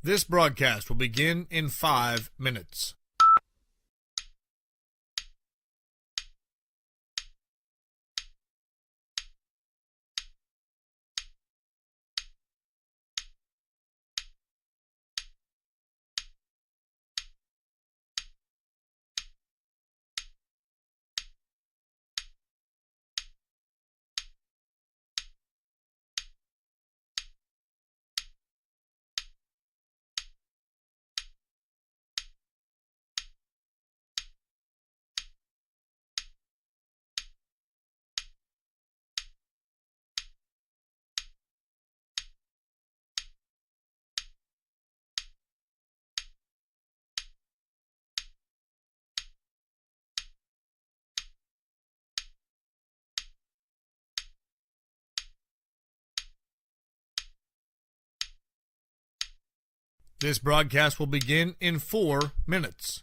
This broadcast will begin in 5 minutes. This broadcast will begin in 4 minutes.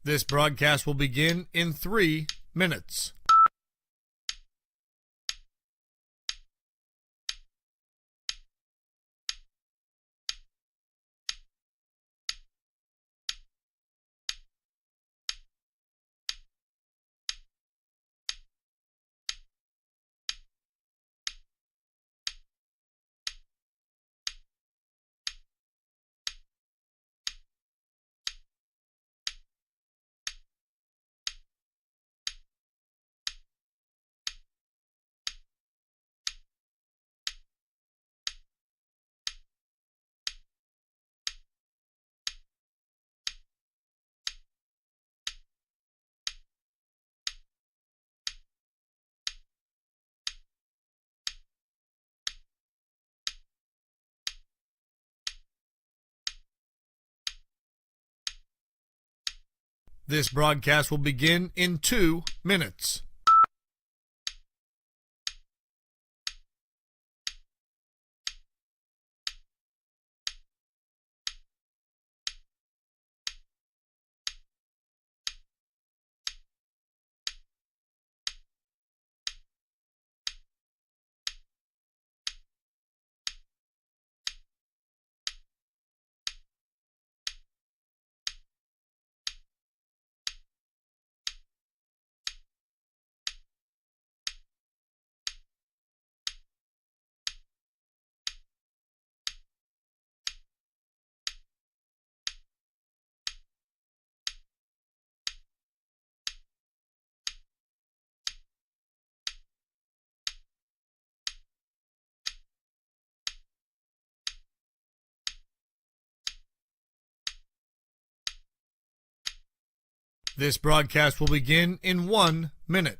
This broadcast will begin in 3 minutes. This broadcast will begin in 2 minutes. This broadcast will begin in 1 minute.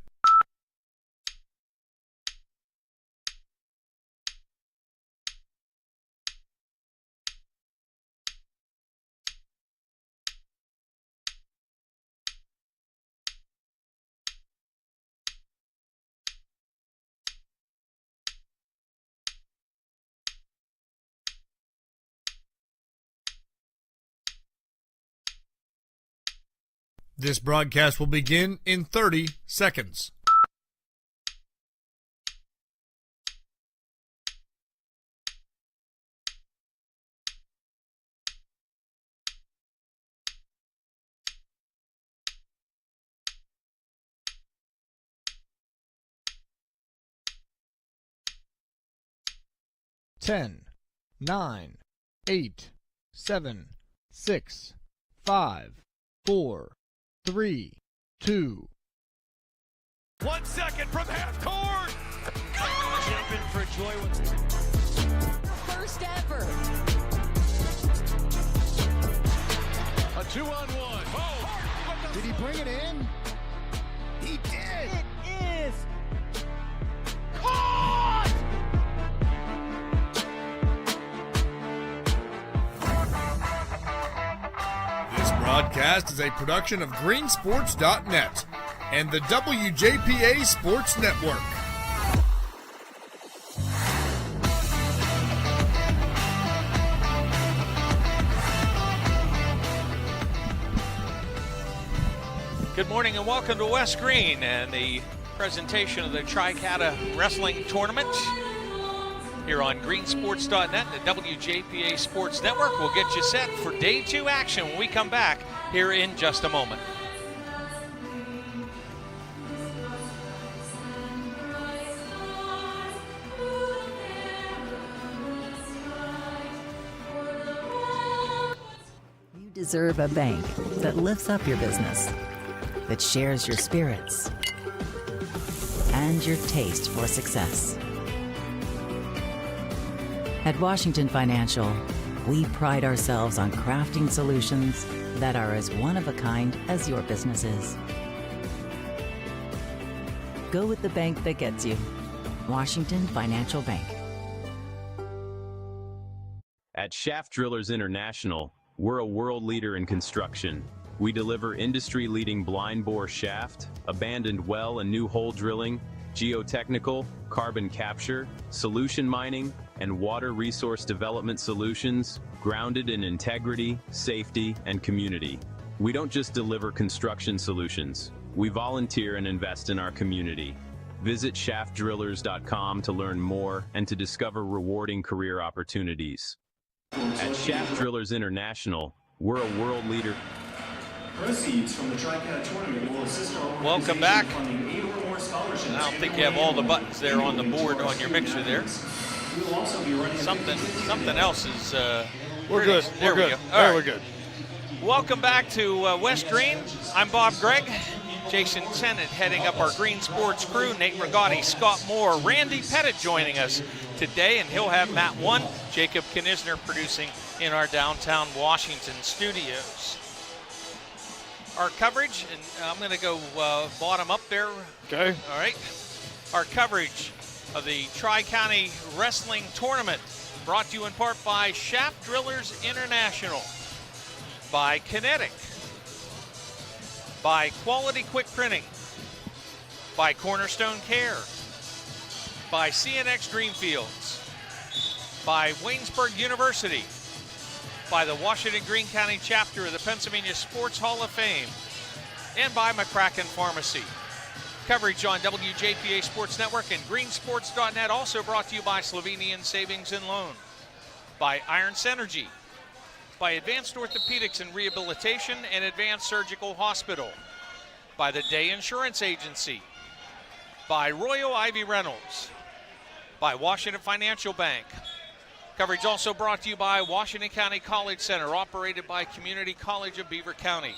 This broadcast will begin in 30 seconds. Ten, 9, 8, 7, 6, 5, 4, 3, 2. 1 second from half court. Jumping for joy. First ever. A 2-on-1. Oh, Did he bring it in? he did. It is. Caught! This broadcast is a production of greensports.net and the WJPA Sports Network. Good morning and welcome to West Greene and the presentation of the TRICADA Wrestling Tournament here on greensports.net and the WJPA Sports Network. We'll get you set for day 2 action when we come back here in just a moment. You deserve a bank that lifts up your business, that shares your spirits and your taste for success. At Washington Financial, we pride ourselves on crafting solutions that are as one of a kind as your business is. Go with the bank that gets you. Washington Financial Bank. At Shaft Drillers International, we're a world leader in construction. We deliver industry-leading blind bore shaft, abandoned well and new hole drilling, geotechnical, carbon capture, solution mining, and water resource development solutions grounded in integrity, safety, and community. We don't just deliver construction solutions. We volunteer and invest in our community. Visit shaftdrillers.com to learn more and to discover rewarding career opportunities. At Shaft Drillers International, we're a world leader. Proceeds from the TRICADA tournament will assist our Welcome back. funding 8 or more scholarships. I don't think you have all the buttons there on the board on your mixer there. We will also be running Something else is We're good. There We're we good. go. All All right, right. we're good. Welcome back to West Greene. I'm Bob Gregg. Jason Tennant heading up our Green Sports crew. Nate Rigotti, Scott Moore, Randy Pettit joining us today, and he'll have Mat 1. Jacob Knisner producing in our downtown Washington studios. Our coverage, and I'm going to go bottom up there. Okay. All right. Our coverage of the Tri-County Wrestling Tournament brought to you in part by Shaft Drillers International, by Kinetic, by Quality Quick Printing, by Cornerstone Care, by CNX Dreamfields, by Waynesburg University, by the Washington Greene County chapter of the Pennsylvania Sports Hall of Fame, and by McCracken Pharmacy. Coverage on WJPA Sports Network and greensports.net, also brought to you by Slovenian Savings and Loan, by Iron Synergy, by Advanced Orthopedics and Rehabilitation and Advanced Surgical Hospital, by the Day Insurance Agency, by Royal Ivy Reynolds, by Washington Financial Bank. Coverage also brought to you by Washington County College Center, operated by Community College of Beaver County,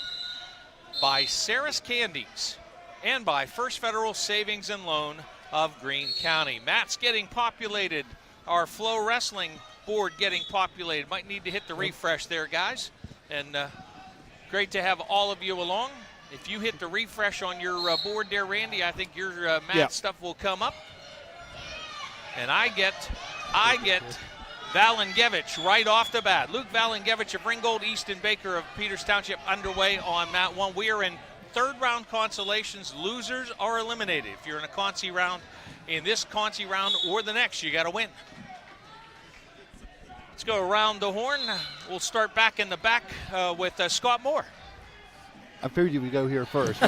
by Sarah's Candies, and by First Federal Savings and Loan of Greene County. Matt's getting populated. Our Flow Wrestling board getting populated. Might need to hit the refresh there, guys. And great to have all of you along. If you hit the refresh on your board there, Randy, I think your Matt stuff will come up. And I get Valengevich right off the bat. Luke Valengevich of Ringgold, Easton Baker of Peters Township underway on Mat 1. We are in third round consolations. Losers are eliminated. If you're in a consi round, in this consi round or the next, you got to win. Let's go around the horn. We'll start back in the back with Scott Moore. I figured you would go here first.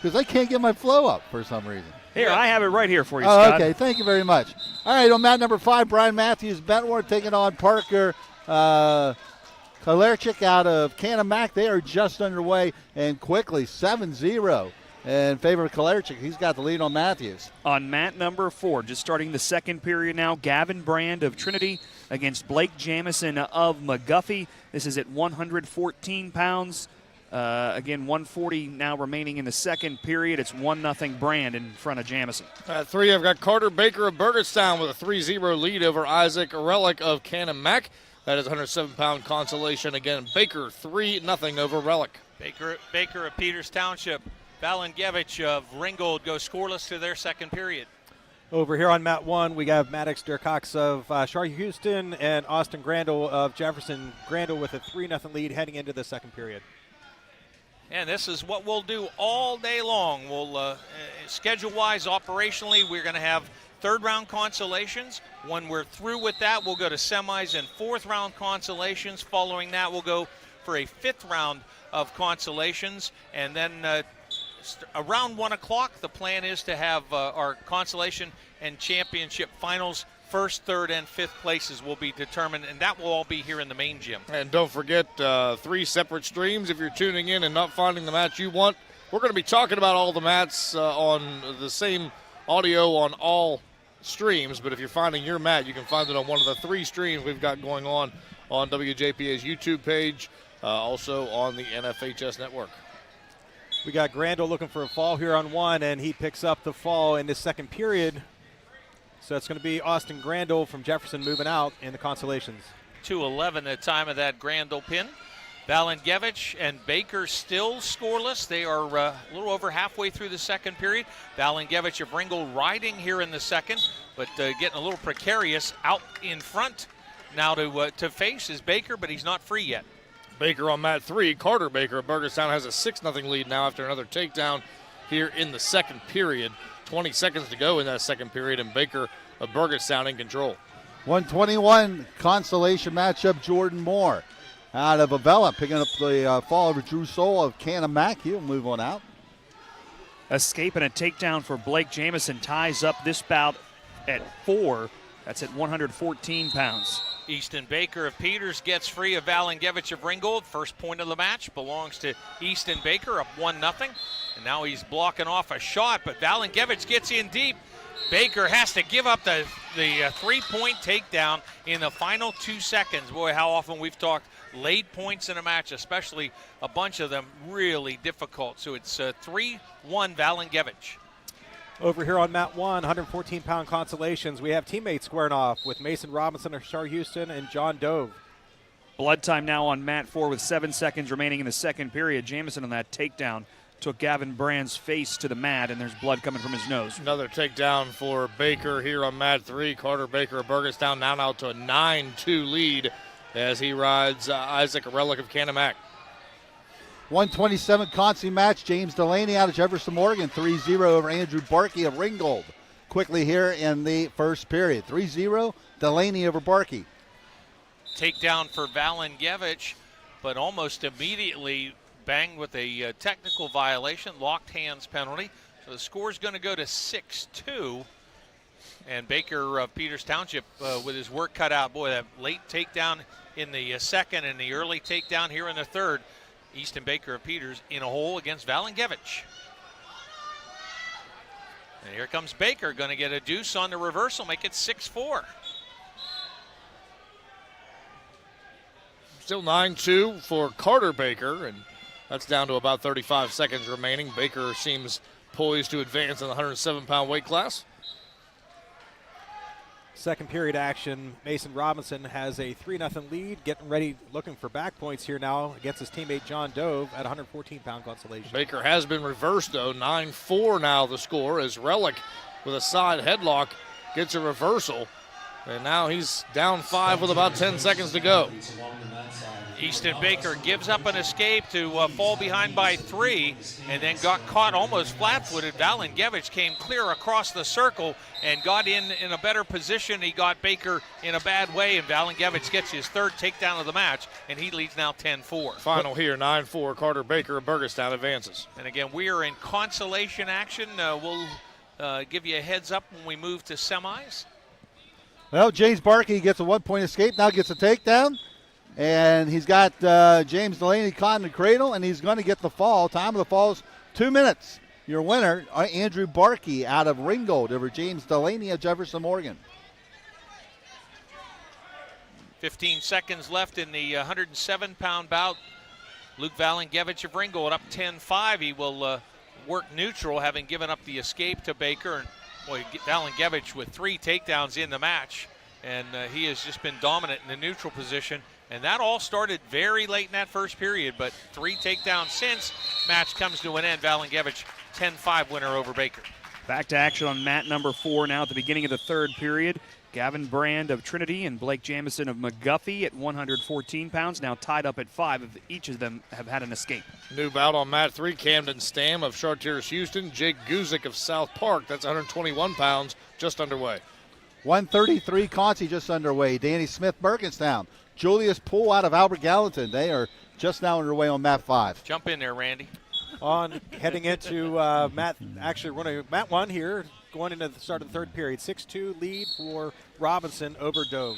Because I can't get my flow up for some reason. Here, I have it right here for you, Oh, Scott. okay. Thank you very much. All right, on mat number 5, Brian Matthews Bentworth taking on Parker Kalerchik out of Canamac. They are just underway and quickly 7-0 in favor of Kalerchik. He's got the lead on Matthews. On mat number 4, just starting the second period now, Gavin Brand of Trinity against Blake Jamison of McGuffey. This is at 114 pounds. Again, 1:40 now remaining in the second period. It's 1-0 Brand in front of Jamison. At 3, I've got Carter Baker of Burgettstown with a 3-0 lead over Isaac Relic of Canon-Mac. That is 107-pound consolation. Again, Baker 3-0 over Relic. Baker of Peters Township. Valengevich of Ringgold go scoreless to their second period. Over here on mat 1, we have Maddox Durcox of Shar Houston and Austin Grandel of Jefferson. Grandel with a 3-0 lead heading into the second period. And this is what we'll do all day long. We'll, schedule-wise, operationally, we're going to have third-round consolations. When we're through with that, we'll go to semis and fourth-round consolations. Following that, we'll go for a fifth round of consolations. And then around 1 o'clock, the plan is to have our consolation and championship finals. First, third, and fifth places will be determined, and that will all be here in the main gym. And don't forget 3 separate streams if you're tuning in and not finding the match you want. We're going to be talking about all the mats on the same audio on all streams, but if you're finding your mat, you can find it on one of the 3 streams we've got going on WJPA's YouTube page, also on the NFHS network. We got Grandel looking for a fall here on 1, and he picks up the fall in the second period. So it's going to be Austin Grandel from Jefferson moving out in the consolations. 2:11 at the time of that Grandel pin. Valengevich and Baker still scoreless. They are a little over halfway through the second period. Valengevich of Ringgold riding here in the second, but getting a little precarious out in front now to face is Baker, but he's not free yet. Baker on mat 3. Carter Baker of Burgettstown has a 6-0 lead now after another takedown here in the second period. 20 seconds to go in that second period, and Baker of Burgettstown in control. 121 consolation matchup. Jordan Moore out of Avella picking up the fall over Drew Soul of Canon-Mac. He'll move on out. Escape and a takedown for Blake Jamison ties up this bout at 4. That's at 114 pounds. Easton Baker of Peters gets free of Valengevich of Ringgold. First point of the match belongs to Easton Baker, up 1-0. And now he's blocking off a shot, but Valengevich gets in deep. Baker has to give up the 3-point takedown in the final 2 seconds. Boy, how often we've talked late points in a match, especially a bunch of them really difficult. So it's 3-1 Valengevich. Over here on mat 1, 114-pound consolations, we have teammates squaring off with Mason Robinson of Shar Houston and John Dove. Blood time now on mat 4 with 7 seconds remaining in the second period. Jamison on that takedown took Gavin Brand's face to the mat, and there's blood coming from his nose. Another takedown for Baker here on mat 3. Carter Baker of Burgettstown now to a 9-2 lead as he rides Isaac Relic of Canon-Mac. 127 consi match. James Delaney out of Jefferson, Morgan, 3-0 over Andrew Barkey of Ringgold. Quickly here in the first period. 3-0, Delaney over Barkey. Takedown for Valengevich, but almost immediately banged with a technical violation, locked hands penalty. So the score is going to go to 6-2. And Baker of Peters Township with his work cut out. Boy, that late takedown in the second and the early takedown here in the third. Easton Baker of Peters in a hole against Valengevich. And here comes Baker, going to get a deuce on the reversal, make it 6-4. Still 9-2 for Carter Baker, and that's down to about 35 seconds remaining. Baker seems poised to advance in the 107-pound weight class. Second period action, Mason Robinson has a 3-0 lead, getting ready, looking for back points here now against his teammate John Dove at 114-pound consolation. Baker has been reversed, though. 9-4 now the score as Relic with a side headlock gets a reversal. And now he's down 5 with about 10 seconds to go. Easton Baker gives up an escape to fall behind by 3 and then got caught almost flat-footed. Valengevich came clear across the circle and got in a better position. He got Baker in a bad way, and Valengevich gets his third takedown of the match, and he leads now 10-4. Final here, 9-4. Carter Baker of Burgettstown advances. And again, we are in consolation action. We'll give you a heads up when we move to semis. Well, James Barkey gets a 1-point escape, now gets a takedown. And he's got James Delaney caught in the cradle, and he's going to get the fall. Time of the fall is 2 minutes. Your winner, Andrew Barkey out of Ringgold over James Delaney of Jefferson, Morgan. 15 seconds left in the 107-pound bout. Luke Valengevich of Ringgold up 10-5. He will work neutral, having given up the escape to Baker. And boy, Valengevich with 3 takedowns in the match, and he has just been dominant in the neutral position. And that all started very late in that first period, but 3 takedowns since. Match comes to an end. Valengevich 10-5 winner over Baker. Back to action on mat number 4 now at the beginning of the third period. Gavin Brand of Trinity and Blake Jamison of McGuffey at 114 pounds, now tied up at 5. Each of them have had an escape. New bout on mat 3, Camden Stam of Chartiers Houston, Jake Guzik of South Park. That's 121 pounds, just underway. 133 Conti just underway. Danny Smith, Bergenstown. Julius Poole out of Albert Gallatin. They are just now underway on mat 5. Jump in there, Randy. Heading into mat 1 here, going into the start of the third period. 6-2 lead for Robinson over Dove.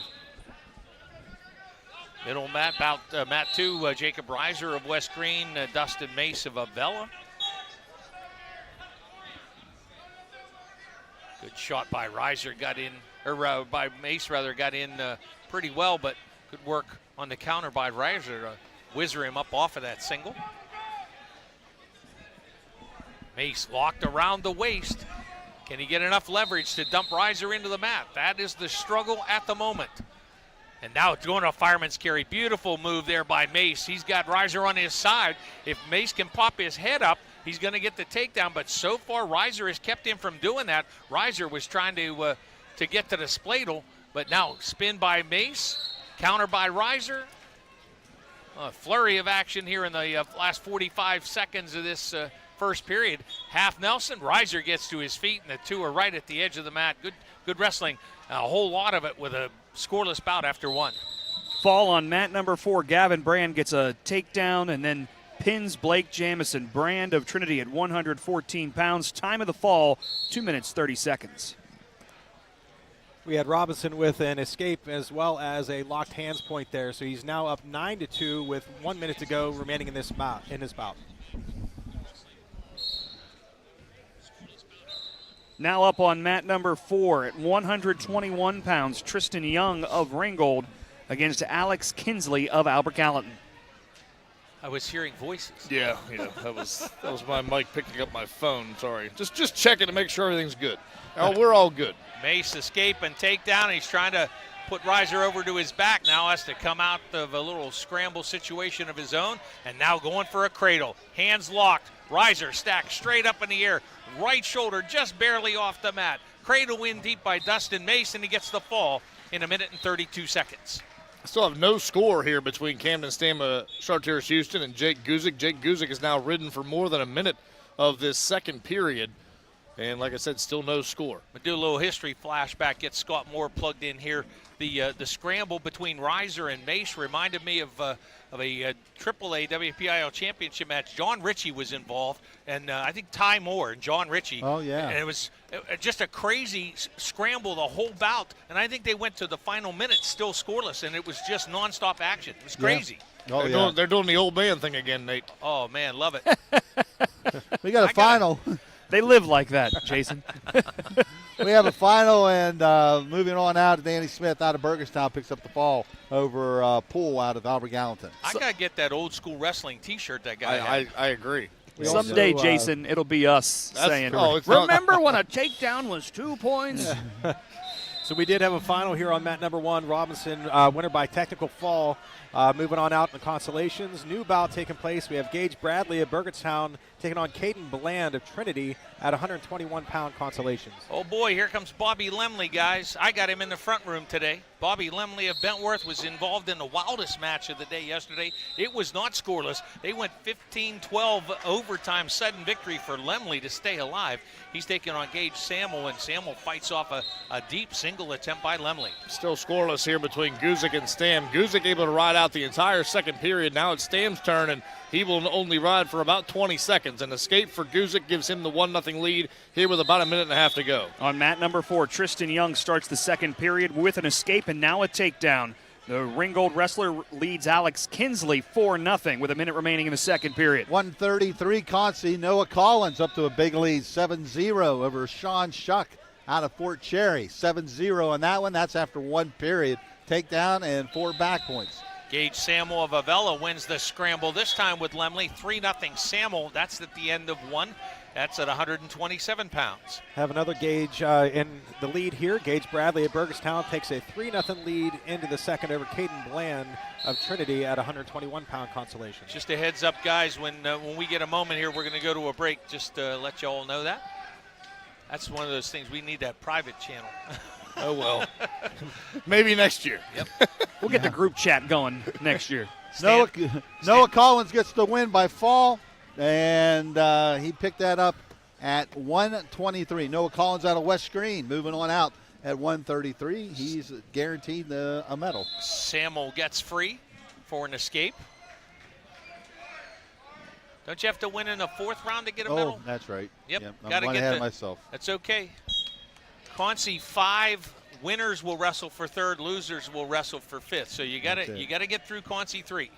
Middle mat, mat 2, Jacob Reiser of West Greene, Dustin Mace of Avella. Good shot by Reiser, got in, or by Mace rather, got in pretty well, but good work on the counter by Reiser to whizzer him up off of that single. Mace locked around the waist. Can he get enough leverage to dump Reiser into the mat? That is the struggle at the moment. And now it's going to a fireman's carry. Beautiful move there by Mace. He's got Reiser on his side. If Mace can pop his head up, he's going to get the takedown. But so far, Reiser has kept him from doing that. Reiser was trying to get to the spladle, but now spin by Mace, counter by Reiser. A flurry of action here in the last 45 seconds of this first period. Half Nelson, Reiser gets to his feet, and the two are right at the edge of the mat. Good wrestling. A whole lot of it with a scoreless bout after 1. Fall on mat number 4. Gavin Brand gets a takedown and then pins Blake Jamison. Brand of Trinity at 114 pounds. Time of the fall, 2 minutes, 30 seconds. We had Robinson with an escape as well as a locked hands point there. So he's now up 9-2 with 1 minute to go remaining in this bout. Now up on mat number 4 at 121 pounds, Tristan Young of Ringgold against Alex Kinsley of Albert Gallatin. I was hearing voices. Yeah, that was my mic picking up my phone. Sorry, just checking to make sure everything's good. Oh, we're all good. Mace escape and takedown. He's trying to put Reiser over to his back. Now has to come out of a little scramble situation of his own, and now going for a cradle. Hands locked. Reiser stacked straight up in the air. Right shoulder just barely off the mat. Cradle in deep by Dustin Mace, and he gets the fall in 1 minute and 32 seconds. I still have no score here between Camden Stamma, Chartiers Houston, and Jake Guzik. Jake Guzik is now ridden for more than a minute of this second period. And like I said, still no score. But do a little history flashback. Get Scott Moore plugged in here. The scramble between Reiser and Mace reminded me of a AAA WPIL championship match. John Ritchie was involved, and I think Ty Moore and John Ritchie. Oh, yeah. And it was just a crazy scramble the whole bout. And I think they went to the final minute still scoreless, and it was just nonstop action. It was crazy. Yeah. Oh, they're doing the old man thing again, Nate. Oh, man, love it. We got a final. They live like that, Jason. We have a final, and moving on out, Danny Smith out of Burgerstown picks up the fall over Poole out of Albert Gallatin. I got to get that old school wrestling T-shirt that guy had. I agree. Someday, Jason, it'll be us saying, remember when a takedown was 2 points? So we did have a final here on mat number 1. Robinson, winner by technical fall. Moving on out in the consolations. New bout taking place. We have Gage Bradley of Burgettstown taking on Caden Bland of Trinity at 121-pound consolations. Oh, boy, here comes Bobby Lemley, guys. I got him in the front room today. Bobby Lemley of Bentworth was involved in the wildest match of the day yesterday. It was not scoreless. They went 15-12 overtime sudden victory for Lemley to stay alive. He's taking on Gage Samuel, and Samuel fights off a deep single attempt by Lemley. Still scoreless here between Guzik and Stam. Guzik able to ride out the entire second period. Now it's Stam's turn, and he will only ride for about 20 seconds. An escape for Guzik gives him the 1-0 lead here with about 1.5 minutes to go. On mat number 4, Tristan Young starts the second period with an escape and now a takedown. The Ringgold wrestler leads Alex Kinsley 4-0 with a minute remaining in the second period. 133 Consi. Noah Collins up to a big lead, 7-0 over Sean Shuck out of Fort Cherry. 7-0 on that one. That's after 1 period. Takedown and 4 back points. Gage Samuel of Avella wins the scramble, this time with Lemley. 3-0 Samuel. That's at the end of one. That's at 127 pounds. Have another Gage in the lead here. Gage Bradley of Burgettstown takes a 3-0 lead into the second over Caden Bland of Trinity at 121-pound consolation. Just a heads up, guys, when we get a moment here, we're going to go to a break. Just to let you all know that. That's one of those things. We need that private channel. Oh, well. Maybe next year. Yep. We'll get the group chat going next year. Noah Collins gets the win by fall, and he picked that up at 123. Noah Collins out of West Greene, moving on out at 133. He's guaranteed a medal. Samuel gets free for an escape. Don't you have to win in the fourth round to get a medal? Oh, that's right. Yep. I'm one ahead of myself. That's okay. Concy 5 winners will wrestle for third, losers will wrestle for fifth. So you got to get through Concy 3.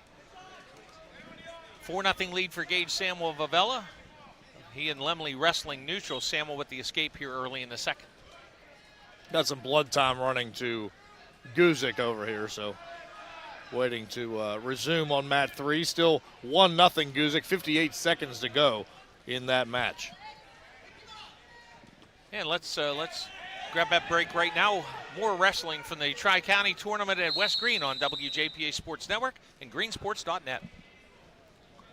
4-0 lead for Gage Samuel of Avella. He and Lemley wrestling neutral. Samuel with the escape here early in the second. Got some blood time running to Guzik over here, so waiting to resume on mat 3. Still 1-0 Guzik, 58 seconds to go in that match. And let's grab that break right now. More wrestling from the Tri-County Tournament at West Greene on WJPA Sports Network and greensports.net.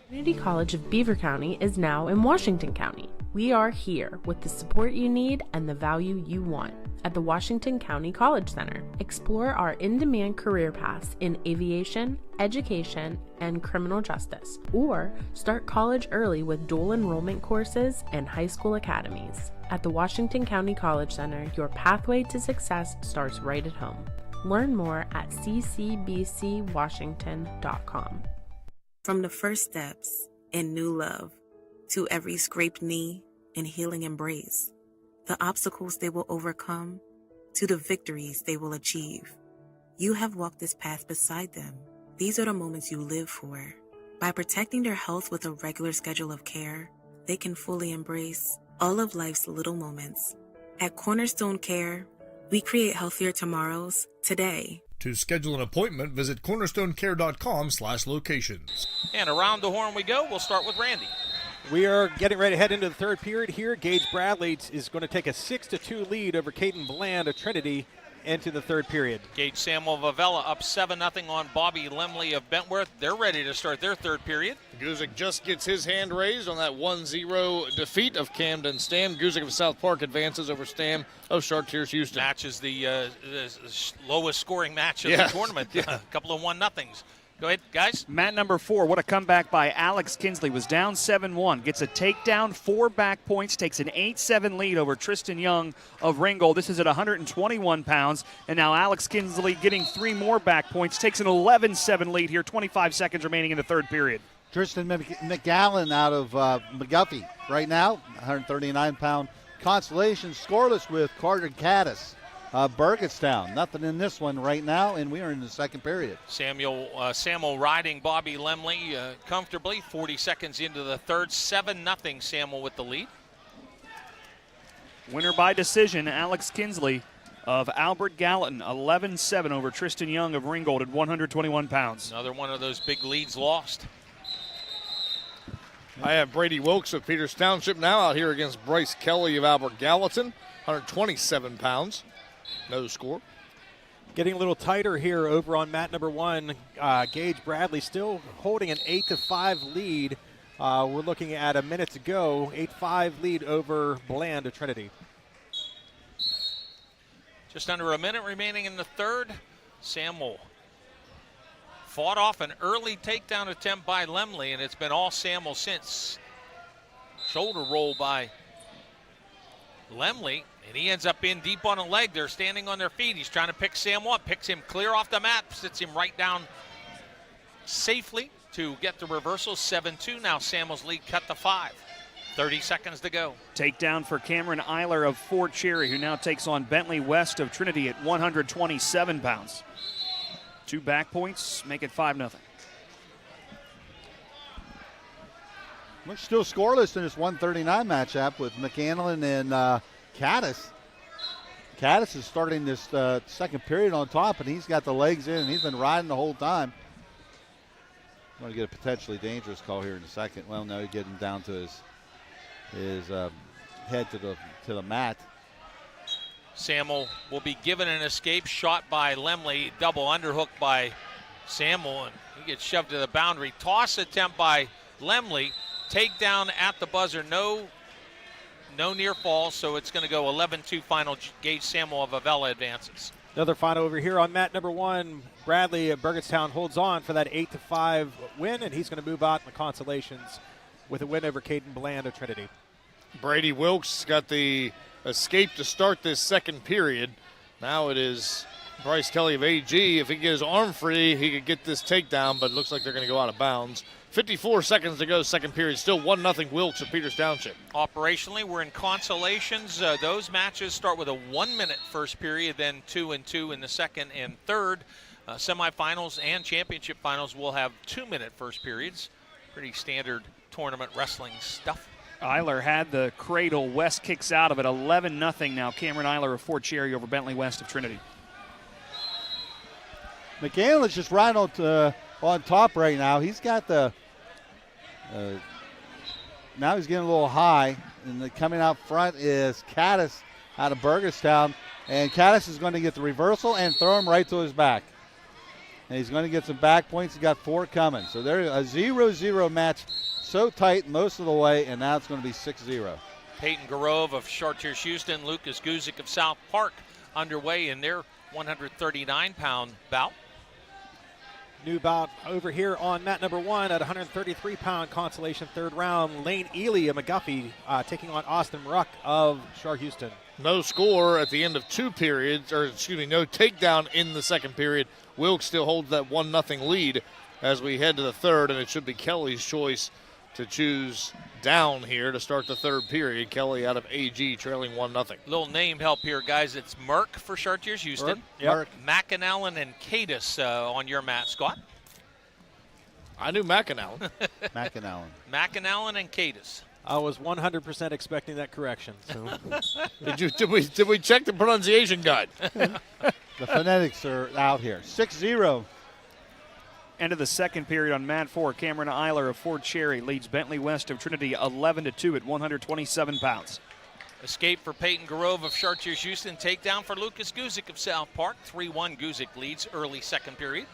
Community College of Beaver County is now in Washington County. We are here with the support you need and the value you want. At the Washington County College Center, explore our in-demand career paths in aviation, education, and criminal justice, or start college early with dual enrollment courses and high school academies. At the Washington County College Center, your pathway to success starts right at home. Learn more at ccbcwashington.com. From the first steps in new love to every scraped knee and healing embrace, the obstacles they will overcome to the victories they will achieve. You have walked this path beside them. These are the moments you live for. By protecting their health with a regular schedule of care, they can fully embrace all of life's little moments. At Cornerstone Care, we create healthier tomorrows today. To schedule an appointment, visit cornerstonecare.com/locations. And around the horn we go. We'll start with Randy. We are getting ready to head into the third period here. Gage Bradley is going to take a 6-2 lead over Caden Bland of Trinity into the third period. Gage Samuel of Avella up 7-0 on Bobby Lemley of Bentworth. They're ready to start their third period. Guzik just gets his hand raised on that 1-0 defeat of Camden Stam. Guzik of South Park advances over Stam of Chartiers Houston. Match is the lowest scoring match of the tournament. A couple of 1-0s. Go ahead, guys. Mat number 4, what a comeback by Alex Kinsley. Was down 7-1, gets a takedown, 4 back points, takes an 8-7 lead over Tristan Young of Ringgold. This is at 121 pounds, and now Alex Kinsley getting 3 more back points, takes an 11-7 lead here, 25 seconds remaining in the third period. Tristan McGallen out of McGuffey right now, 139-pound consolation, scoreless with Carter Caddis. Burgettstown, nothing in this one right now, and we are in the second period. Samuel riding Bobby Lemley comfortably, 40 seconds into the third, 7-0 Samuel with the lead. Winner by decision, Alex Kinsley of Albert Gallatin, 11-7 over Tristan Young of Ringgold at 121 pounds. Another one of those big leads lost. I have Brady Wilkes of Peters Township now out here against Bryce Kelly of Albert Gallatin, 127 pounds. No score. Getting a little tighter here over on mat number 1. Gage Bradley still holding an 8-5 lead. We're looking at a minute to go. 8-5 lead over Bland of Trinity. Just under a minute remaining in the third. Samuel fought off an early takedown attempt by Lemley, and it's been all Samuel since. Shoulder roll by Lemley, and he ends up in deep on a leg. They're standing on their feet. He's trying to pick Samuel up, picks him clear off the mat, sits him right down safely to get the reversal. 7-2 now. Samuel's lead cut to 5. 30 seconds to go. Takedown for Cameron Eiler of Fort Cherry, who now takes on Bentley West of Trinity at 127 pounds. 2 back points, make it 5-0. We're still scoreless in this 139 matchup with McAnlin and Caddis. Caddis is starting this second period on top, and he's got the legs in, and he's been riding the whole time. Want to get a potentially dangerous call here in a second. Well, no, getting down to his head to the mat. Samuel will be given an escape shot by Lemley, double underhook by Samuel, and he gets shoved to the boundary. Toss attempt by Lemley, takedown at the buzzer, no near fall, so it's going to go 11-2 final. Gage Samuel of Avella advances. Another final over here on mat number 1. Bradley of Burgettstown holds on for that 8-5 win, and he's going to move out in the consolations with a win over Caden Bland of Trinity. Brady Wilkes got the escape to start this second period. Now it is Bryce Kelly of AG. If he can get his arm free, he could get this takedown, but it looks like they're going to go out of bounds. 54 seconds to go, second period. Still 1-0 Wilkes of Peters Township. Operationally, we're in consolations. Those matches start with a 1-minute first period, then 2 and 2 in the second and third. Semifinals and championship finals will have 2-minute first periods. Pretty standard tournament wrestling stuff. Eiler had the cradle. West kicks out of it. 11-0 now. Cameron Eiler of Fort Cherry over Bentley West of Trinity. McCandless just right on top right now. He's got the now he's getting a little high, and coming out front is Caddis out of Burgettstown, and Caddis is going to get the reversal and throw him right to his back. And he's going to get some back points. He's got 4 coming. So there's a 0-0 match, so tight most of the way, and now it's going to be 6-0. Peyton Garove of Chartiers Houston, Lucas Guzik of South Park underway in their 139-pound bout. New bout over here on mat number 1 at 133-pound consolation third round. Lane Ely of McGuffey taking on Austin Ruck of Char Houston. No score at the end of 2 periods, or excuse me, no takedown in the second period. Wilkes still holds that 1-0 lead as we head to the third, and it should be Kelly's choice to choose down here to start the third period. Kelly out of AG trailing 1-0. Little name help here, guys. It's Merck for Chartiers Houston. Yep. McAnallen and Cadis on your mat, Scott. I knew McAnallen. McAnallen And Cadis. I was 100% expecting that correction. So. Did we check the pronunciation guide? The phonetics are out here. 6-0. End of the second period on mat 4. Cameron Eiler of Fort Cherry leads Bentley West of Trinity 11-2 at 127 pounds. Escape for Peyton Garove of Chartiers Houston. Takedown for Lucas Guzik of South Park. 3-1 Guzik leads early second period.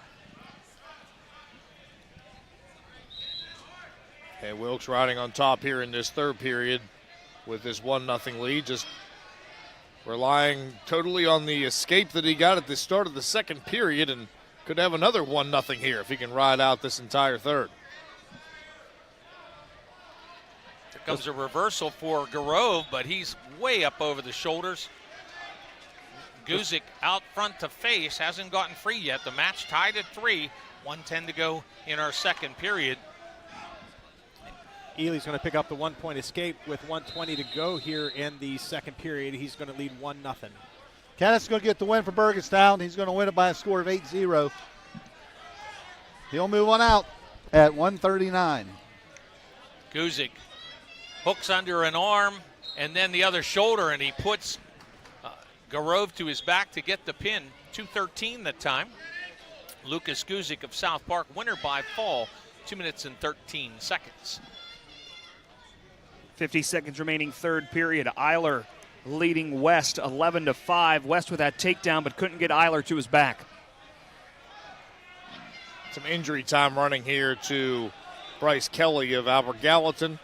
And Wilkes riding on top here in this third period with this 1-0 lead. Just relying totally on the escape that he got at the start of the second period, and could have another 1-0 here if he can ride out this entire third. Here comes a reversal for Garove, but he's way up over the shoulders. Guzik out front to face, hasn't gotten free yet. The match tied at 3, 1:10 to go in our second period. Ely's going to pick up the 1-point escape with 1:20 to go here in the second period. He's going to lead 1-0. Caddis is going to get the win for Burgettstown. He's going to win it by a score of 8-0. He'll move on out at 139. Guzik hooks under an arm and then the other shoulder, and he puts Garove to his back to get the pin. 2:13 that time. Lucas Guzik of South Park, winner by fall, 2 minutes and 13 seconds. 50 seconds remaining third period. Eiler leading West 11-5. West with that takedown, but couldn't get Eiler to his back. Some injury time running here to Bryce Kelly of Albert Gallatin,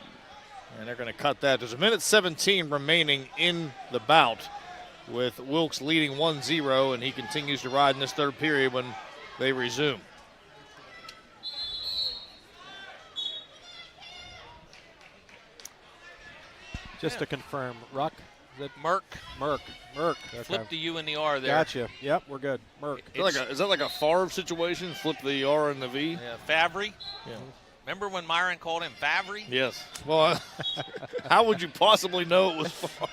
and they're going to cut that. There's 1:17 remaining in the bout with Wilkes leading 1-0, and he continues to ride in this third period when they resume. Just to confirm, Ruck? Is it Merck? Merck. Okay. Flip the U and the R there. Gotcha. Yep, we're good. Merck. Is that like a Favre situation? Flip the R and the V? Yeah, Favre. Yeah. Remember when Myron called him Favre? Yes. Well, how would you possibly know it was Favre?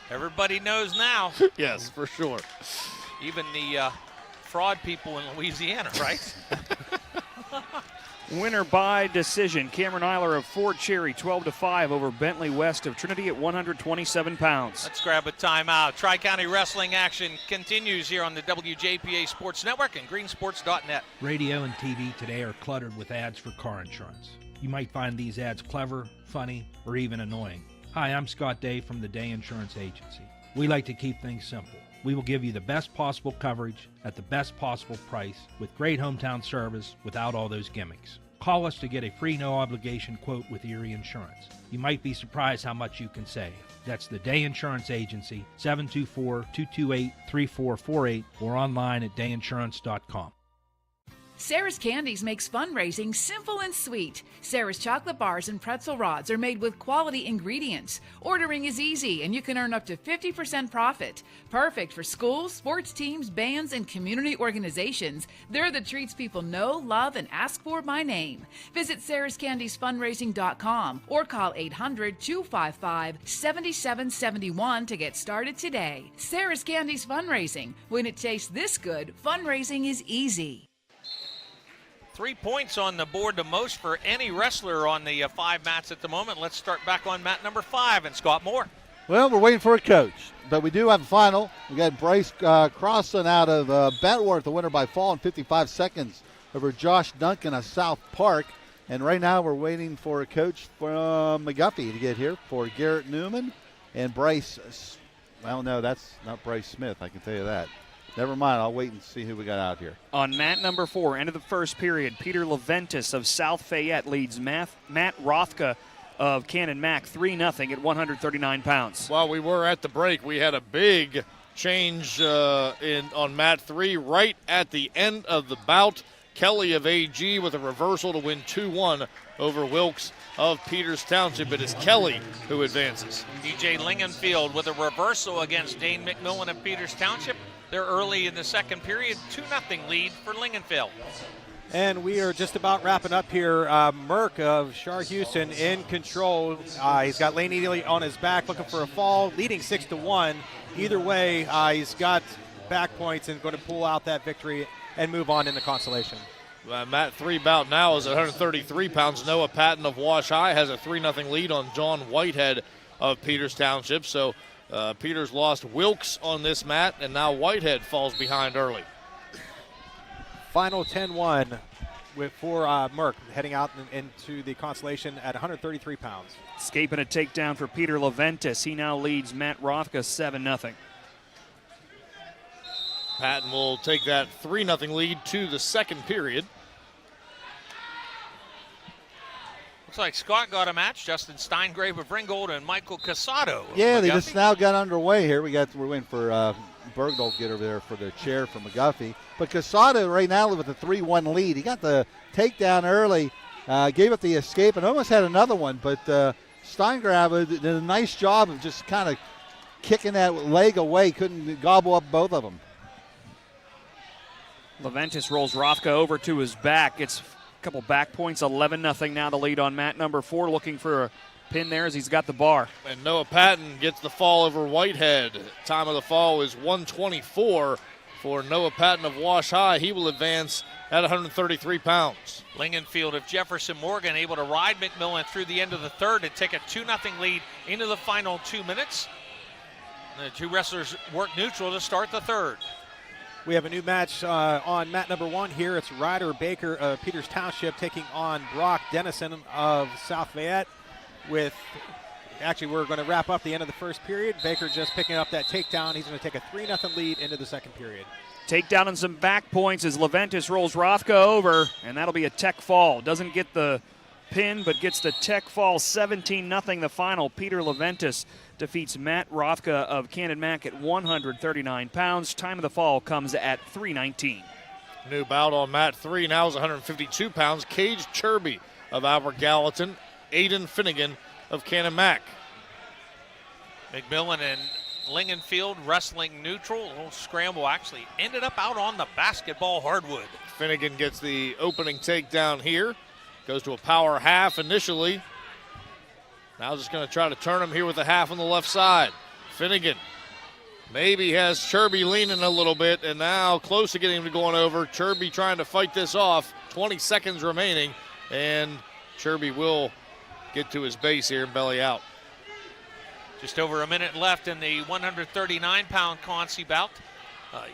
Everybody knows now. Yes, for sure. Even the fraud people in Louisiana, right? Winner by decision. Cameron Eiler of Fort Cherry, 12-5 over Bentley West of Trinity at 127 pounds. Let's grab a timeout. Tri-County Wrestling action continues here on the WJPA Sports Network and greensports.net. Radio and TV today are cluttered with ads for car insurance. You might find these ads clever, funny, or even annoying. Hi, I'm Scott Day from the Day Insurance Agency. We like to keep things simple. We will give you the best possible coverage at the best possible price with great hometown service without all those gimmicks. Call us to get a free no-obligation quote with Erie Insurance. You might be surprised how much you can save. That's the Day Insurance Agency, 724-228-3448, or online at dayinsurance.com. Sarah's Candies makes fundraising simple and sweet. Sarah's chocolate bars and pretzel rods are made with quality ingredients. Ordering is easy, and you can earn up to 50% profit. Perfect for schools, sports teams, bands, and community organizations. They're the treats people know, love, and ask for by name. Visit sarahscandiesfundraising.com or call 800-255-7771 to get started today. Sarah's Candies Fundraising. When it tastes this good, fundraising is easy. 3 points on the board, the most for any wrestler on the 5 mats at the moment. Let's start back on mat number 5 and Scott Moore. Well, we're waiting for a coach, but we do have a final. We got Bryce Crossan out of Bentworth, the winner by fall in 55 seconds over Josh Duncan of South Park. And right now we're waiting for a coach from McGuffey to get here for Garrett Newman and Bryce. Well, no, that's not Bryce Smith, I can tell you that. Never mind, I'll wait and see who we got out here. On mat number 4, end of the first period, Peter Leventis of South Fayette leads Matt Rothka of Cannon Mac 3-0 at 139 pounds. While we were at the break, we had a big change on mat 3 right at the end of the bout. Kelly of AG with a reversal to win 2-1 over Wilkes of Peters Township. It is Kelly who advances. DJ Lingenfield with a reversal against Dane McMillan of Peters Township. They're early in the second period, 2-0 lead for Lingenfield. And we are just about wrapping up here. Merck of Shar Houston in control. He's got Lane Ely on his back looking for a fall, leading 6-1. Either way, he's got back points and going to pull out that victory and move on in the consolation. Mat 3 bout now is at 133 pounds. Noah Patton of Wash High has a 3-0 lead on John Whitehead of Peters Township. So Peters lost Wilkes on this mat, and now Whitehead falls behind early. Final 10-1 for Merck heading out into the consolation at 133 pounds. Escaping a takedown for Peter Leventis. He now leads Matt Rothka 7-0. Patton will take that 3-0 lead to the second period. Looks like Scott got a match. Justin Steingrave of Ringgold and Michael Casado. Yeah, they just now got underway here. We're waiting for Bergdahl to get over there for the chair for McGuffey. But Casado right now with a 3-1 lead. He got the takedown early, gave up the escape, and almost had another one. But Steingrave did a nice job of just kind of kicking that leg away. Couldn't gobble up both of them. Leventis rolls Rothka over to his back. Gets a couple back points, 11-0 now the lead on mat number 4. Looking for a pin there as he's got the bar. And Noah Patton gets the fall over Whitehead. Time of the fall is 124 for Noah Patton of Wash High. He will advance at 133 pounds. Lingenfield of Jefferson Morgan able to ride McMillan through the end of the third and take a 2-0 lead into the final 2 minutes. The two wrestlers work neutral to start the third. We have a new match on mat number 1 here. It's Ryder Baker of Peters Township taking on Brock Dennison of South Fayette. We're going to wrap up the end of the first period. Baker just picking up that takedown. He's going to take a 3-0 lead into the second period. Takedown and some back points as Leventis rolls Rothka over, and that'll be a tech fall. Doesn't get the pin, but gets the tech fall. 17-0 the final. Peter Leventis defeats Matt Rothka of Cannon Mac at 139 pounds. Time of the fall comes at 3:19. New bout on mat 3 now is 152 pounds. Cage Chirby of Albert Gallatin. Aiden Finnegan of Cannon Mac. McMillan and Lingenfield wrestling neutral. A little scramble actually ended up out on the basketball hardwood. Finnegan gets the opening takedown here. Goes to a power half initially. Now just going to try to turn him here with a half on the left side. Finnegan maybe has Chirby leaning a little bit, and now close to getting him to going over. Chirby trying to fight this off. 20 seconds remaining. and Chirby will get to his base here and belly out. Just over a minute left in the 139-pound Consi bout.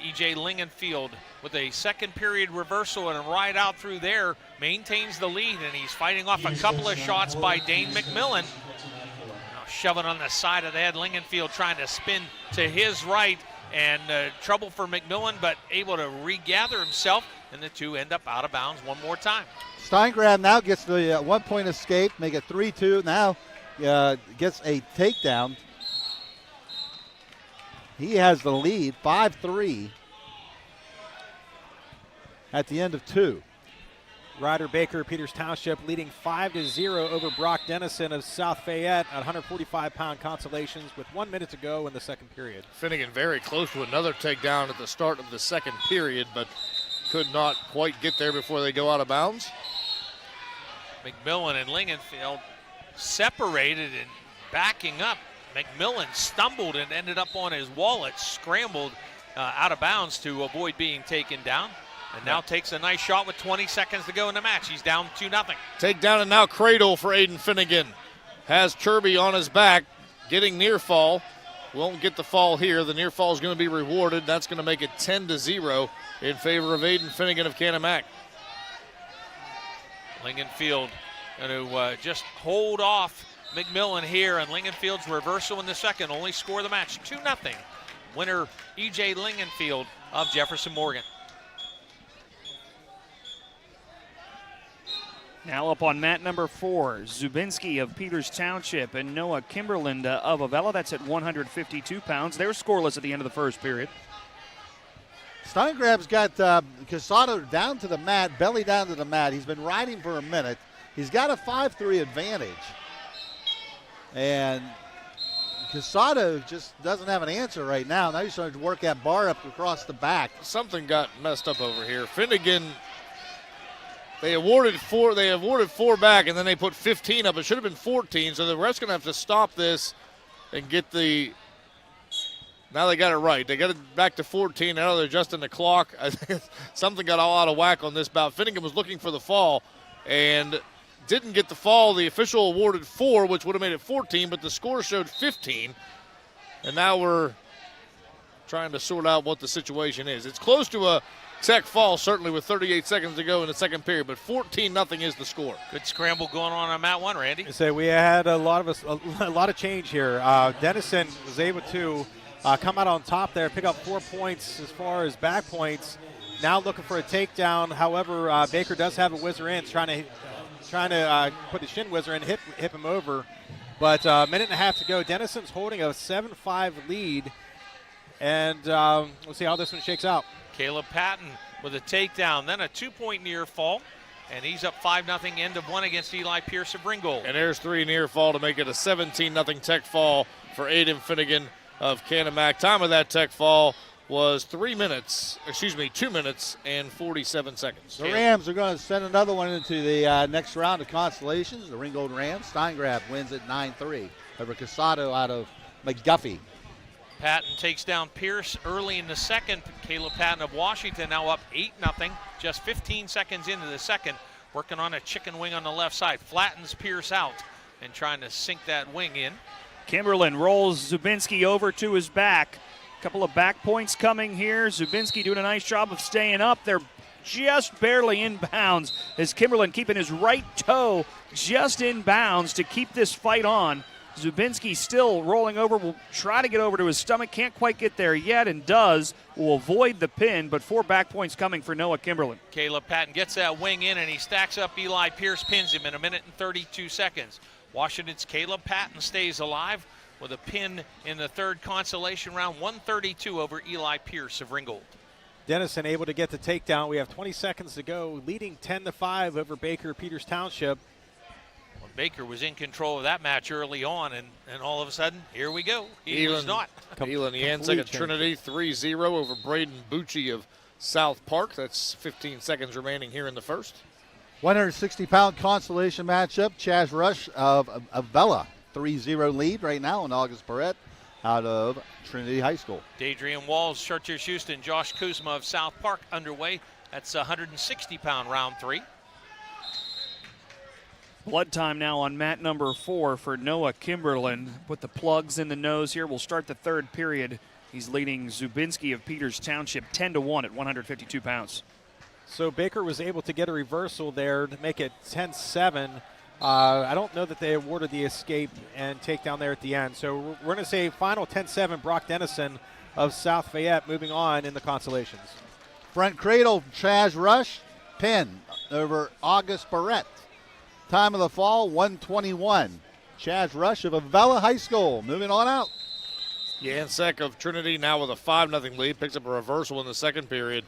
E.J. Lingenfield with a second period reversal and right out through there maintains the lead, and he's fighting off a couple of shots by Dane McMillan. Now shoving on the side of the head, Lingenfield trying to spin to his right, and trouble for McMillan, but able to regather himself, and the two end up out of bounds one more time. Steingrab now gets the 1-point escape, make it 3-2. Now gets a takedown. He has the lead, 5-3 at the end of 2. Ryder Baker, Peters Township, leading 5-0 over Brock Dennison of South Fayette at 145-pound consolations with 1 minute to go in the second period. Finnegan very close to another takedown at the start of the second period, but could not quite get there before they go out of bounds. McMillan and Lingenfield separated and backing up. McMillan stumbled and ended up on his wallet, scrambled out of bounds to avoid being taken down, and now takes a nice shot with 20 seconds to go in the match. He's down 2-0. Takedown and now cradle for Aiden Finnegan. Has Chirby on his back, getting near fall. Won't get the fall here. The near fall is going to be rewarded. That's going to make it 10-0 in favor of Aiden Finnegan of Canon-Mac. Lingenfield going to just hold off McMillan here, and Lingenfield's reversal in the second only score the match 2-0. Winner E.J. Lingenfield of Jefferson Morgan. Now up on mat number 4, Zubinski of Peters Township and Noah Kimberland of Avella. That's at 152 pounds. They're scoreless at the end of the first period. Steingrab's got Casado down to the mat, belly down to the mat. He's been riding for a minute. He's got a 5-3 advantage. And Casado just doesn't have an answer right now. Now he's starting to work that bar up across the back. Something got messed up over here. Finnegan, they awarded 4 back, and then they put 15 up. It should have been 14, so the ref's going to have to stop this and get the – now they got it right. They got it back to 14. Now they're adjusting the clock. Something got all out of whack on this bout. Finnegan was looking for the fall and didn't get the fall. The official awarded 4, which would have made it 14, but the score showed 15. And now we're trying to sort out what the situation is. It's close to a tech fall, certainly, with 38 seconds to go in the second period, but 14-0 is the score. Good scramble going on mat 1, Randy. So we had a lot of change here. Dennison was able to come out on top there, pick up 4 points as far as back points. Now looking for a takedown. However, Baker does have a whizzer in, trying to put the shin whizzer in, hip him over. But a minute and a half to go. Dennison's holding a 7-5 lead, and we'll see how this one shakes out. Caleb Patton with a takedown, then a 2-point near fall, and he's up 5-0 end of 1 against Eli Pierce of Ringgold. And there's 3 near fall to make it a 17-0 tech fall for Aiden Finnegan of Canon-Mac. Time of that tech fall was 2 minutes and 47 seconds. The Rams are going to send another one into the next round of consolations. The Ringgold Rams. Steingrab wins at 9-3 over Casado out of McGuffey. Patton takes down Pierce early in the second. Caleb Patton of Washington now up 8-0, just 15 seconds into the second, working on a chicken wing on the left side. Flattens Pierce out and trying to sink that wing in. Kimberlin rolls Zubinski over to his back. Couple of back points coming here. Zubinski doing a nice job of staying up. They're just barely in bounds as Kimberlin keeping his right toe just in bounds to keep this fight on. Zubinski still rolling over, will try to get over to his stomach, can't quite get there yet, and does, will avoid the pin, but 4 back points coming for Noah Kimberlin. Caleb Patton gets that wing in, and he stacks up Eli Pierce, pins him in 1 minute and 32 seconds. Washington's Caleb Patton stays alive with a pin in the third consolation round, 132 over Eli Pierce of Ringgold. Dennison able to get the takedown. We have 20 seconds to go, leading 10-5 over Baker Peters Township. Baker was in control of that match early on, and all of a sudden, here we go. He was not. Elon Yancek of Trinity, 3-0 over Braden Bucci of South Park. That's 15 seconds remaining here in the first. 160-pound consolation matchup. Chaz Rush of Avella, 3-0 lead right now on August Barrett out of Trinity High School. Dadrian Walls, Chartier Houston, Josh Kuzma of South Park underway. That's 160-pound round 3. Blood time now on mat number 4 for Noah Kimberlin. Put the plugs in the nose here. We'll start the third period. He's leading Zubinski of Peters Township 10-1 at 152 pounds. So Baker was able to get a reversal there to make it 10-7. I don't know that they awarded the escape and takedown there at the end. So we're going to say final 10-7, Brock Dennison of South Fayette moving on in the consolations. Front cradle, Chaz Rush, pin over August Barrett. Time of the fall, 121. Chaz Rush of Avella High School moving on out. Yancek of Trinity now with a 5-0 lead. Picks up a reversal in the second period.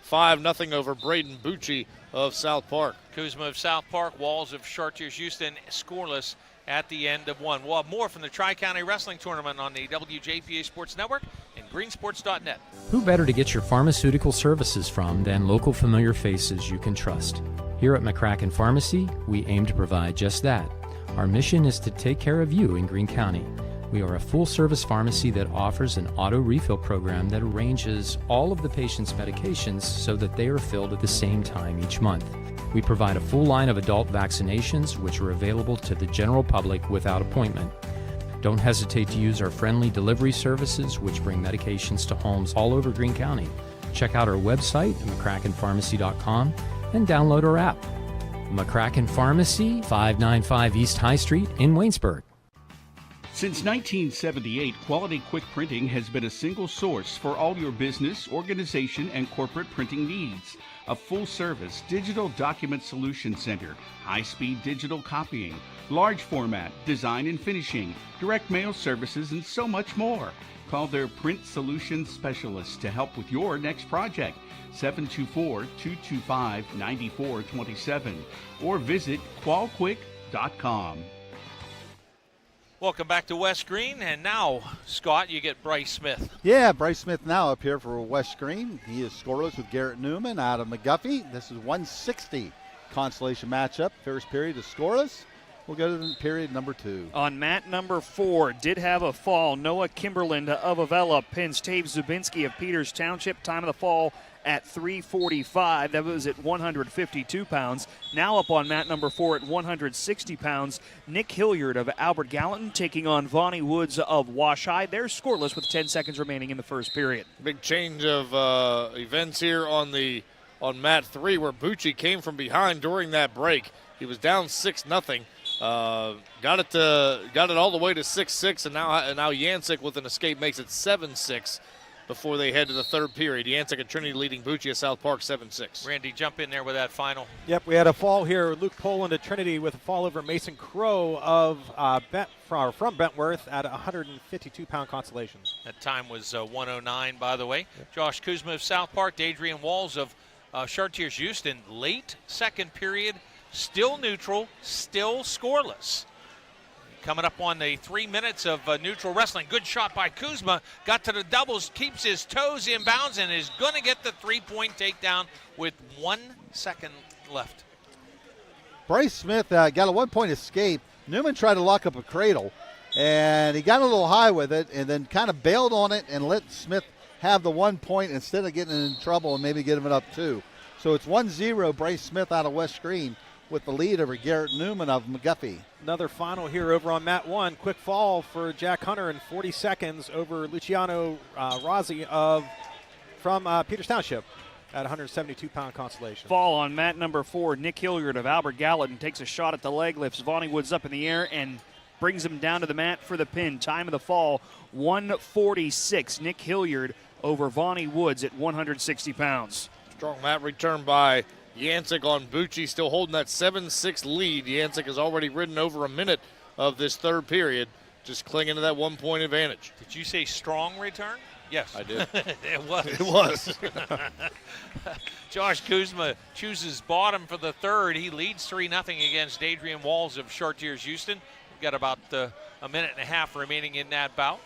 5-0 over Braden Bucci of South Park. Kuzma of South Park, Walls of Chartiers Houston scoreless at the end of one. We'll have more from the Tri-County Wrestling Tournament on the WJPA Sports Network and greensports.net. Who better to get your pharmaceutical services from than local familiar faces you can trust? Here at McCracken Pharmacy, we aim to provide just that. Our mission is to take care of you in Greene County. We are a full-service pharmacy that offers an auto refill program that arranges all of the patient's medications so that they are filled at the same time each month. We provide a full line of adult vaccinations which are available to the general public without appointment. Don't hesitate to use our friendly delivery services which bring medications to homes all over Greene County. Check out our website at mccrackenpharmacy.com and download our app. McCracken Pharmacy, 595 East High Street in Waynesburg. Since 1978, Quality Quick Printing has been a single source for all your business, organization, and corporate printing needs. A full-service digital document solution center, high-speed digital copying, large format, design and finishing, direct mail services, and so much more. Call their print solutions specialist to help with your next project, 724-225-9427, or visit qualquick.com. Welcome back to West Greene, and now, Scott, you get Bryce Smith. Yeah, Bryce Smith now up here for West Greene. He is scoreless with Garrett Newman out of McGuffey. This is 160 consolation matchup. First period is scoreless. We'll go to the period number 2. On mat number 4, did have a fall. Noah Kimberlin of Avella pins Tave Zubinski of Peters Township. Time of the fall at 3:45. That was at 152 pounds. Now up on mat number 4 at 160 pounds. Nick Hilliard of Albert Gallatin taking on Vonnie Woods of Washeye. They're scoreless with 10 seconds remaining in the first period. Big change of events here on mat 3 where Bucci came from behind during that break. He was down 6-0. Got it all the way to 6-6, and now Yancek with an escape makes it 7-6 before they head to the third period. Yancek and Trinity leading Bucci at South Park 7-6. Randy, jump in there with that final. Yep, we had a fall here. Luke Poland to Trinity with a fall over Mason Crow of from Bentworth at 152-pound consolation. That time was 109, by the way. Yep. Josh Kuzma of South Park, Adrian Walls of Chartiers Houston. Late second period, still neutral, still scoreless. Coming up on the 3 minutes of neutral wrestling. Good shot by Kuzma. Got to the doubles, keeps his toes in bounds, and is going to get the three-point takedown with 1 second left. Bryce Smith got a 1-point escape. Newman tried to lock up a cradle, and he got a little high with it and then kind of bailed on it and let Smith have the 1 point instead of getting in trouble and maybe getting it up 2. So it's 1-0 Bryce Smith out of West Greene with the lead over Garrett Newman of McGuffey. Another final here over on mat 1. Quick fall for Jack Hunter in 40 seconds over Luciano Rossi from Peters Township at 172-pound consolation. Fall on mat number 4. Nick Hilliard of Albert Gallatin takes a shot at the leg, lifts Vonnie Woods up in the air, and brings him down to the mat for the pin. Time of the fall, 146. Nick Hilliard over Vonnie Woods at 160 pounds. Strong mat return by Yancek on Bucci, still holding that 7-6 lead. Yancek has already ridden over a minute of this third period, just clinging to that 1-point advantage. Did you say strong return? Yes. I did. It was. It was. Josh Kuzma chooses bottom for the third. He leads 3-0 against Adrian Walls of Chartiers Houston. We've got about a minute and a half remaining in that bout.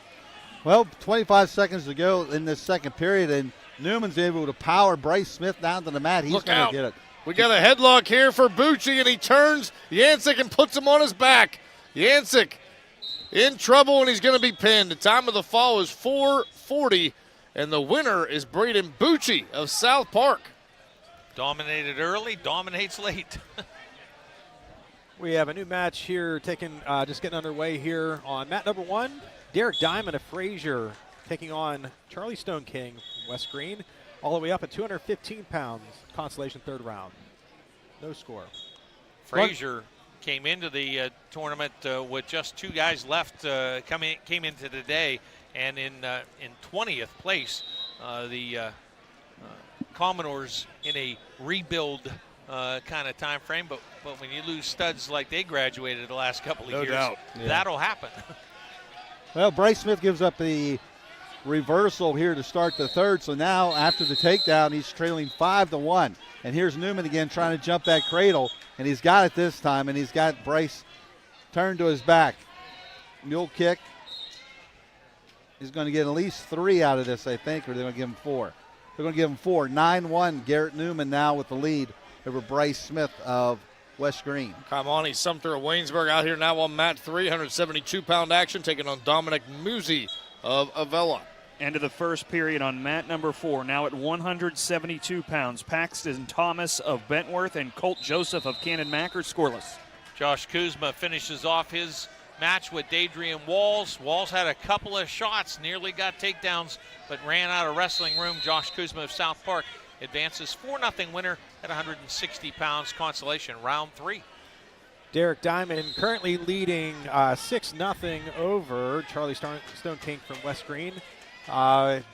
Well, 25 seconds to go in this second period, and Newman's able to power Bryce Smith down to the mat. He's going to get it. We got a headlock here for Bucci, and he turns Yancek and puts him on his back. Yancek in trouble, and he's going to be pinned. The time of the fall is 4:40, and the winner is Braden Bucci of South Park. Dominated early, dominates late. We have a new match here just getting underway here on mat number 1. Derek Diamond of Frazier taking on Charlie Stone King from West Greene, all the way up at 215 pounds, consolation third round. No score. Frazier came into the tournament with just 2 guys left, came into the day, and in 20th place. The Commodores in a rebuild kind of time frame, but when you lose studs like they graduated the last couple of years, doubt. That'll happen. Well, Bryce Smith gives up the reversal here to start the third. So now after the takedown, he's trailing 5-1. And here's Newman again trying to jump that cradle, and he's got it this time, and he's got Bryce turned to his back. Mule kick. He's going to get at least 3 out of this, I think, or they're going to give him 4. They're going to give him 4. 9-1. Garrett Newman now with the lead over Bryce Smith of West Greene. Kamani Sumter of Waynesburg out here now on mat 3, 172-pound action, taking on Dominic Musi of Avella. End of the first period on mat number 4, now at 172 pounds. Paxton Thomas of Bentworth and Colt Joseph of Cannon Mac are scoreless. Josh Kuzma finishes off his match with Dadrian Walls. Walls had a couple of shots, nearly got takedowns, but ran out of wrestling room. Josh Kuzma of South Park advances 4-0 winner at 160 pounds, consolation round 3. Derek Diamond currently leading 6-0 over Charlie Stone King from West Greene.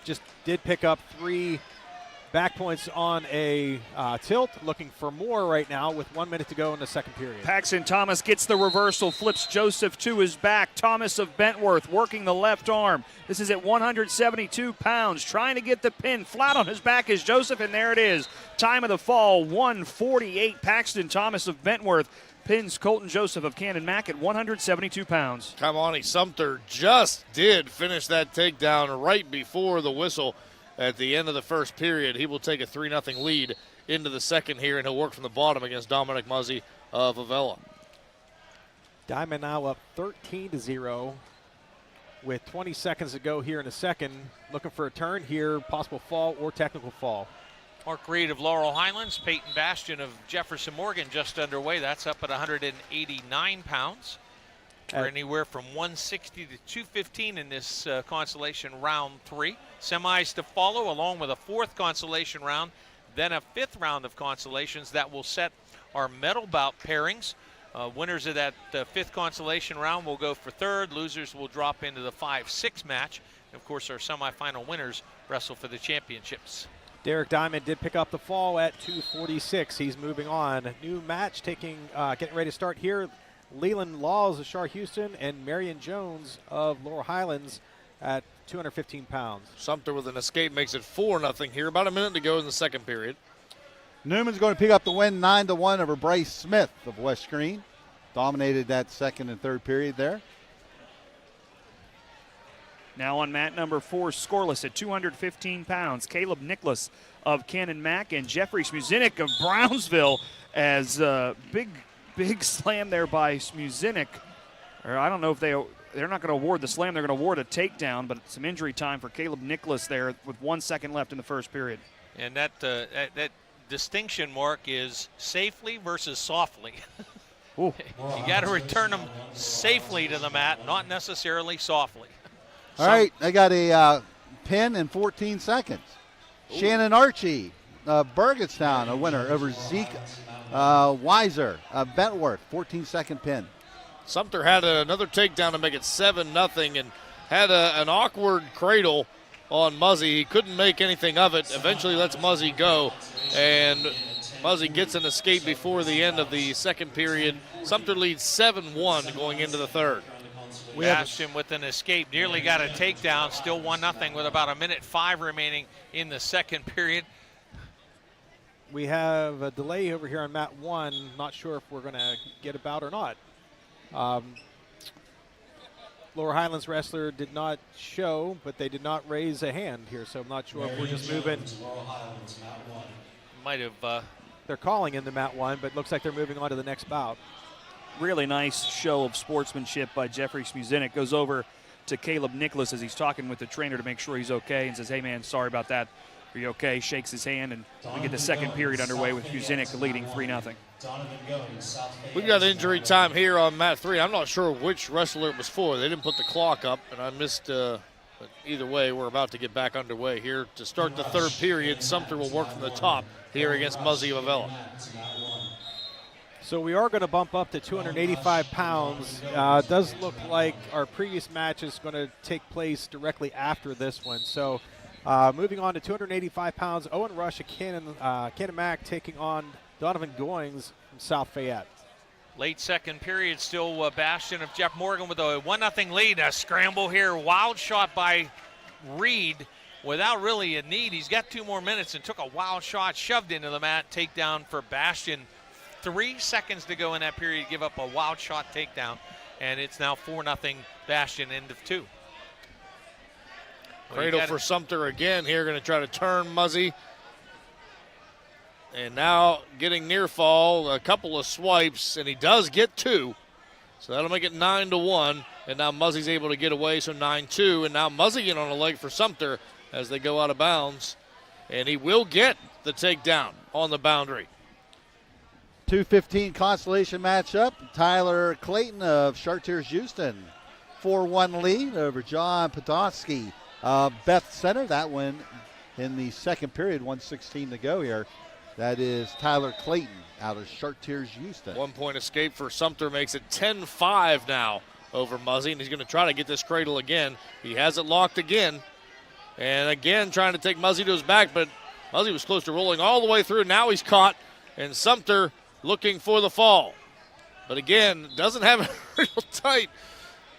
Just did pick up 3 back points on a tilt, looking for more right now with 1 minute to go in the second period. Paxton Thomas gets the reversal, flips Joseph to his back. Thomas of Bentworth working the left arm. This is at 172 pounds, trying to get the pin. Flat on his back is Joseph, and there it is. Time of the fall, 1:48. Paxton Thomas of Bentworth pins Colton Joseph of Cannon Mac at 172 pounds. Kamani Sumter just did finish that takedown right before the whistle at the end of the first period. He will take a 3-0 lead into the second here, and he'll work from the bottom against Dominic Muzzy of Avella. Diamond now up 13-0 with 20 seconds to go here in the second. Looking for a turn here, possible fall or technical fall. Mark Reed of Laurel Highlands, Peyton Bastion of Jefferson Morgan just underway. That's up at 189 pounds. We're anywhere from 160 to 215 in this consolation round 3. Semis to follow, along with a 4th consolation round, then a 5th round of consolations that will set our medal bout pairings. Winners of that 5th consolation round will go for 3rd. Losers will drop into the 5-6 match. And of course, our semifinal winners wrestle for the championships. Derek Diamond did pick up the fall at 246. He's moving on. New match getting ready to start here. Leland Laws of Shar Houston and Marion Jones of Laurel Highlands at 215 pounds. Sumter with an escape makes it 4-0 here. About a minute to go in the second period. Newman's going to pick up the win 9-1 over Bryce Smith of West Greene. Dominated that second and third period there. Now on mat number 4, scoreless at 215 pounds, Caleb Nicholas of Cannon Mac and Jeffrey Smuzinik of Brownsville, as big slam there by Smuzinik. Or I don't know if they're not going to award the slam, they're going to award a takedown, but some injury time for Caleb Nicholas there with 1 second left in the first period. And that distinction mark is safely versus softly. You got to return them safely to the mat, not necessarily softly. All right, I got a pin in 14 seconds. Ooh. Shannon Archie of Burgettstown, a winner over Zeke Weiser of Bentworth, 14-second pin. Sumter had another takedown to make it 7-0 and had an awkward cradle on Muzzy. He couldn't make anything of it. Eventually lets Muzzy go, and Muzzy gets an escape before the end of the second period. Sumter leads 7-1 going into the third. Bastion with an escape, nearly got a takedown, still 1-0 with about 1:05 remaining in the second period. We have a delay over here on mat 1. Not sure if we're going to get about or not. Lower Highlands wrestler did not show, but they did not raise a hand here, so I'm not sure if we're just moving. Might have. They're calling in the mat 1, but looks like they're moving on to the next bout. Really nice show of sportsmanship by Jeffrey Smuzinik. Goes over to Caleb Nicholas as he's talking with the trainer to make sure he's okay and says, hey, man, sorry about that. Are you okay? Shakes his hand, and we get the second period underway with Muzinek leading 3-0. We've got injury time here on mat 3. I'm not sure which wrestler it was for. They didn't put the clock up, and I missed. But either way, we're about to get back underway here to start the third period. Sumter will work from the top here against Muzzy of Avella. So we are going to bump up to 285 pounds. Does look like our previous match is going to take place directly after this one. So moving on to 285 pounds, Owen Rush of Cannon Mac taking on Donovan Goings from South Fayette. Late second period, still Bastion of Jeff Morgan with a 1-0 lead. A scramble here, wild shot by Reed without really a need. He's got 2 more minutes and took a wild shot, shoved into the mat, takedown for Bastion. 3 seconds to go in that period, give up a wild shot takedown, and it's now 4-0 Bastion, end of 2. Cradle for Sumter again here, going to try to turn Muzzy. And now getting near fall, a couple of swipes, and he does get 2. So that'll make it 9-1. And now Muzzy's able to get away, so 9-2. And now Muzzy in on a leg for Sumter as they go out of bounds. And he will get the takedown on the boundary. 2:15 consolation matchup. Tyler Clayton of Chartiers Houston. 4-1 lead over John Podolsky. Beth Center, that one in the second period, 1:16 to go here. That is Tyler Clayton out of Chartiers Houston. 1 point escape for Sumter makes it 10-5 now over Muzzy, and he's going to try to get this cradle again. He has it locked again, and again trying to take Muzzy to his back, but Muzzy was close to rolling all the way through. Now he's caught, and Sumter looking for the fall. But again, doesn't have it real tight.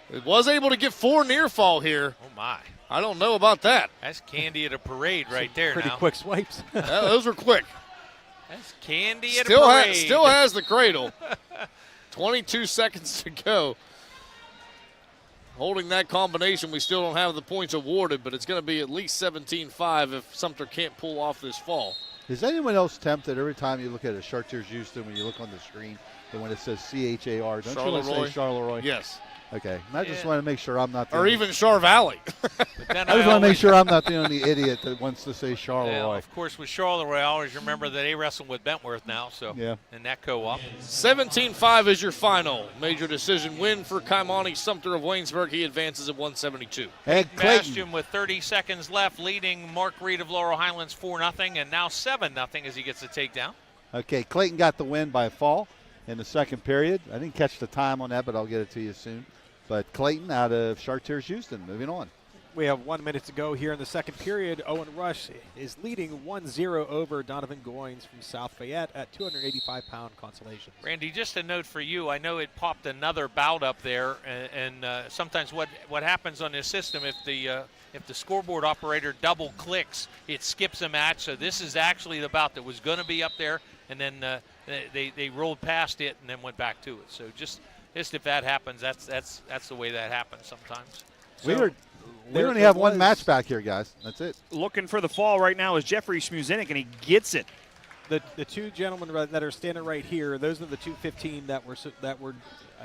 It was able to get 4 near fall here. Oh, my. I don't know about that. That's candy at a parade right there pretty now. Quick swipes. Those were quick. That's candy at a parade. Still has the cradle. 22 seconds to go. Holding that combination, we still don't have the points awarded, but it's going to be at least 17-5 if Sumter can't pull off this fall. Is anyone else tempted every time you look at a Chartiers Houston when you look on the screen and when it says CHAR? Don't you want to say Charleroi? Yes. Okay. I just want to make sure I'm not the or even Char Valley. I just want to make sure I'm not the only idiot that wants to say Charleroi. Yeah, of course, with Charleroi, I always remember that they wrestle with Bentworth now, so in that co-op. 17-5 is your final. Major decision win for Kaimani Sumter of Waynesburg. He advances at 172. And Bastion with 30 seconds left, leading Mark Reed of Laurel Highlands 4-0, and now 7-0 as he gets the takedown. Okay, Clayton got the win by fall in the second period. I didn't catch the time on that, but I'll get it to you soon. But Clayton out of Chartiers Houston, moving on. We have 1 minute to go here in the second period. Owen Rush is leading 1-0 over Donovan Goines from South Fayette at 285-pound consolation. Randy, just a note for you. I know it popped another bout up there, and sometimes what happens on this system, if the scoreboard operator double clicks, it skips a match. So this is actually the bout that was going to be up there, and then they rolled past it and then went back to it. So just if that happens, that's the way that happens sometimes. So we only have one match back here, guys. That's it. Looking for the fall right now is Jeffrey Smuzinek, and he gets it. The 2 gentlemen that are standing right here, those are the 215 that were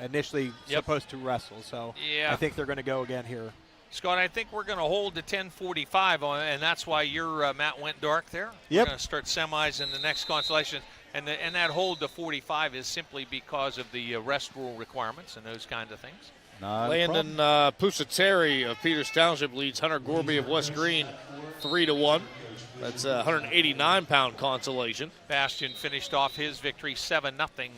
initially supposed to wrestle. So I think they're going to go again here. Scott, I think we're going to hold the 10:45 on, and that's why your mat went dark there. Yep. We're going to start semis in the next constellation. And that hold to 45 is simply because of the rest rule requirements and those kinds of things. Landon Pusateri of Peters Township leads Hunter Gorby of West Greene 3-1. That's a 189-pound consolation. Bastion finished off his victory 7-0.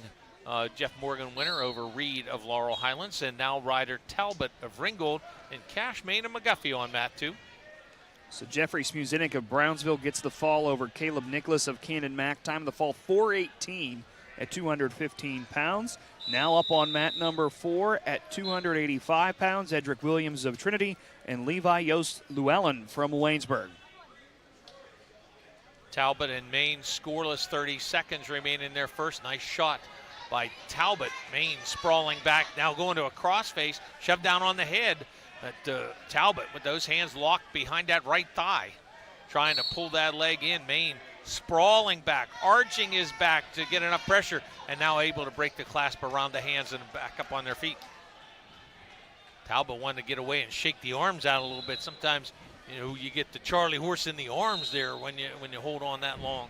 Jeff Morgan winner over Reed of Laurel Highlands. And now Ryder Talbot of Ringgold and Cash Main of McGuffey on mat 2. So Jeffrey Smuzinek of Brownsville gets the fall over Caleb Nicholas of Cannon Mac. Time of the fall 4:18 at 215 pounds. Now up on mat number 4 at 285 pounds, Edric Williams of Trinity and Levi Yost Llewellyn from Waynesburg. Talbot and Maine scoreless, 30 seconds remain in their first. Nice shot by Talbot. Maine sprawling back, now going to a crossface, shoved down on the head. But Talbot with those hands locked behind that right thigh, trying to pull that leg in. Maine sprawling back, arching his back to get enough pressure, and now able to break the clasp around the hands and back up on their feet. Talbot wanted to get away and shake the arms out a little bit. Sometimes You know, you get the Charlie horse in the arms there when you hold on that long.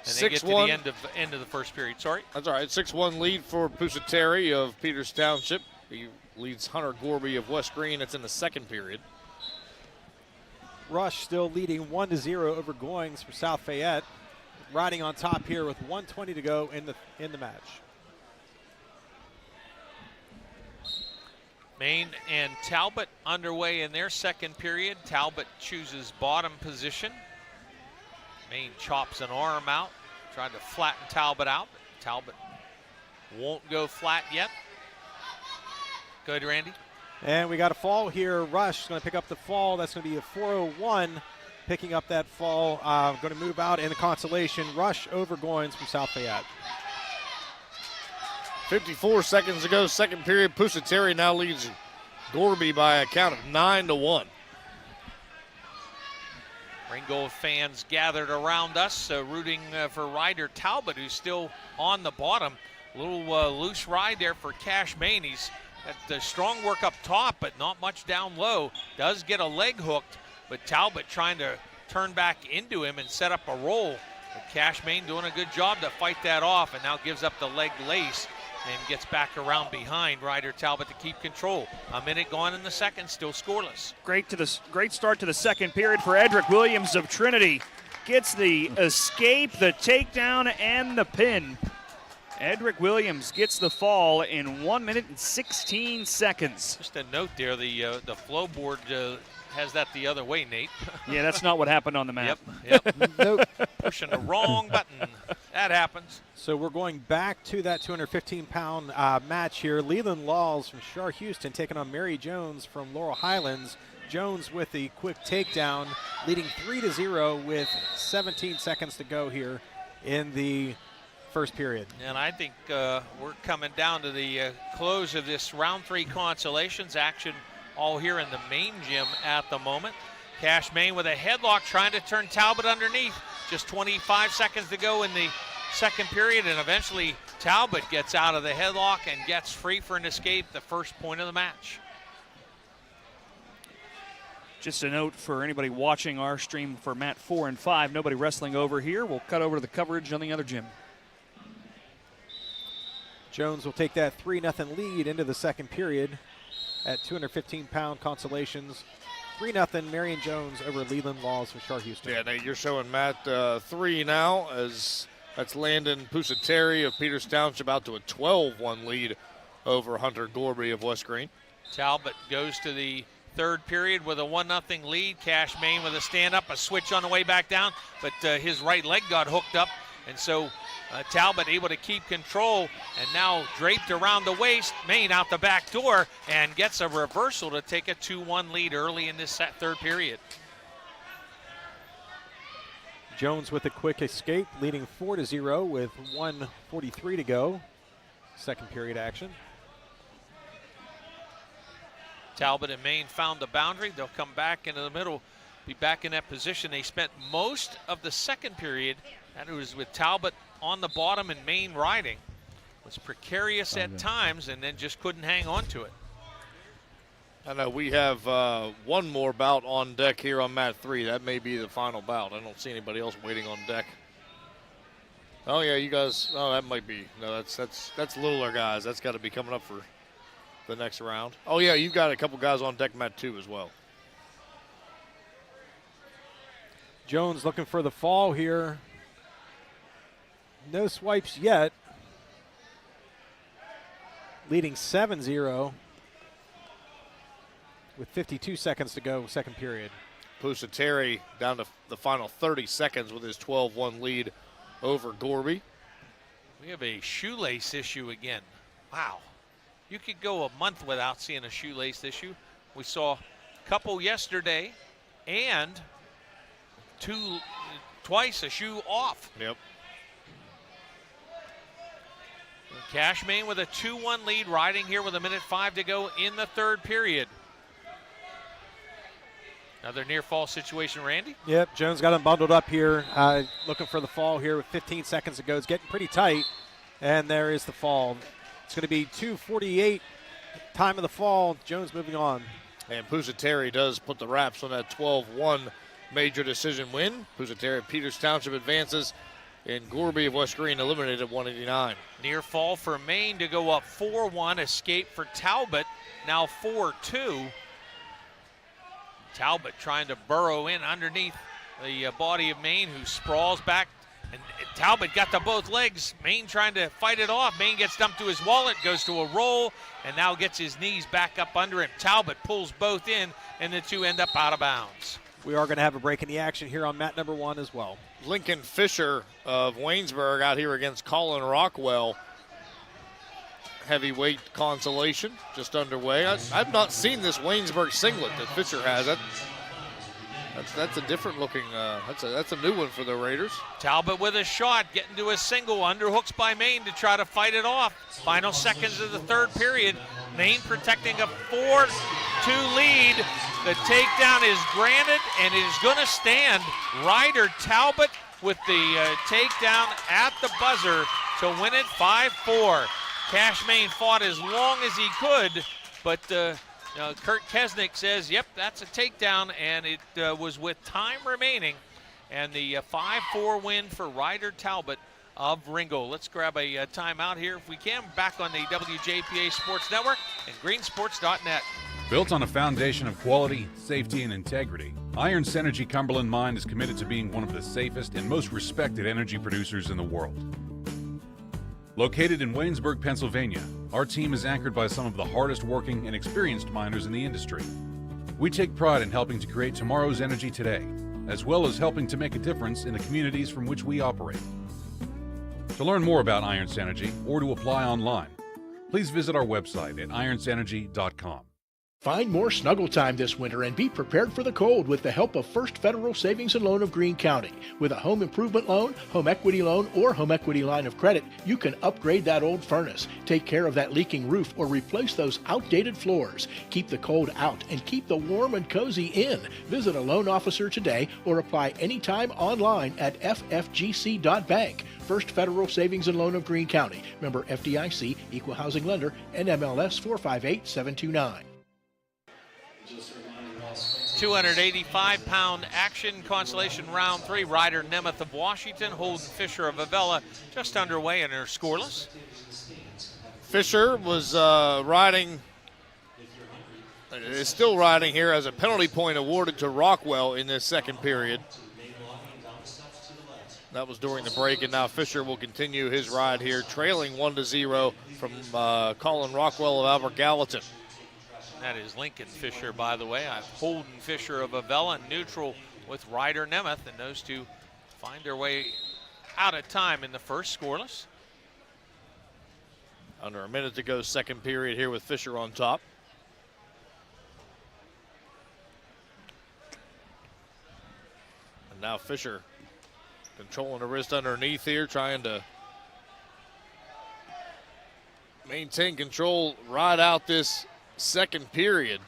And they get to the end of the first period. Sorry? That's all right. 6-1 lead for Pusateri of Peters Township. He leads Hunter Gorby of West Greene. It's in the second period. Rush still leading 1-0 over Goings for South Fayette. Riding on top here with 1:20 to go in the match. Maine and Talbot underway in their second period. Talbot chooses bottom position. Maine chops an arm out, trying to flatten Talbot out. Talbot won't go flat yet. Go ahead, Randy. And we got a fall here. Rush is going to pick up the fall. That's going to be a 401. Picking up that fall. Going to move out in the consolation. Rush over Goins from South Fayette. 54 seconds to go, second period. Pusateri now leads Gorby by a count of 9-1. Ringgold fans gathered around us, rooting for Ryder Talbot, who's still on the bottom. A little loose ride there for Cash Maine. He's got the strong work up top, but not much down low. Does get a leg hooked, but Talbot trying to turn back into him and set up a roll. But Cash Maine doing a good job to fight that off, and now gives up the leg lace and gets back around behind Ryder Talbot to keep control. A minute gone in the second, still scoreless. Great start to the second period for Edric Williams of Trinity. Gets the escape, the takedown, and the pin. Edric Williams gets the fall in 1 minute and 16 seconds. Just a note there, the flow board has that the other way, Nate. Yeah, that's not what happened on the map. Yep. Nope. Pushing the wrong button. That happens. So we're going back to that 215-pound match here. Leland Laws from Shar Houston taking on Mary Jones from Laurel Highlands. Jones with the quick takedown, leading 3-0 with 17 seconds to go here in the first period. And I think we're coming down to the close of this round 3 consolations action, all here in the main gym at the moment. Cash Maine with a headlock trying to turn Talbot underneath. Just 25 seconds to go in the second period, and eventually Talbot gets out of the headlock and gets free for an escape, the first point of the match. Just a note for anybody watching our stream for mat 4 and 5, nobody wrestling over here. We'll cut over to the coverage on the other gym. Jones will take that 3-0 lead into the second period at 215-pound consolations. 3-0 Marion Jones over Leland Laws for Shar Houston. Yeah, Nate, you're showing Matt 3 now, as that's Landon Pusateri of Peters Township out to a 12-1 lead over Hunter Gorby of West Greene. Talbot goes to the third period with a 1-0 lead. Cash Maine with a stand-up, a switch on the way back down, but his right leg got hooked up, and so Talbot able to keep control, and now draped around the waist. Maine out the back door and gets a reversal to take a 2-1 lead early in this third period. Jones with a quick escape, leading 4-0 with 1:43 to go. Second period action. Talbot and Maine found the boundary. They'll come back into the middle, be back in that position. They spent most of the second period, and it was with Talbot on the bottom and Maine riding. It was precarious at times, and then just couldn't hang on to it. I know we have one more bout on deck here on mat 3. That may be the final bout. I don't see anybody else waiting on deck. Oh yeah, you guys. Oh, that might be. No, that's littler guys. That's got to be coming up for the next round. Oh yeah, you've got a couple guys on deck mat 2 as well. Jones looking for the fall here. No swipes yet. Leading 7-0 with 52 seconds to go, second period. Pusateri down to the final 30 seconds with his 12-1 lead over Gorby. We have a shoelace issue again. Wow. You could go a month without seeing a shoelace issue. We saw a couple yesterday and twice a shoe off. Yep. Cash Maine with a 2-1 lead, riding here with 1:05 to go in the third period. Another near fall situation, Randy. Yep, Jones got him bundled up here, looking for the fall here with 15 seconds to go. It's getting pretty tight, and there is the fall. It's going to be 2:48 time of the fall. Jones moving on. And Pusateri does put the wraps on that 12-1 major decision win. Pusateri of Peters Township advances, and Gorby of West Greene eliminated at 189. Near fall for Maine to go up 4-1. Escape for Talbot, now 4-2. Talbot trying to burrow in underneath the body of Maine, who sprawls back. And Talbot got to both legs. Maine trying to fight it off. Maine gets dumped to his wallet, goes to a roll, and now gets his knees back up under him. Talbot pulls both in, and the two end up out of bounds. We are going to have a break in the action here on mat number 1 as well. Lincoln Fisher of Waynesburg out here against Colin Rockwell. Heavyweight consolation just underway. I've not seen this Waynesburg singlet that Fisher has. That's a different looking, that's a new one for the Raiders. Talbot with a shot, getting to a single, underhooks by Maine to try to fight it off. Final seconds of the third period. Maine protecting a 4-2 lead. The takedown is granted, and it is going to stand. Ryder Talbot with the takedown at the buzzer to win it 5-4. Cash Maine fought as long as he could, but Kurt Kesnick says, yep, that's a takedown, and it was with time remaining. And the 5-4 win for Ryder Talbot of Ringgold. Let's grab a timeout here if we can. Back on the WJPA Sports Network and greensports.net. Built on a foundation of quality, safety, and integrity, Iron Synergy Cumberland Mine is committed to being one of the safest and most respected energy producers in the world. Located in Waynesburg, Pennsylvania, our team is anchored by some of the hardest working and experienced miners in the industry. We take pride in helping to create tomorrow's energy today, as well as helping to make a difference in the communities from which we operate. To learn more about Iron Synergy or to apply online, please visit our website at ironsynergy.com. Find more snuggle time this winter and be prepared for the cold with the help of First Federal Savings and Loan of Greene County. With a home improvement loan, home equity loan, or home equity line of credit, you can upgrade that old furnace, take care of that leaking roof, or replace those outdated floors. Keep the cold out and keep the warm and cozy in. Visit a loan officer today or apply anytime online at ffgc.bank. First Federal Savings and Loan of Greene County. Member FDIC, Equal Housing Lender, NMLS 458729. 285-pound action, consolation round 3. Ryder Nemeth of Washington, Holden Fisher of Avella just underway and are scoreless. Fisher was is still riding here as a penalty point awarded to Rockwell in this second period. That was during the break, and now Fisher will continue his ride here, trailing 1-0 from Colin Rockwell of Albert Gallatin. That is Lincoln Fisher, by the way. Holden Fisher of Avella, neutral with Ryder Nemeth, and those two find their way out of time in the first, scoreless. Under a minute to go, second period here with Fisher on top. And now Fisher controlling the wrist underneath here, trying to maintain control right out this second period.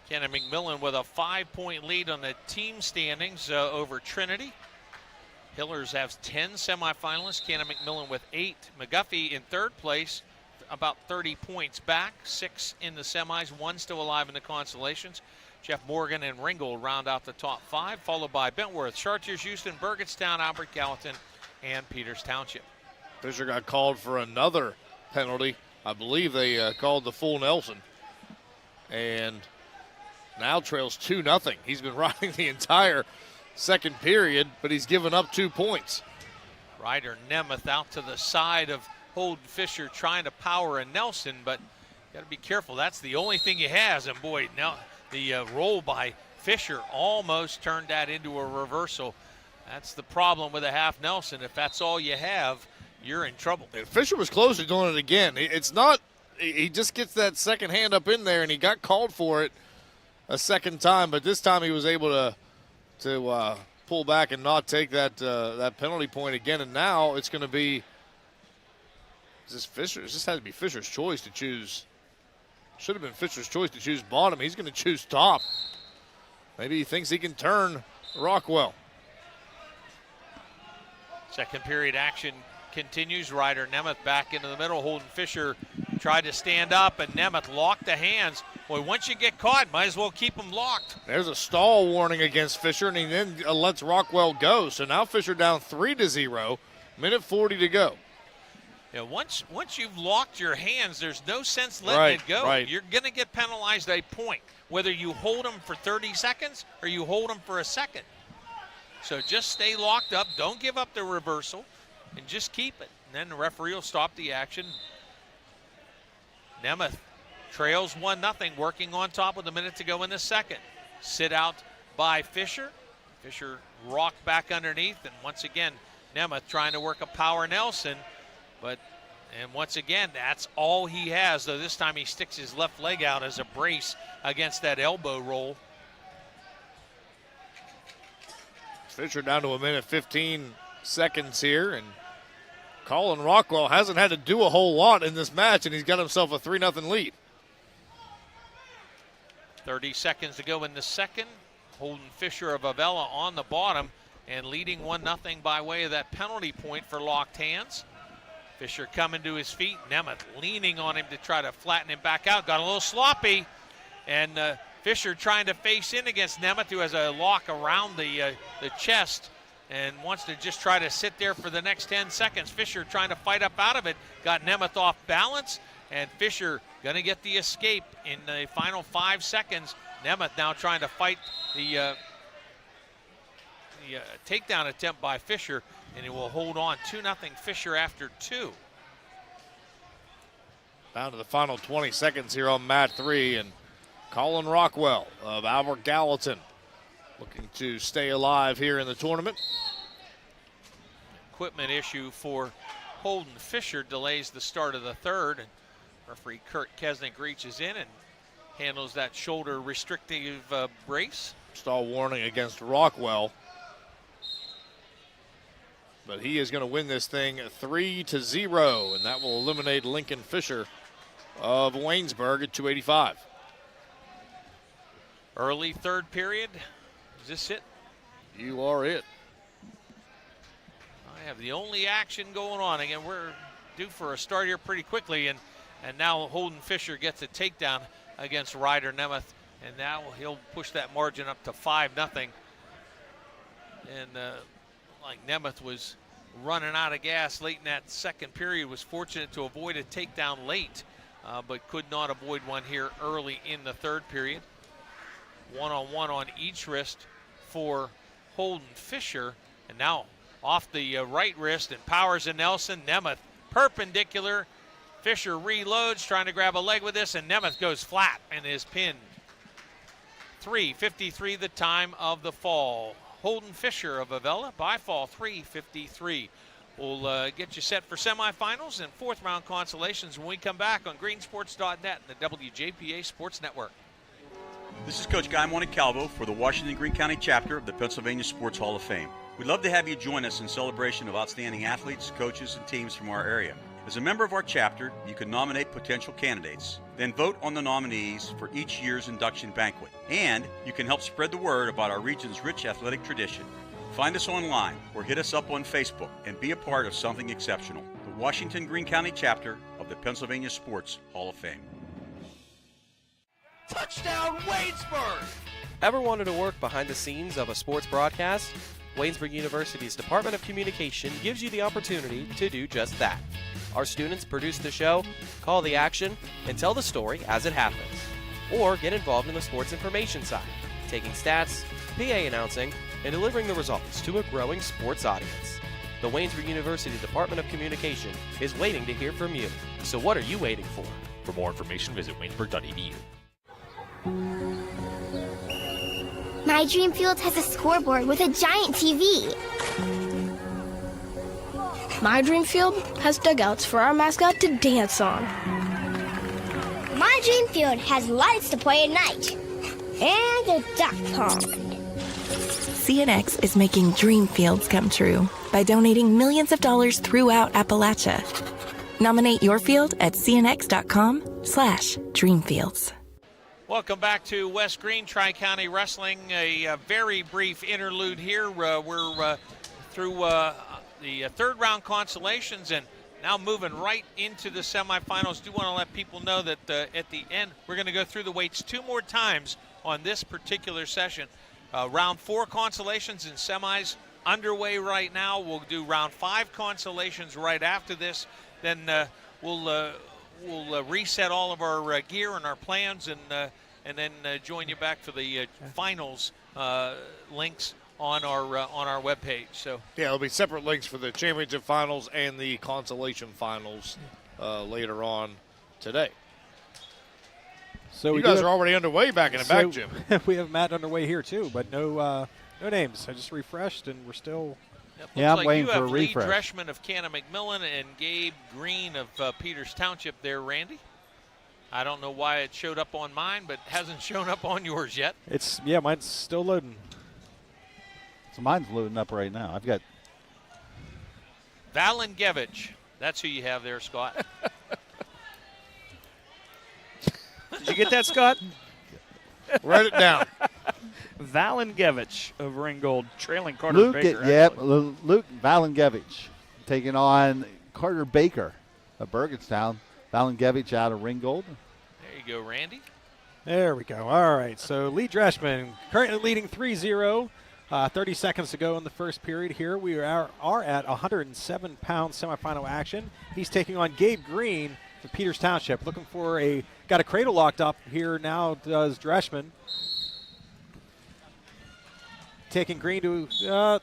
Kenny McMillan with a 5-point lead on the team standings over Trinity. Hillers has 10 semifinalists. Kenny McMillan with 8. McGuffey in third place, about 30 points back. 6 in the semis, 1 still alive in the consolations. Jeff Morgan and Ringgold round out the top 5, followed by Bentworth, Chartiers, Houston, Burgettstown, Albert Gallatin, and Peters Township. Fisher got called for another penalty. I believe they called the full Nelson. And now trails 2-0. He's been riding the entire second period, but he's given up 2 points. Ryder Nemeth out to the side of Holden Fisher trying to power a Nelson, but you got to be careful. That's the only thing he has. And boy, now the roll by Fisher almost turned that into a reversal. That's the problem with a half Nelson. If that's all you have, you're in trouble. And Fisher was close to doing it again. It's not, he just gets that second hand up in there, and he got called for it a second time, but this time he was able to pull back and not take that that penalty point again. And now it's going to be Fisher. This has to be Fisher's choice to choose. Should have been Fisher's choice to choose bottom. He's going to choose top. Maybe he thinks he can turn Rockwell. Second period action continues. Ryder Nemeth back into the middle. Holden Fisher tried to stand up, and Nemeth locked the hands. Boy, once you get caught, might as well keep them locked. There's a stall warning against Fisher, and he then lets Rockwell go. So now Fisher down 3-0, minute 40 to go. Yeah, once you've locked your hands, there's no sense letting it go. Right. You're going to get penalized a point, whether you hold them for 30 seconds or you hold them for a second. So just stay locked up. Don't give up the reversal, and just keep it. And then the referee will stop the action. Nemeth trails 1-0, working on top with a minute to go in the second. Sit out by Fisher. Fisher rocked back underneath, and once again, Nemeth trying to work a power Nelson. And once again, that's all he has, though this time he sticks his left leg out as a brace against that elbow roll. Fisher down to a minute 15 seconds here, and Colin Rockwell hasn't had to do a whole lot in this match, and he's got himself a 3-0 lead. 30 seconds to go in the second. Holden Fisher of Avella on the bottom and leading 1-0 by way of that penalty point for locked hands. Fisher coming to his feet. Nemeth leaning on him to try to flatten him back out. Got a little sloppy. And Fisher trying to face in against Nemeth, who has a lock around the chest and wants to just try to sit there for the next 10 seconds. Fisher trying to fight up out of it. Got Nemeth off balance. And Fisher going to get the escape in the final 5 seconds. Nemeth now trying to fight the takedown attempt by Fisher, and he will hold on 2-0 Fisher after 2. Down to the final 20 seconds here on mat 3, and Colin Rockwell of Albert Gallatin looking to stay alive here in the tournament. Equipment issue for Holden Fisher delays the start of the third, and referee Kurt Kesnick reaches in and handles that shoulder restrictive brace. Stall warning against Rockwell. But he is going to win this thing 3-0, and that will eliminate Lincoln Fisher of Waynesburg at 285. Early third period. Is this it? You are it. I have the only action going on. Again, we're due for a start here pretty quickly, and now Holden Fisher gets a takedown against Ryder Nemeth, and now he'll push that margin up to 5-0. And like Nemeth was running out of gas late in that second period, was fortunate to avoid a takedown late, but could not avoid one here early in the third period. One-on-one on each wrist for Holden Fisher, and now off the right wrist and powers and Nelson. Nemeth perpendicular. Fisher reloads, trying to grab a leg with this, and Nemeth goes flat and is pinned. 3:53 the time of the fall. Holden Fisher of Avella by fall 3:53. We'll get you set for semifinals and fourth round consolations when we come back on greensports.net and the WJPA Sports Network. This is Coach Guy Montecalvo for the Washington Greene County chapter of the Pennsylvania Sports Hall of Fame. We'd love to have you join us in celebration of outstanding athletes, coaches, and teams from our area. As a member of our chapter, you can nominate potential candidates, then vote on the nominees for each year's induction banquet. And you can help spread the word about our region's rich athletic tradition. Find us online or hit us up on Facebook and be a part of something exceptional. The Washington Greene County chapter of the Pennsylvania Sports Hall of Fame. Touchdown, Waynesburg! Ever wanted to work behind the scenes of a sports broadcast? Waynesburg University's Department of Communication gives you the opportunity to do just that. Our students produce the show, call the action, and tell the story as it happens. Or get involved in the sports information side, taking stats, PA announcing, and delivering the results to a growing sports audience. The Waynesburg University Department of Communication is waiting to hear from you. So what are you waiting for? For more information, visit waynesburg.edu. My dream field has a scoreboard with a giant TV. My dream field has dugouts for our mascot to dance on. My dream field has lights to play at night. And a duck pond. CNX is making dream fields come true by donating millions of dollars throughout Appalachia. Nominate your field at cnx.com/dreamfields. Welcome back to West Greene Tri-County Wrestling. A very brief interlude here. We're through the third round consolations, and Now moving right into the semifinals. Do want to let people know that at the end, we're going to go through the weights 2 more times on this particular session. Round 4 consolations and semis underway right now. We'll do round 5 consolations right after this. Then we'll reset all of our gear and our plans, and then join you back for the finals links on our webpage. So yeah, there'll be separate links for the championship finals and the consolation finals later on today. So you guys are already underway back in the back, Jim. We have Matt underway here too, but no names. I just refreshed, and we're still. Yeah, I'm waiting for a refresh. Lee Dreschman of Canna McMillan and Gabe Greene of Peters Township there, Randy. I don't know why it showed up on mine, but hasn't shown up on yours yet. Mine's still loading. So mine's loading up right now. I've got Valengevich. That's who you have there, Scott. Did you get that, Scott? Write it down. Valengevich of Ringgold, trailing Carter Baker. Luke Valengevich taking on Carter Baker of Burgettstown. Valengevich out of Ringgold. There you go, Randy. There we go. All right, so Lee Dreschman currently leading 3-0. 30 seconds to go in the first period here. We are at 107-pound semifinal action. He's taking on Gabe Greene for Peters Township. Looking for got a cradle locked up here now, does Dreschman. Taking Greene to,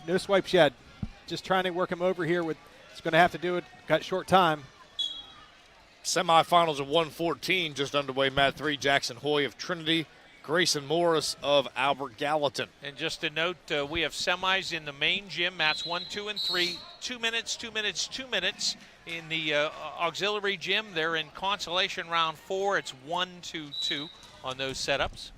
no swipes yet. Just trying to work him over here with, he's going to have to do it, got short time. Semifinals of 114 just underway. Mat 3, Jackson Hoy of Trinity, Grayson Morris of Albert Gallatin. And just a note, we have semis in the main gym, mats 1, 2, and 3. 2 minutes, 2 minutes, 2 minutes. In the auxiliary gym, they're in consolation round 4. It's 1, 2, 2 on those setups.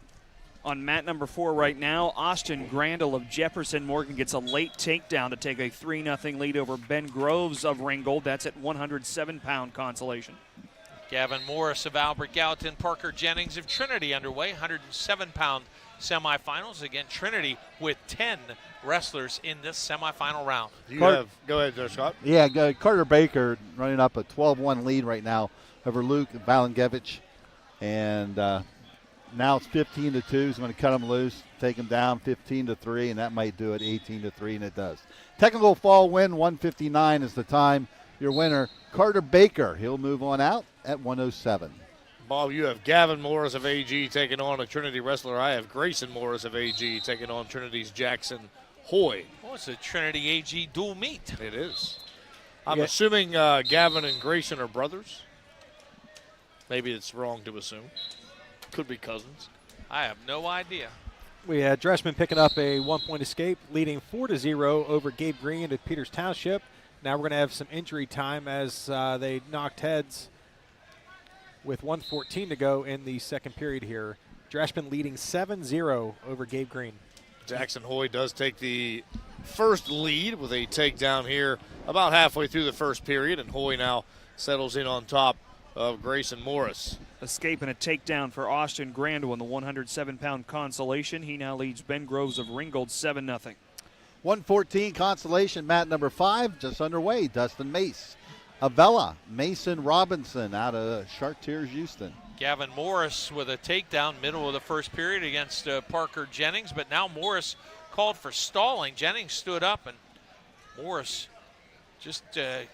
On mat number 4 right now, Austin Grandel of Jefferson Morgan gets a late takedown to take a 3-0 lead over Ben Groves of Ringgold. That's at 107-pound consolation. Gavin Morris of Albert Gallatin, Parker Jennings of Trinity underway, 107-pound semifinals. Again, Trinity with 10 wrestlers in this semifinal round. Go ahead there, Scott. Yeah, Carter Baker running up a 12-1 lead right now over Luke Valengevich. And now it's 15-2. He's going to cut him loose, take him down 15-3, and that might do it 18-3, and it does. Technical fall win, 159 is the time. Your winner, Carter Baker. He'll move on out at 107. Bob, you have Gavin Morris of AG taking on a Trinity wrestler. I have Grayson Morris of AG taking on Trinity's Jackson Hoy. Oh, it's a Trinity AG dual meet. It is. I'm assuming Gavin and Grayson are brothers. Maybe it's wrong to assume. Could be cousins. I have no idea. We had Dreschman picking up a 1-point escape, leading 4-0 over Gabe Greene at Peters Township. Now we're going to have some injury time as they knocked heads with 1:14 to go in the second period here. Dreschman leading 7-0 over Gabe Greene. Jackson Hoy does take the first lead with a takedown here about halfway through the first period, and Hoy now settles in on top of Grayson Morris. Escape and a takedown for Austin Grandel in the 107-pound consolation. He now leads Ben Groves of Ringgold 7-0. 114 consolation, mat number 5, just underway. Dustin Mace, Avella, Mason Robinson out of Chartiers, Houston. Gavin Morris with a takedown middle of the first period against Parker Jennings, but now Morris called for stalling. Jennings stood up, and Morris just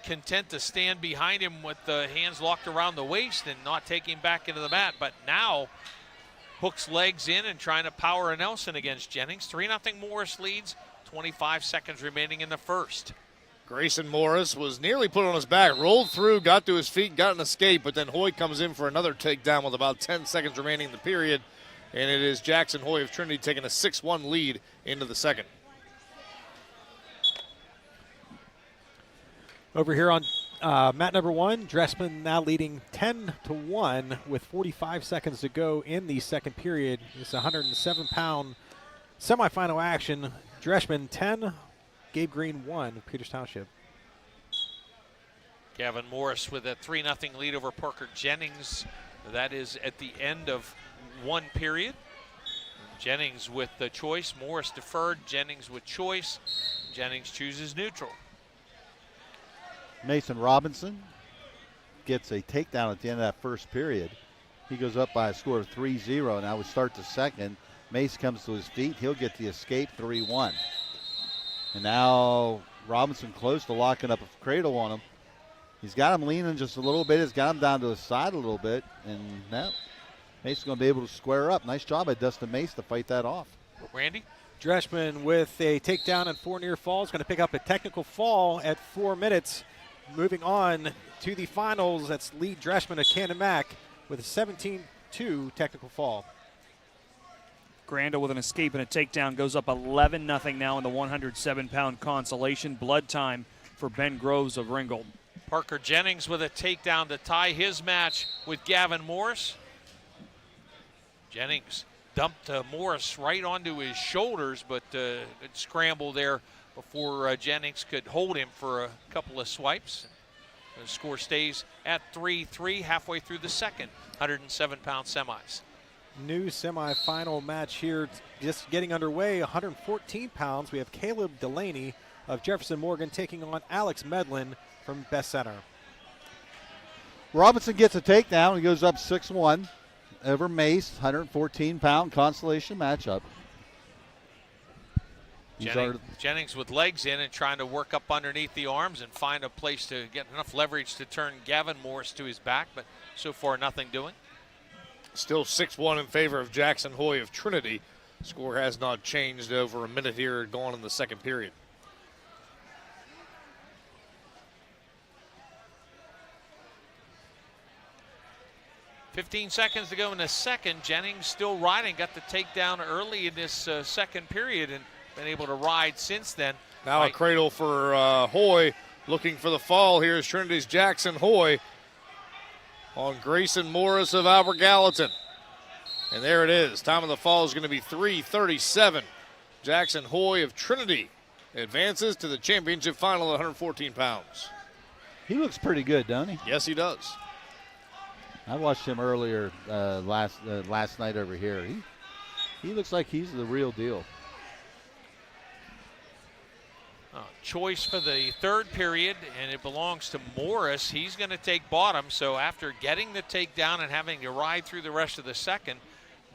content to stand behind him with the hands locked around the waist and not take him back into the mat. But now hooks legs in and trying to power a Nelson against Jennings. 3-0 Morris leads, 25 seconds remaining in the first. Grayson Morris was nearly put on his back, rolled through, got to his feet, got an escape, but then Hoy comes in for another takedown with about 10 seconds remaining in the period, and it is Jackson Hoy of Trinity taking a 6-1 lead into the second. Over here on mat number 1, Dreschman now leading 10-1 with 45 seconds to go in the second period. It's a 107-pound semifinal action. Dreschman 10, Gabe Greene 1, Peters Township. Gavin Morris with a 3-0 lead over Parker Jennings. That is at the end of one period. Jennings with the choice. Morris deferred. Jennings with choice. Jennings chooses neutral. Mason Robinson gets a takedown at the end of that first period. He goes up by a score of 3-0. Now we start the second. Mace comes to his feet. He'll get the escape, 3-1. And now Robinson close to locking up a cradle on him. He's got him leaning just a little bit. He's got him down to his side a little bit. And now Mace is going to be able to square up. Nice job by Dustin Mace to fight that off. Randy? Dreschman with a takedown and 4 near falls. Going to pick up a technical fall at 4 minutes. Moving on to the finals. That's Lee Dreschman of Cannon Mac with a 17-2 technical fall. Granda with an escape and a takedown goes up 11-0 now in the 107-pound consolation. Blood time for Ben Groves of Ringgold. Parker Jennings with a takedown to tie his match with Gavin Morris. Jennings dumped Morris right onto his shoulders, but it scrambled there before Jennings could hold him for a couple of swipes. The score stays at 3-3 halfway through the second 107-pound semis. New semifinal match here just getting underway. 114 pounds. We have Caleb Delaney of Jefferson Morgan taking on Alex Medlin from Best Center. Robinson gets a takedown. He goes up 6-1 over Mace. 114-pound consolation matchup. Jennings with legs in and trying to work up underneath the arms and find a place to get enough leverage to turn Gavin Morris to his back, but so far nothing doing. Still 6-1 in favor of Jackson Hoy of Trinity. Score has not changed. Over a minute here gone in the second period. .15 seconds to go in the second. Jennings still riding. Got the takedown early in this second period and been able to ride since then. Now a cradle for Hoy. Looking for the fall. Here's Trinity's Jackson Hoy on Grayson Morris of Albert Gallatin. And there it is. Time of the fall is going to be 3:37. Jackson Hoy of Trinity advances to the championship final at 114 pounds. He looks pretty good, doesn't he? Yes, he does. I watched him earlier last night over here. He looks like he's the real deal. Choice for the third period, and it belongs to Morris. He's going to take bottom, so after getting the takedown and having to ride through the rest of the second,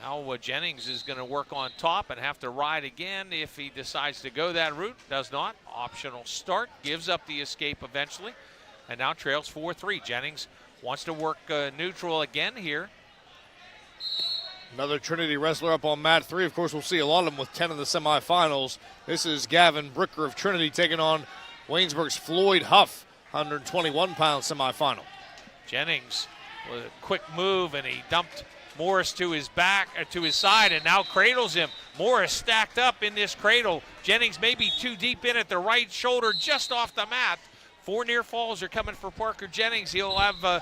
now Jennings is going to work on top and have to ride again if he decides to go that route. Does not. Optional start. Gives up the escape eventually, and now trails 4-3. Jennings wants to work neutral again here. Another Trinity wrestler up on mat 3. Of course, we'll see a lot of them with 10 in the semifinals. This is Gavin Bricker of Trinity taking on Waynesburg's Floyd Huff, 121-pound semifinal. Jennings with a quick move, and he dumped Morris to his back, to his side, and now cradles him. Morris stacked up in this cradle. Jennings may be too deep in at the right shoulder, just off the mat. 4 near falls are coming for Parker Jennings. He'll have a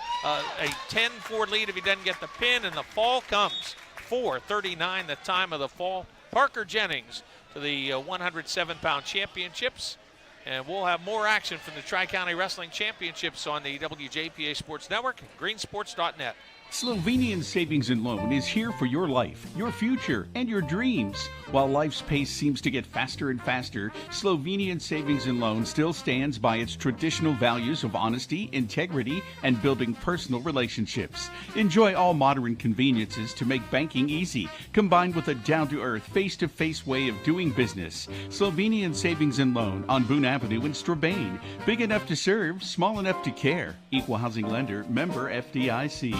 10-4 lead if he doesn't get the pin, and the fall comes. 4:39 the time of the fall. Parker Jennings to the 107-pound championships. And we'll have more action from the Tri-County Wrestling Championships on the WJPA Sports Network and greensports.net. Slovenian Savings and Loan is here for your life, your future, and your dreams. While life's pace seems to get faster and faster, Slovenian Savings and Loan still stands by its traditional values of honesty, integrity, and building personal relationships. Enjoy all modern conveniences to make banking easy, combined with a down-to-earth, face-to-face way of doing business. Slovenian Savings and Loan on Boone Avenue in Strabane. Big enough to serve, small enough to care. Equal housing lender, member FDIC.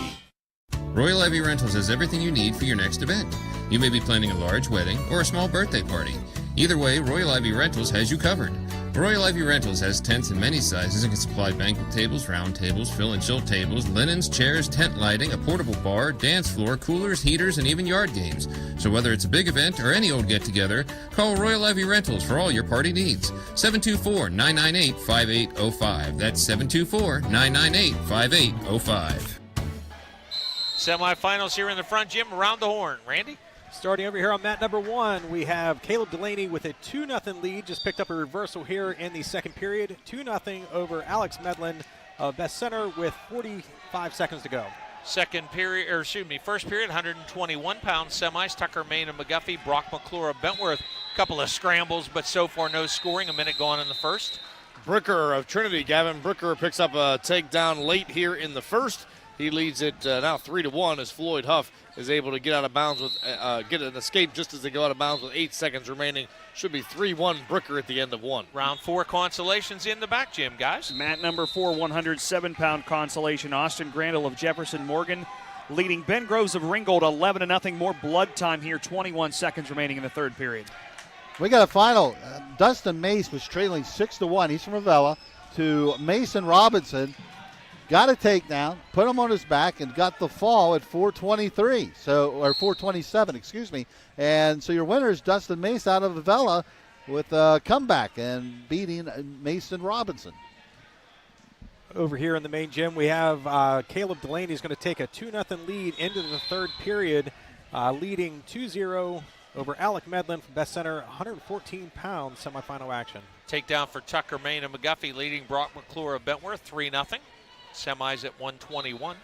Royal Ivy Rentals has everything you need for your next event. You may be planning a large wedding or a small birthday party. Either way, Royal Ivy Rentals has you covered. Royal Ivy Rentals has tents in many sizes and can supply banquet tables, round tables, fill and chill tables, linens, chairs, tent lighting, a portable bar, dance floor, coolers, heaters, and even yard games. So whether it's a big event or any old get-together, call Royal Ivy Rentals for all your party needs. 724-998-5805. That's 724-998-5805. Semifinals here in the front, Jim, around the horn. Randy? Starting over here on mat number 1, we have Caleb Delaney with a 2-0 lead. Just picked up a reversal here in the second period. 2-0 over Alex Medlin of Best Center with 45 seconds to go. First period, 121-pound semis. Tucker, Main, and McGuffey. Brock McClure of Bentworth. A couple of scrambles, but so far no scoring. A minute gone in the first. Bricker of Trinity. Gavin Bricker picks up a takedown late here in the first. He leads it now 3-1 as Floyd Huff is able to get out of bounds with get an escape just as they go out of bounds with 8 seconds remaining. Should be 3-1 Bricker at the end of one. Round 4 consolations in the back, Jim, guys. Mat number 4, 107-pound consolation. Austin Grandel of Jefferson Morgan leading Ben Groves of Ringgold 11-0. More blood time here. 21 seconds remaining in the third period. We got a final. Dustin Mace was trailing 6-1. He's from Avella to Mason Robinson. Got a takedown, put him on his back, and got the fall at 4:23. Or 4:27, excuse me. And so your winner is Dustin Mace out of Avella with a comeback and beating Mason Robinson. Over here in the main gym, we have Caleb Delaney is going to take a 2-0 lead into the third period, leading 2-0 over Alec Medlin from Best Center, 114-pound semifinal action. Takedown for Tucker Main of McGuffey, leading Brock McClure of Bentworth, 3-0. Semis at 121.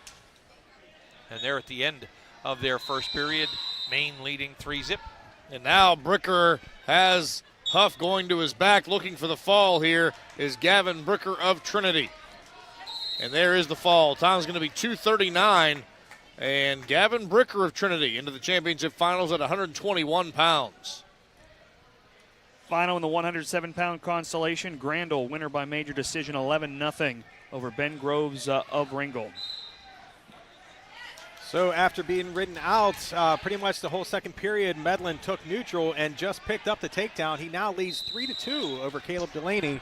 And they're at the end of their first period. Main leading 3-0. And now Bricker has Huff going to his back. Looking for the fall here is Gavin Bricker of Trinity. And there is the fall. Time's going to be 2:39. And Gavin Bricker of Trinity into the championship finals at 121 pounds. Final in the 107-pound consolation. Grandel, winner by major decision, 11-0 over Ben Groves of Ringgold. So after being ridden out pretty much the whole second period, Medlin took neutral and just picked up the takedown. He now leads 3-2 over Caleb Delaney.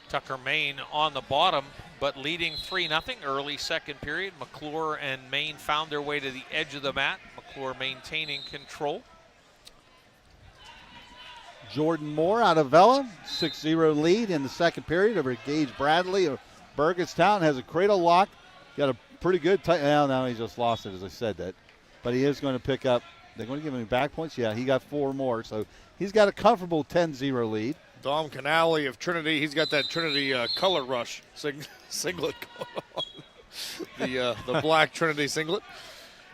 Tucker Main on the bottom, but leading 3-0 early second period. McClure and Main found their way to the edge of the mat. McClure maintaining control. Jordan Moore out of Vella, 6-0 lead in the second period over Gage Bradley of Burgettstown. Has a cradle lock. Got a pretty good well, now he just lost it as I said that. But he is going to pick up, they're going to give him back points. Yeah, he got 4 more. So he's got a comfortable 10-0 lead. Dom Canale of Trinity, he's got that Trinity color rush singlet going on. The black Trinity singlet.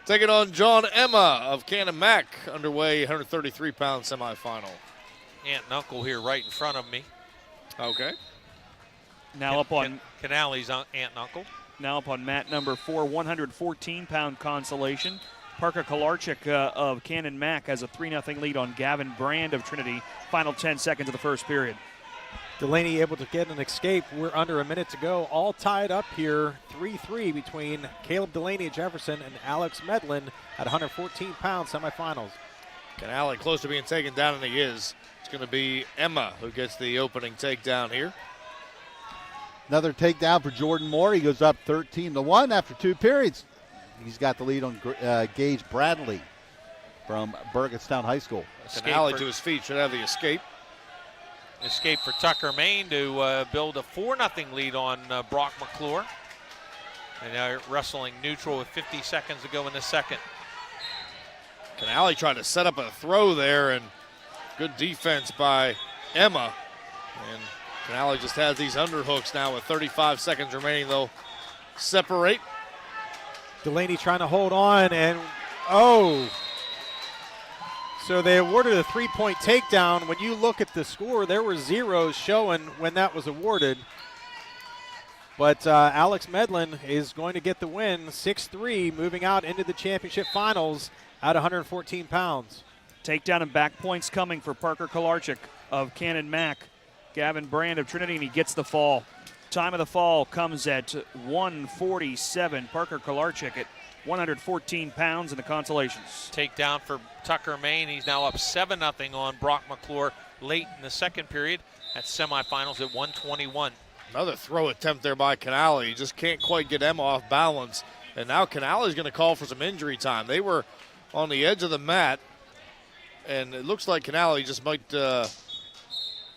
Taking on John Emma of Cannon Mac, underway 133-pound semifinal. Aunt and uncle here right in front of me. Okay. Now up on Canale's aunt and uncle. Now up on mat number 4, 114-pound consolation. Parker Kolarchik of Cannon Mac has a 3-0 lead on Gavin Brand of Trinity. Final 10 seconds of the first period. Delaney able to get an escape. We're under a minute to go. All tied up here, 3-3 between Caleb Delaney of Jefferson and Alex Medlin at 114-pound semifinals. Canale close to being taken down, and he is. It's going to be Emma who gets the opening takedown here. Another takedown for Jordan Moore. He goes up 13-1 after 2 periods. He's got the lead on Gage Bradley from Burgettstown High School. Canale to his feet should have the escape. Escape for Tucker Main to build a 4-0 lead on Brock McClure. And now wrestling neutral with 50 seconds to go in the second. Canale tried to set up a throw there, and good defense by Emma. And Canale just has these underhooks now with 35 seconds remaining. They'll separate. Delaney trying to hold on, and oh. So they awarded a 3-point takedown. When you look at the score, there were zeros showing when that was awarded. But Alex Medlin is going to get the win, 6-3, moving out into the championship finals at 114 pounds. Takedown and back points coming for Parker Kolarchik of Cannon Mac. Gavin Brand of Trinity, and he gets the fall. Time of the fall comes at 1:47. Parker Kolarchik at 114 pounds in the consolations. Takedown for Tucker Main. He's now up 7-0 on Brock McClure late in the second period at semifinals at 121. Another throw attempt there by Canale. He just can't quite get Emma off balance. And now Canale is going to call for some injury time. They were on the edge of the mat, and it looks like Canale just might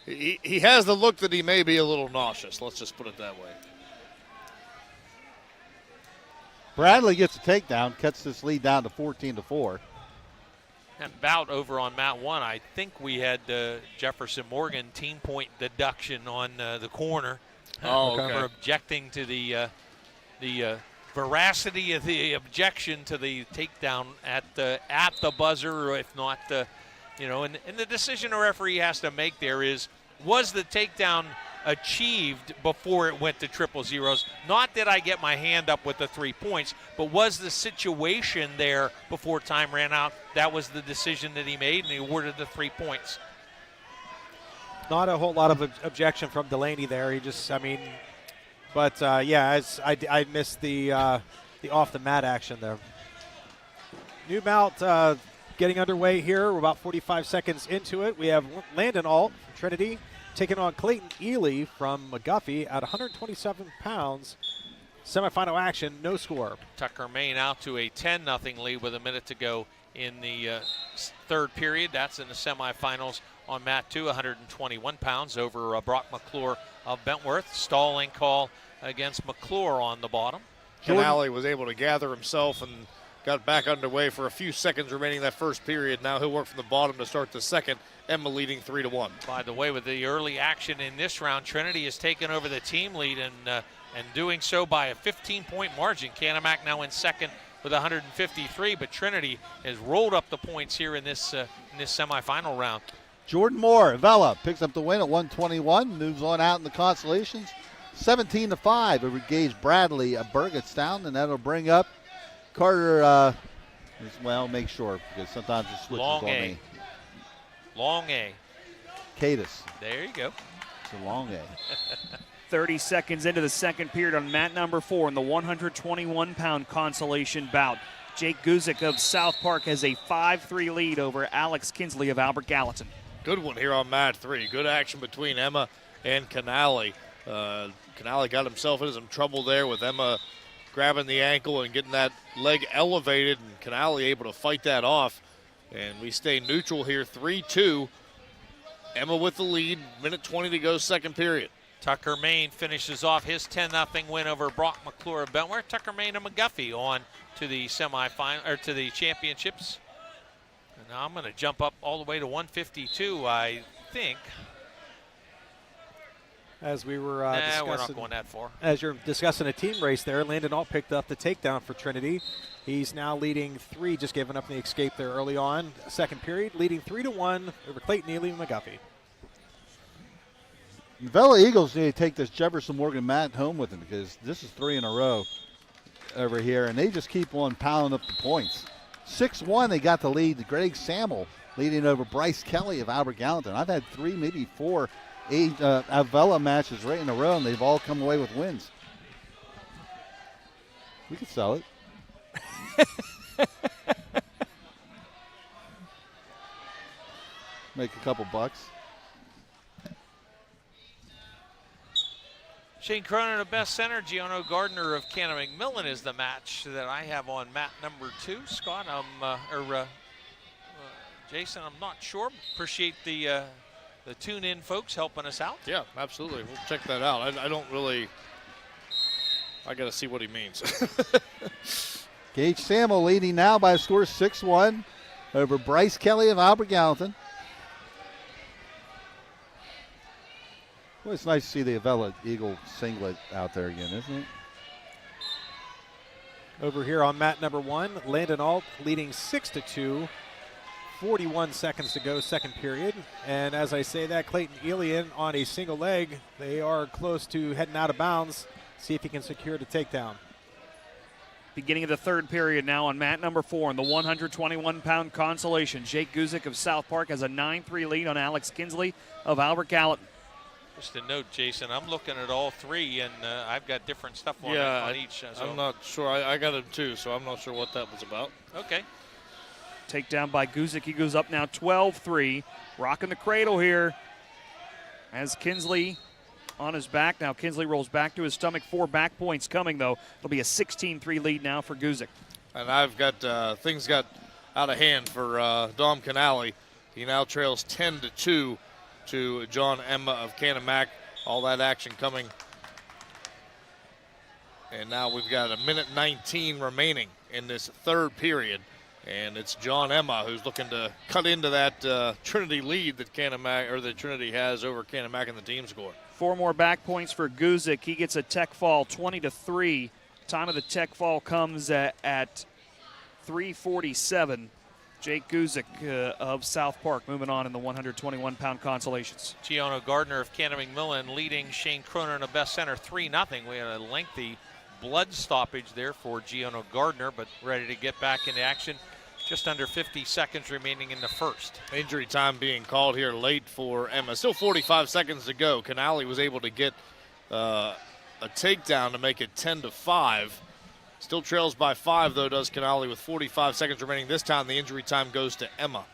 he has the look that he may be a little nauseous. Let's just put it that way. Bradley gets a takedown, cuts this lead down to 14-4. And bout over on mat 1, I think we had Jefferson Morgan team point deduction on the corner. For objecting to the veracity of the objection to the takedown at the buzzer, or if not And the decision a referee has to make there is, was the takedown achieved before it went to triple zeros? Not that I get my hand up with the 3 points, but was the situation there before time ran out? That was the decision that he made, and he awarded the 3 points. Not a whole lot of objection from Delaney there. He just, but I missed the off the mat action there. New bout getting underway here. We're about 45 seconds into it. We have Landon Alt from Trinity taking on Clayton Ely from McGuffey at 127 pounds. Semifinal action, no score. Tucker Maine out to a 10-0 lead with a minute to go in the third period. That's in the semifinals on mat 2, 121 pounds over Brock McClure of Bentworth. Stalling call against McClure on the bottom. Canale was able to gather himself and got back underway for a few seconds remaining that first period. Now he'll work from the bottom to start the second. Emma leading 3-1. By the way, with the early action in this round, Trinity has taken over the team lead and doing so by a 15-point margin. Canamac now in second with 153, but Trinity has rolled up the points here in this semifinal round. Jordan Moore, Vela, picks up the win at 121, moves on out in the consolations. 17-5 over Gage Bradley of Burgettstown, and that'll bring up Carter, make sure, because sometimes it switches Long on A. me. Long A. Cadis. There you go. It's a long A. 30 seconds into the second period on mat number 4 in the 121-pound consolation bout. Jake Guzik of South Park has a 5-3 lead over Alex Kinsley of Albert Gallatin. Good one here on mat 3. Good action between Emma and Canale. Canale got himself into some trouble there with Emma grabbing the ankle and getting that leg elevated, and Canale able to fight that off. And we stay neutral here, 3-2. Emma with the lead, minute 20 to go, second period. Tucker Maine finishes off his 10-0 win over Brock McClure of Bentworth. Tucker Maine and McGuffey on to the semifinal, or to the championships. And now I'm going to jump up all the way to 152, I think. As we were discussing, we're not going that far. As you're discussing a team race there, Landon Alt picked up the takedown for Trinity. He's now leading 3, just giving up the escape there early on. Second period, leading 3-1 over Clayton Ely and McGuffey. The Vela Eagles need to take this Jefferson Morgan mat home with them, because this is 3 in a row over here, and they just keep on piling up the points. 6-1, they got the lead. Greg Samuel leading over Bryce Kelly of Albert Gallatin. I've had 3, maybe 4 Vela matches right in a row, and they've all come away with wins. We could sell it. Make a couple bucks. Shane Cronin of Best Center, Gianno Gardner of Canna McMillan is the match that I have on mat number 2. Scott, Jason, I'm not sure. Appreciate the tune-in folks helping us out. Yeah, absolutely. We'll check that out. I don't really. I got to see what he means. Gage Samuel leading now by a score 6-1 over Bryce Kelly of Albert Gallatin. Well, it's nice to see the Avella Eagle singlet out there again, isn't it? Over here on mat number 1, Landon Alt leading 6-2. 41 seconds to go, second period. And as I say that, Clayton Ely on a single leg. They are close to heading out of bounds. See if he can secure the takedown. Beginning of the third period now on mat number 4 in the 121-pound consolation. Jake Guzik of South Park has a 9-3 lead on Alex Kinsley of Albert Gallatin. Just a note, Jason, I'm looking at all 3, and I've got different stuff on each. So. I'm not sure. I got him too, so I'm not sure what that was about. Okay. Takedown by Guzik. He goes up now 12-3. Rocking the cradle here as Kinsley on his back. Now Kinsley rolls back to his stomach. 4 back points coming, though. It'll be a 16-3 lead now for Guzik. And I've got things got out of hand for Dom Canale. He now trails 10-2 to John Emma of Canamac. All that action coming. And now we've got a minute 19 remaining in this third period. And it's John Emma who's looking to cut into that Trinity lead that Trinity has over Canamac in the team score. 4 more back points for Guzik. He gets a tech fall, 20-3. Time of the tech fall comes at 3:47. Jake Guzik of South Park moving on in the 121-pound consolations. Giono Gardner of Canning-Millen leading Shane Cronin of Best Center 3-0. We had a lengthy blood stoppage there for Giono Gardner, but ready to get back into action. Just under 50 seconds remaining in the first. Injury time being called here late for Emma. Still 45 seconds to go. Canale was able to get a takedown to make it 10-5. Still trails by 5, though, does Canale with 45 seconds remaining. This time the injury time goes to Emma.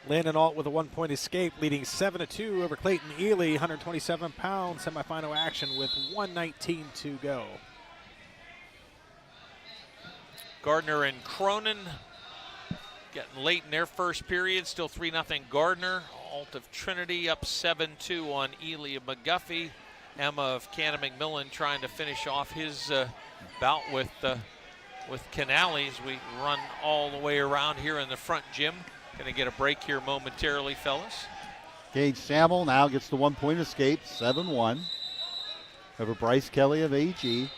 Landon Alt with a 1-point escape, leading 7-2 over Clayton Ely, 127-pound semifinal action with 1:19 to go. Gardner and Cronin getting late in their first period. Still 3-0 Gardner. Alt of Trinity up 7-2 on Ely of McGuffey. Emma of Canning-Millen trying to finish off his bout with Canale as we run all the way around here in the front gym. Going to get a break here momentarily, fellas. Gage Samuel now gets the 1-point escape, 7-1 over Bryce Kelly of AG.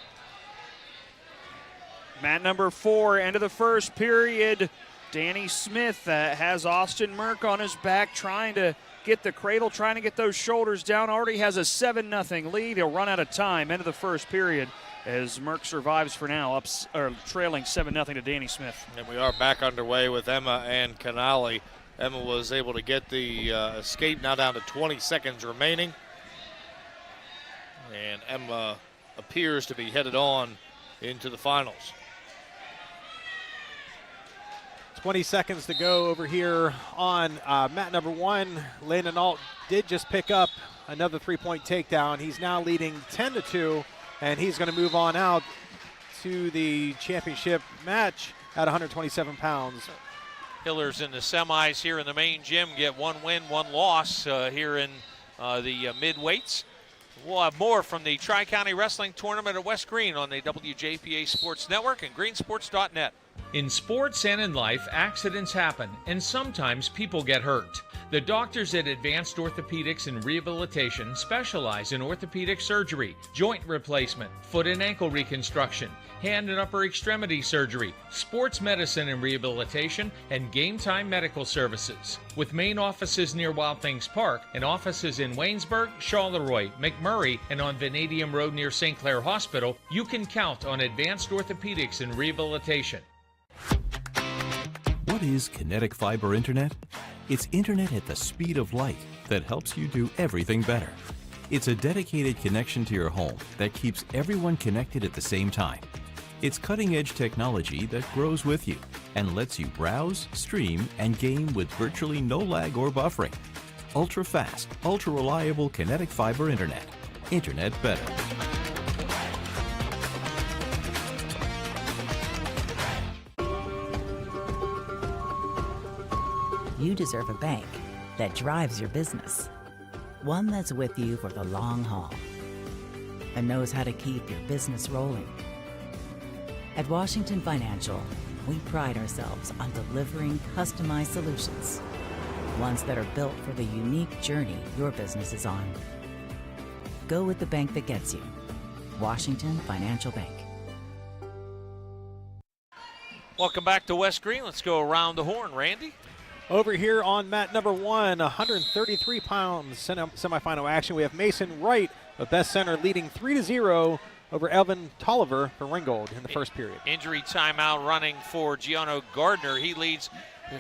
Mat number 4, end of the first period. Danny Smith has Austin Merck on his back, trying to get the cradle, trying to get those shoulders down. Already has a 7-0 lead. He'll run out of time. End of the first period as Merck survives for now, trailing 7-0 to Danny Smith. And we are back underway with Emma and Canale. Emma was able to get the escape, now down to 20 seconds remaining. And Emma appears to be headed on into the finals. 20 seconds to go over here on mat number 1. Landon Alt did just pick up another 3-point takedown. He's now leading 10-2, and he's going to move on out to the championship match at 127 pounds. Hillers in the semis here in the main gym get 1 win, 1 loss here in the mid-weights. We'll have more from the Tri-County Wrestling Tournament at West Greene on the WJPA Sports Network and greensports.net. In sports and in life, accidents happen, and sometimes people get hurt. The doctors at Advanced Orthopedics and Rehabilitation specialize in orthopedic surgery, joint replacement, foot and ankle reconstruction, hand and upper extremity surgery, sports medicine and rehabilitation, and game time medical services. With main offices near Wild Things Park and offices in Waynesburg, Charleroi, McMurray, and on Vanadium Road near St. Clair Hospital, you can count on Advanced Orthopedics and Rehabilitation. What is kinetic fiber internet? It's internet at the speed of light that helps you do everything better. It's a dedicated connection to your home that keeps everyone connected at the same time. It's cutting-edge technology that grows with you and lets you browse, stream, and game with virtually no lag or buffering. Ultra-fast, ultra-reliable kinetic fiber internet. Internet better. You deserve a bank that drives your business. One that's with you for the long haul and knows how to keep your business rolling. At Washington Financial, we pride ourselves on delivering customized solutions, ones that are built for the unique journey your business is on. Go with the bank that gets you. Washington Financial Bank. Welcome back to West Greene. Let's go around the horn. Randy? Over here on mat number 1, 133 pounds semifinal action. We have Mason Wright of Best Center leading 3-0 over Evan Tolliver for Ringgold in the first period. Injury timeout running for Giono Gardner. He leads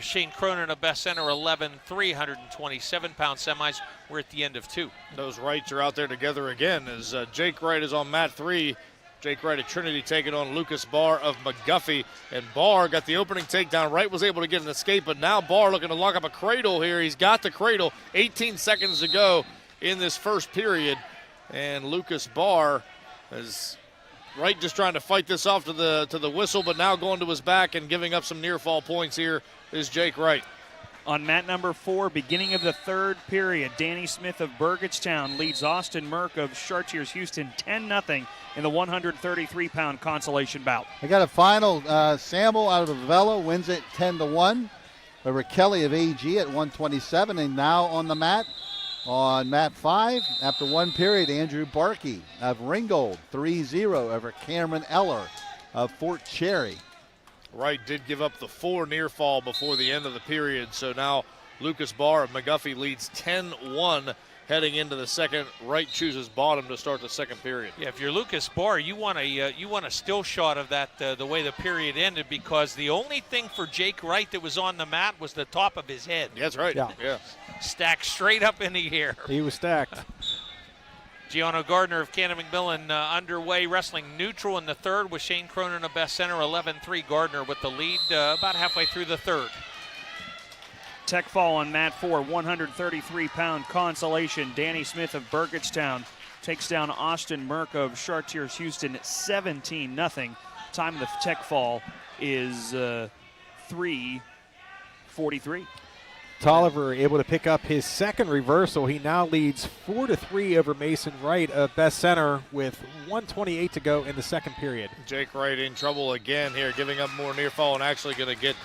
Shane Cronin of Best Center 11-3, 127-pound semis. We're at the end of 2. Those Wrights are out there together again as Jake Wright is on mat 3. Jake Wright of Trinity taking on Lucas Barr of McGuffey. And Barr got the opening takedown. Wright was able to get an escape, but now Barr looking to lock up a cradle here. He's got the cradle. 18 seconds to go in this first period. And Lucas Barr is Wright just trying to fight this off to the whistle, but now going to his back and giving up some near fall points here is Jake Wright. On mat number 4, beginning of the third period, Danny Smith of Burgettstown leads Austin Merck of Chartiers Houston 10-0 in the 133-pound consolation bout. I got a final. Samuel out of Vela wins it 10-1 over Kelly of AG at 127, and now on the mat. On mat 5, after 1 period, Andrew Barkey of Ringgold 3-0 over Cameron Eller of Fort Cherry. Wright did give up the 4 near fall before the end of the period, so now Lucas Barr of McGuffey leads 10-1 heading into the second. Wright chooses bottom to start the second period. Yeah, if you're Lucas Barr, you want a still shot of that the way the period ended, because the only thing for Jake Wright that was on the mat was the top of his head. That's right. Yeah. Stacked straight up in the air. He was stacked. Gianno Gardner of Cannon McMillan underway, wrestling neutral in the third with Shane Cronin of Best Center. 11-3 Gardner with the lead about halfway through the third. Tech fall on mat 4, 133-pound consolation. Danny Smith of Burgettstown takes down Austin Merck of Chartiers Houston 17-0. Time of the tech fall is 3:43. Tolliver able to pick up his second reversal. He now leads 4-3 over Mason Wright of Best Center with 1:28 to go in the second period. Jake Wright in trouble again here, giving up more near fall and actually going to get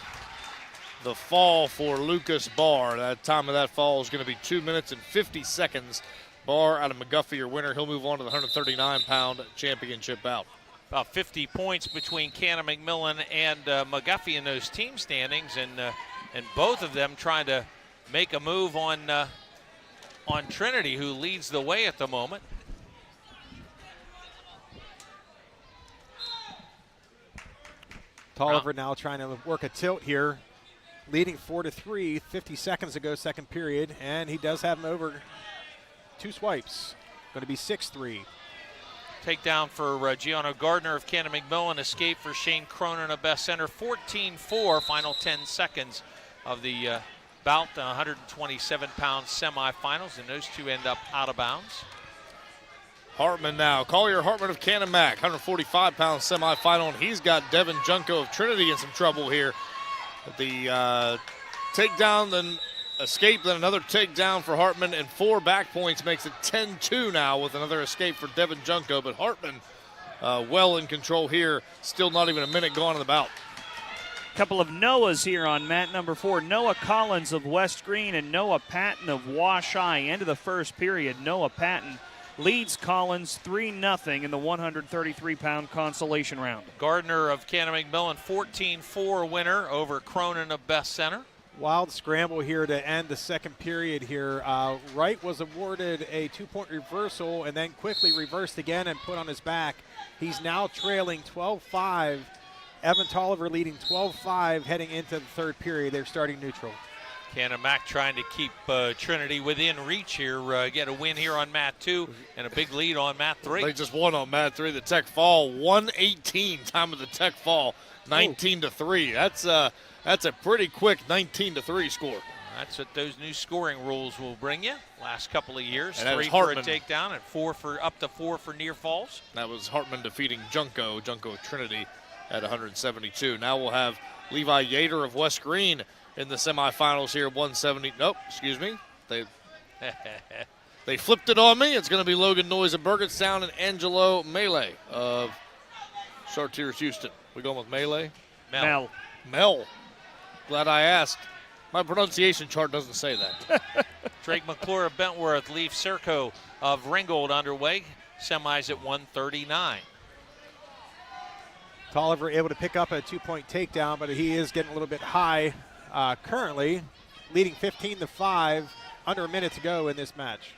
the fall for Lucas Barr. That time of that fall is going to be 2 minutes and 50 seconds. Barr out of McGuffey, your winner. He'll move on to the 139-pound championship bout. About 50 points between Cannon McMillan and McGuffey in those team standings, and both of them trying to make a move on Trinity, who leads the way at the moment. Tolliver now trying to work a tilt here, leading 4-3, 50 seconds ago, second period, and he does have him over 2 swipes. Going to be 6-3. Takedown for Gianno Gardner of Cannon McMillan. Escape for Shane Cronin of Best Center. 14-4, final 10 seconds of the bout, the 127-pound semifinals, and those two end up out of bounds. Hartman now. Collier Hartman of Cannon Mac, 145-pound semifinal, and he's got Devin Junko of Trinity in some trouble here. The takedown, then escape, then another takedown for Hartman, and 4 back points makes it 10-2 now with another escape for Devin Junko. But Hartman well in control here. Still not even a minute gone in the bout. Couple of Noahs here on mat number 4. Noah Collins of West Greene and Noah Patton of Wash High. End of the first period, Noah Patton leads Collins 3-0 in the 133-pound consolation round. Gardner of Cannon McMillan, 14-4 winner over Cronin of Best Center. Wild scramble here to end the second period here. Wright was awarded a 2-point reversal and then quickly reversed again and put on his back. He's now trailing 12-5. Evan Tolliver leading 12-5 heading into the third period. They're starting neutral. Cannon Mac trying to keep Trinity within reach here. Get a win here on mat 2 and a big lead on mat 3. They just won on mat 3. The Tech fall, 1:18 time of the Tech fall, 19-3. That's a pretty quick 19-3 score. That's what those new scoring rules will bring you. Last couple of years, and 3 for a takedown and up to 4 for near falls. That was Hartman defeating Junko of Trinity at 172. Now we'll have Levi Yater of West Greene in the semifinals here, 170. Nope, excuse me. They flipped it on me. It's going to be Logan Noyes of Burgettstown and Angelo Melee of Chartiers Houston. We going with Melee? Mel. Glad I asked. My pronunciation chart doesn't say that. Drake McClure of Bentworth, Leaf Serco of Ringgold underway. Semis at 139. Tolliver able to pick up a 2-point takedown, but he is getting a little bit high currently, leading 15-5, under a minute to go in this match.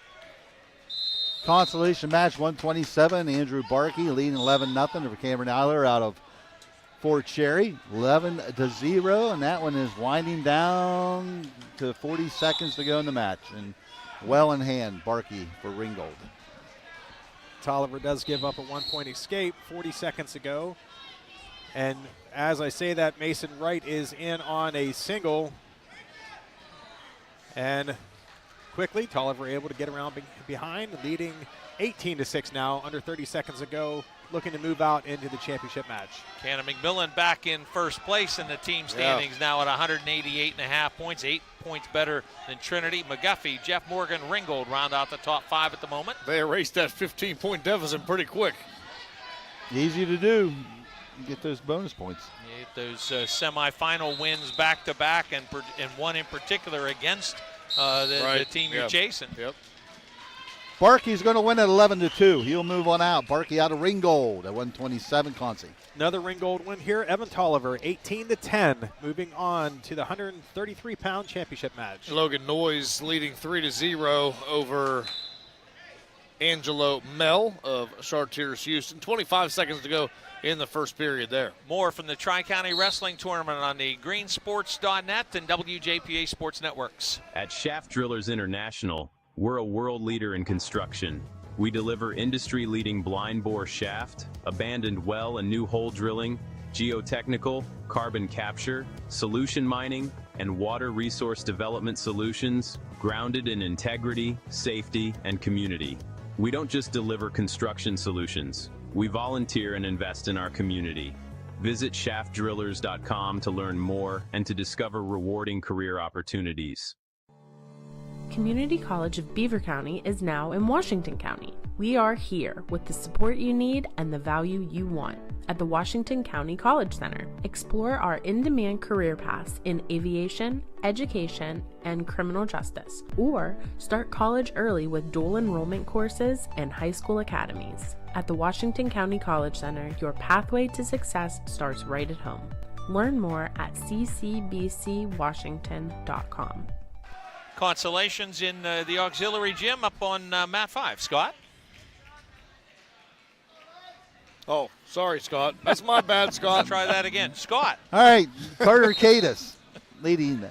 Consolation match 127. Andrew Barkey leading 11-0 over Cameron Eiler out of Fort Cherry, 11-0, and that one is winding down to 40 seconds to go in the match. And well in hand, Barkey for Ringgold. Tolliver does give up a 1-point escape 40 seconds ago. And as I say that, Mason Wright is in on a single. And quickly, Tolliver able to get around behind, leading 18-6 now, under 30 seconds ago, looking to move out into the championship match. Cannon McMillan back in first place in the team standings now at 188.5 points, 8 points better than Trinity. McGuffey, Jeff Morgan, Ringgold round out the top 5 at the moment. They erased that 15-point deficit pretty quick. Easy to do. Get those bonus points. Get those semifinal wins back-to-back, and one in particular against the team you're chasing. Yep. Barkey's going to win at 11-2. He'll move on out. Barkey out of Ringgold at 127, Concy. Another Ringgold win here. Evan Tolliver, 18-10, moving on to the 133-pound championship match. Logan Noyes leading 3-0 over Angelo Mell of Chartiers Houston. 25 seconds to go in the first period there. More from the Tri-County Wrestling Tournament on the greensports.net and WJPA Sports Networks. At Shaft Drillers International, we're a world leader in construction. We deliver industry-leading blind bore shaft, abandoned well and new hole drilling, geotechnical, carbon capture, solution mining, and water resource development solutions grounded in integrity, safety, and community. We don't just deliver construction solutions. We volunteer and invest in our community. Visit shaftdrillers.com to learn more and to discover rewarding career opportunities. Community College of Beaver County is now in Washington County. We are here with the support you need and the value you want at the Washington County College Center. Explore our in-demand career paths in aviation, education, and criminal justice, or start college early with dual enrollment courses and high school academies. At the Washington County College Center, your pathway to success starts right at home. Learn more at ccbcwashington.com. Consolations in the auxiliary gym up on mat 5. Scott? Oh, sorry, Scott. That's my bad, Scott. Try that again. Scott. All right, Carter Cadis leading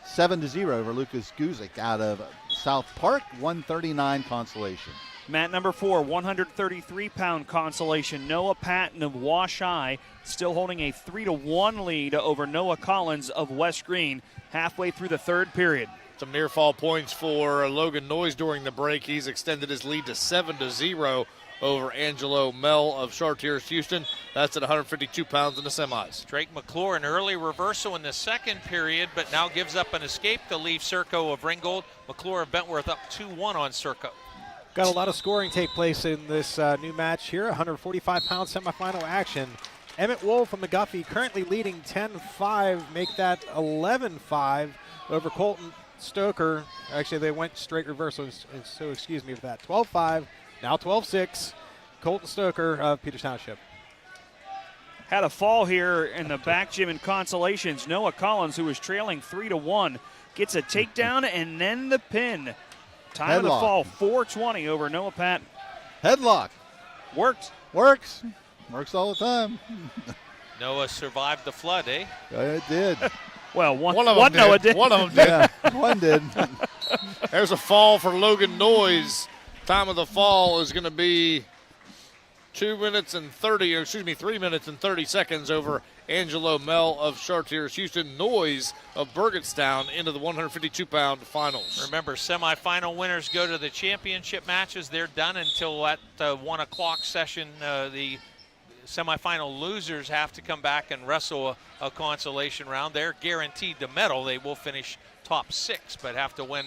7-0 over Lucas Guzik out of South Park, 139 consolation. Mat number 4, 133-pound consolation. Noah Patton of Wash-I still holding a 3-1 lead over Noah Collins of West Greene halfway through the third period. Some near fall points for Logan Noyes during the break. He's extended his lead to 7-0 over Angelo Mell of Chartiers Houston. That's at 152 pounds in the semis. Drake McClure, an early reversal in the second period, but now gives up an escape to leave Serco of Ringgold. McClure of Bentworth up 2-1 on Serco. Got a lot of scoring take place in this new match here. 145-pound semifinal action. Emmett Wolf from McGuffey currently leading 10-5, make that 11-5 over Colton Stoker. Actually, they went straight reversal, so excuse me for that. 12-5, now 12-6. Colton Stoker of Peters Township. Had a fall here in the back gym in consolations. Noah Collins, who was trailing 3-1, gets a takedown and then the pin. Time of the fall, 420 over Noah Patton. Headlock. Worked. Works. Works all the time. Noah survived the flood, eh? It did. Well, one Noah did. One of them did. Yeah, one did. There's a fall for Logan Noyes. Time of the fall is going to be 3 minutes and 30 seconds over Angelo Mell of Chartiers Houston. Noyes of Burgettstown into the 152-pound finals. Remember, semifinal winners go to the championship matches. They're done until at 1 o'clock session. The semifinal losers have to come back and wrestle a consolation round. They're guaranteed the medal. They will finish top 6, but have to win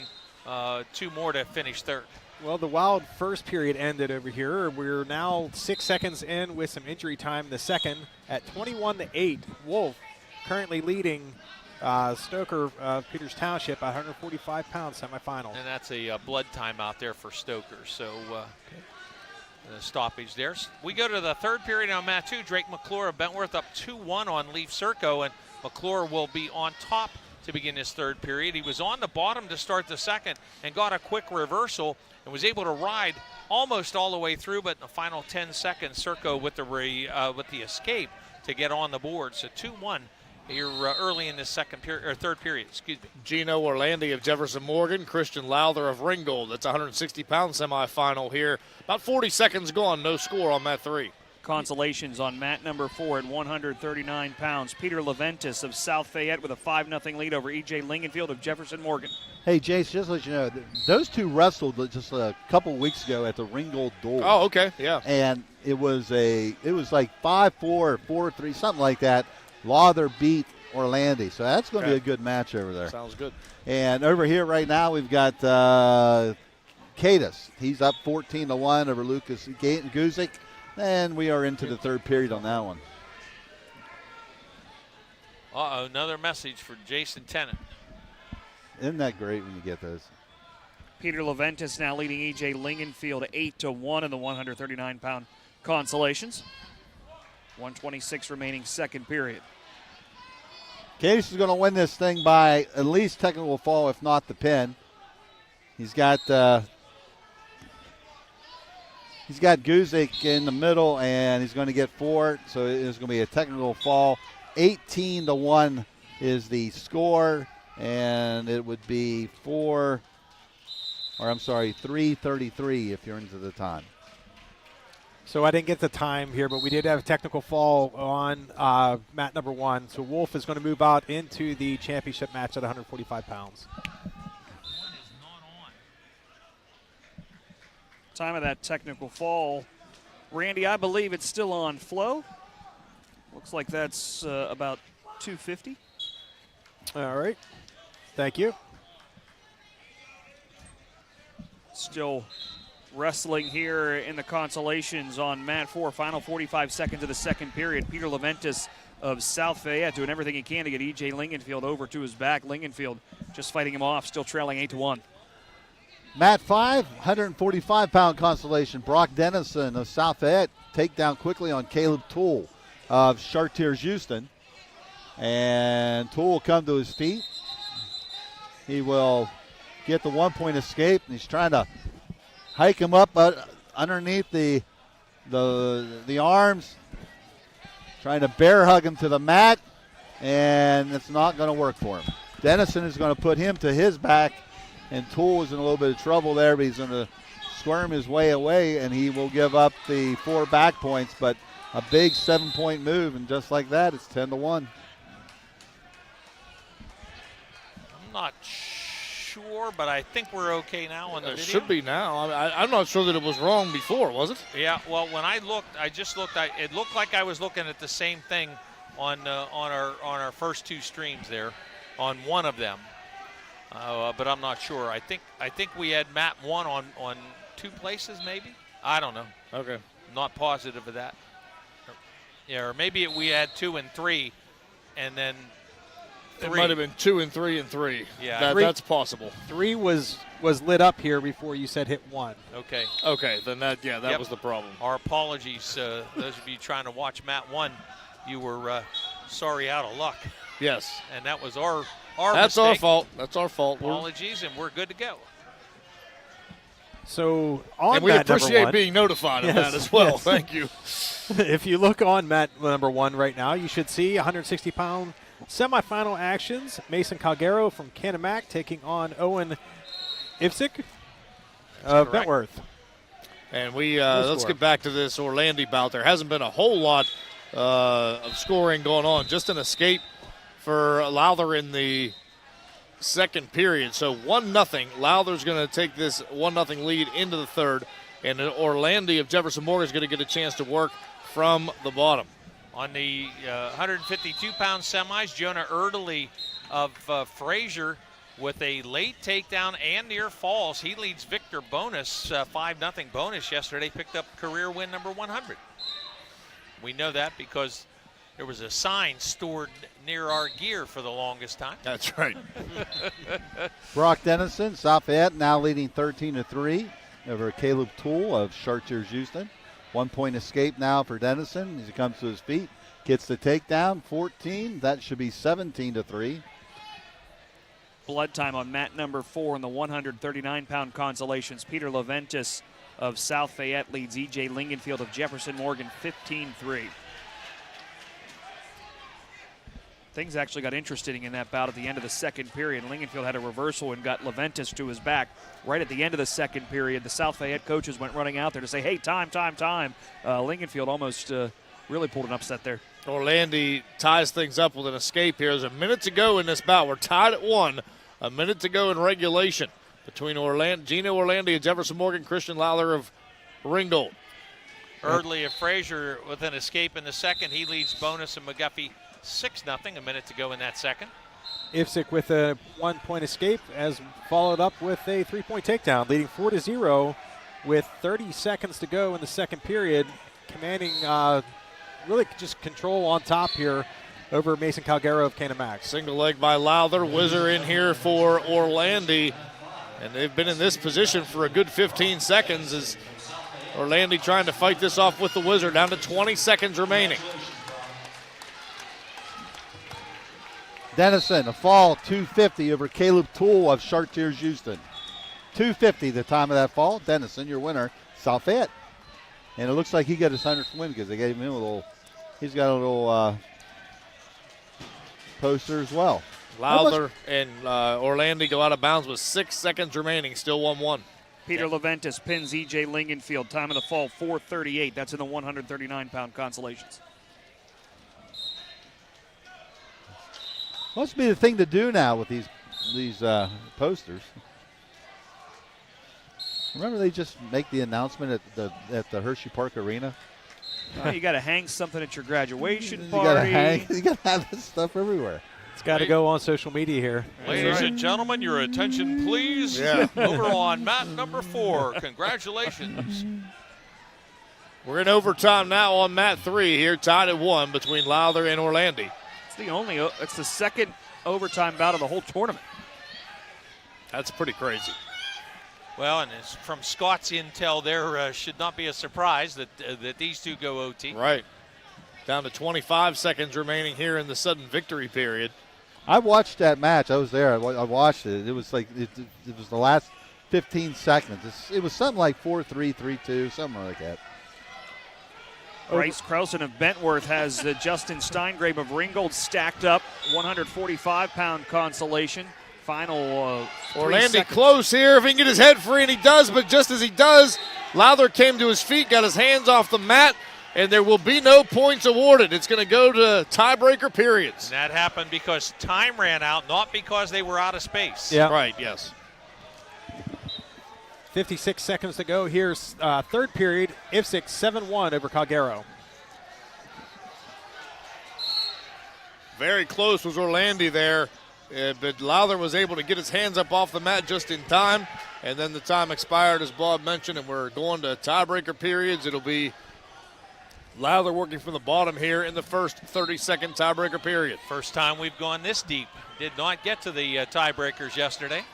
2 more to finish third. Well, the wild first period ended over here. We're now 6 seconds in with some injury time in the second at 21-8. Wolf currently leading Stoker of Peters Township, 145-pound semifinal. And that's a blood time out there for Stoker. So the stoppage there. We go to the third period on mat 2. Drake McClure of Bentworth up 2-1 on Leaf Serco, and McClure will be on top to begin his third period. He was on the bottom to start the second and got a quick reversal and was able to ride almost all the way through, but in the final 10 seconds, Serco with the escape to get on the board. So 2-1 here early in this third period. Excuse me. Gino Orlandi of Jefferson Morgan, Christian Lowther of Ringgold. That's a 160-pound semifinal here. About 40 seconds gone, no score on mat 3. Consolations on mat number 4 at 139 pounds. Peter Leventis of South Fayette with a 5-0 lead over E.J. Lingenfield of Jefferson Morgan. Hey, Jace, just to let you know, those two wrestled just a couple weeks ago at the Ringgold door. Oh, okay, yeah. And it was like 5-4 or 4-3, something like that. Lowther beat Orlandi, so that's going to be a good match over there. Sounds good. And over here right now we've got Cadis. He's up 14-1 over Lucas Guzik. And we are into the third period on that one. Uh-oh, another message for Jason Tennant. Isn't that great when you get those? Peter Leventis now leading E.J. Lingenfield 8-1 in the 139-pound consolations. 1:26 remaining second period. Case is going to win this thing by at least technical fall, if not the pin. He's got Guzik in the middle, and he's going to get 4, so it's going to be a technical fall. 18-1 is the score, and it would be 3:33 if you're into the time. So I didn't get the time here, but we did have a technical fall on mat number 1. So Wolf is going to move out into the championship match at 145 pounds. Time of that technical fall. Randy, I believe it's still on flow. Looks like that's about 250. All right. Thank you. Still wrestling here in the consolations on mat 4. Final 45 seconds of the second period. Peter Leventis of South Fayette doing everything he can to get E.J. Lingenfield over to his back. Lingenfield just fighting him off, still trailing 8-1. Mat 5, 145-pound consolation. Brock Dennison of South Fayette takedown quickly on Caleb Toole of Chartiers Houston. And Toole will come to his feet. He will get the 1-point escape, and he's trying to hike him up underneath the arms, trying to bear hug him to the mat, and it's not going to work for him. Dennison is going to put him to his back, and Toole is in a little bit of trouble there, but he's going to squirm his way away, and he will give up the 4 back points, but a big 7-point move, and just like that, it's 10-1. I'm not sure, but I think we're okay now on the video. It should be now. I'm not sure that it was wrong before, was it? Yeah, well, when I just looked. It looked like I was looking at the same thing on our first 2 streams there, on one of them. But I'm not sure. I think we had mat 1 on 2 places, maybe. I don't know. Okay. Not positive of that. Yeah, or maybe we had 2 and 3, and then 3. It might have been 2 and 3 and 3. Yeah, that's possible. 3 was lit up here before you said hit 1. Okay. Okay, then that was the problem. Our apologies, those of you trying to watch mat 1, you were sorry out of luck. Yes. And that was our That's mistake. our fault. That's our fault. Apologies, and we're good to go. So on and we mat appreciate number 1, being notified of that as well. Yes. Thank you. If you look on mat number 1 right now, you should see 160-pound semifinal actions. Mason Calgaro from Kanamak taking on Owen Ivsick of Bentworth. And let's get back to this Orlandi bout. There hasn't been a whole lot of scoring going on. Just an escape for Lowther in the second period. So 1-0. Lowther's going to take this 1-0 lead into the third. And Orlandi of Jefferson Morgan is going to get a chance to work from the bottom. On the 152-pound semis, Jonah Erdely of Fraser with a late takedown and near falls. He leads Victor Bonus, 5-0 bonus yesterday, picked up career win number 100. We know that because there was a sign stored near our gear for the longest time. That's right. Brock Dennison, South Fayette, now leading 13-3 over Caleb Toole of Chartiers Houston. 1-point escape now for Dennison as he comes to his feet. Gets the takedown, 14. That should be 17-3. Blood time on mat number 4 in the 139-pound consolations. Peter Leventis of South Fayette leads E.J. Lingenfield of Jefferson Morgan 15-3. Things actually got interesting in that bout at the end of the second period. Lingenfield had a reversal and got Leventis to his back right at the end of the second period. The South Fayette coaches went running out there to say, hey, time. Lingenfield almost really pulled an upset there. Orlandi ties things up with an escape here. There's a minute to go in this bout. We're tied at 1. A minute to go in regulation between Gino Orlandi of Jefferson Morgan, Christian Lowther of Ringgold. Erdely of Fraser with an escape in the second. He leads Bonus and McGuffey 6-0, a minute to go in that second. Ivsick with a 1-point escape as followed up with a 3-point takedown, leading 4-0 with 30 seconds to go in the second period, commanding really just control on top here over Mason Calgaro of Kanamak. Single leg by Lowther. Whizzer in here for Orlandi. And they've been in this position for a good 15 seconds as Orlandi trying to fight this off with the Wizard. Down to 20 seconds remaining. Dennison, a fall, 250 over Caleb Toole of Chartiers Houston. 250 the time of that fall. Dennison, your winner, South Fayette. And it looks like he got his 100th win because they gave him a little, he's got a little poster as well. Lowther and Orlandi go out of bounds with 6 seconds remaining, still 1-1. Peter Leventis pins E.J. Lingenfield. Time of the fall, 4:38. That's in the 139-pound consolations. Must be the thing to do now with these posters. Remember they just make the announcement at the Hershey Park Arena? You got to hang something at your graduation You party. got to have this stuff everywhere. It's got to go on social media here. Ladies and gentlemen, your attention, please. Yeah. Over on mat number 4. Congratulations. We're in overtime now on mat 3 here, tied at 1 between Lowther and Orlandi. It's the second overtime bout of the whole tournament. That's pretty crazy. Well, and it's from Scott's intel, there should not be a surprise that these two go OT. Right. Down to 25 seconds remaining here in the sudden victory period. I watched that match. I was there. I watched it. It was like it was the last 15 seconds. It was something like 4-3, 3-2, something like that. Bryce Krausen of Bentworth has Justin Steingrabe of Ringgold stacked up. 145-pound consolation. Final 3 Orlandi seconds. close here if he can get his head free, and he does, but just as he does, Lowther came to his feet, got his hands off the mat, and there will be no points awarded. It's going to go to tiebreaker periods. And that happened because time ran out, not because they were out of space. Yeah. Right, yes. 56 seconds to go. Here's third period. IFSIC 7-1 over Calgaro. Very close was Orlandi there, but Lowther was able to get his hands up off the mat just in time, and then the time expired, as Bob mentioned, and we're going to tiebreaker periods. It'll be Lowther working from the bottom here in the first 30-second tiebreaker period. First time we've gone this deep. Did not get to the tiebreakers yesterday.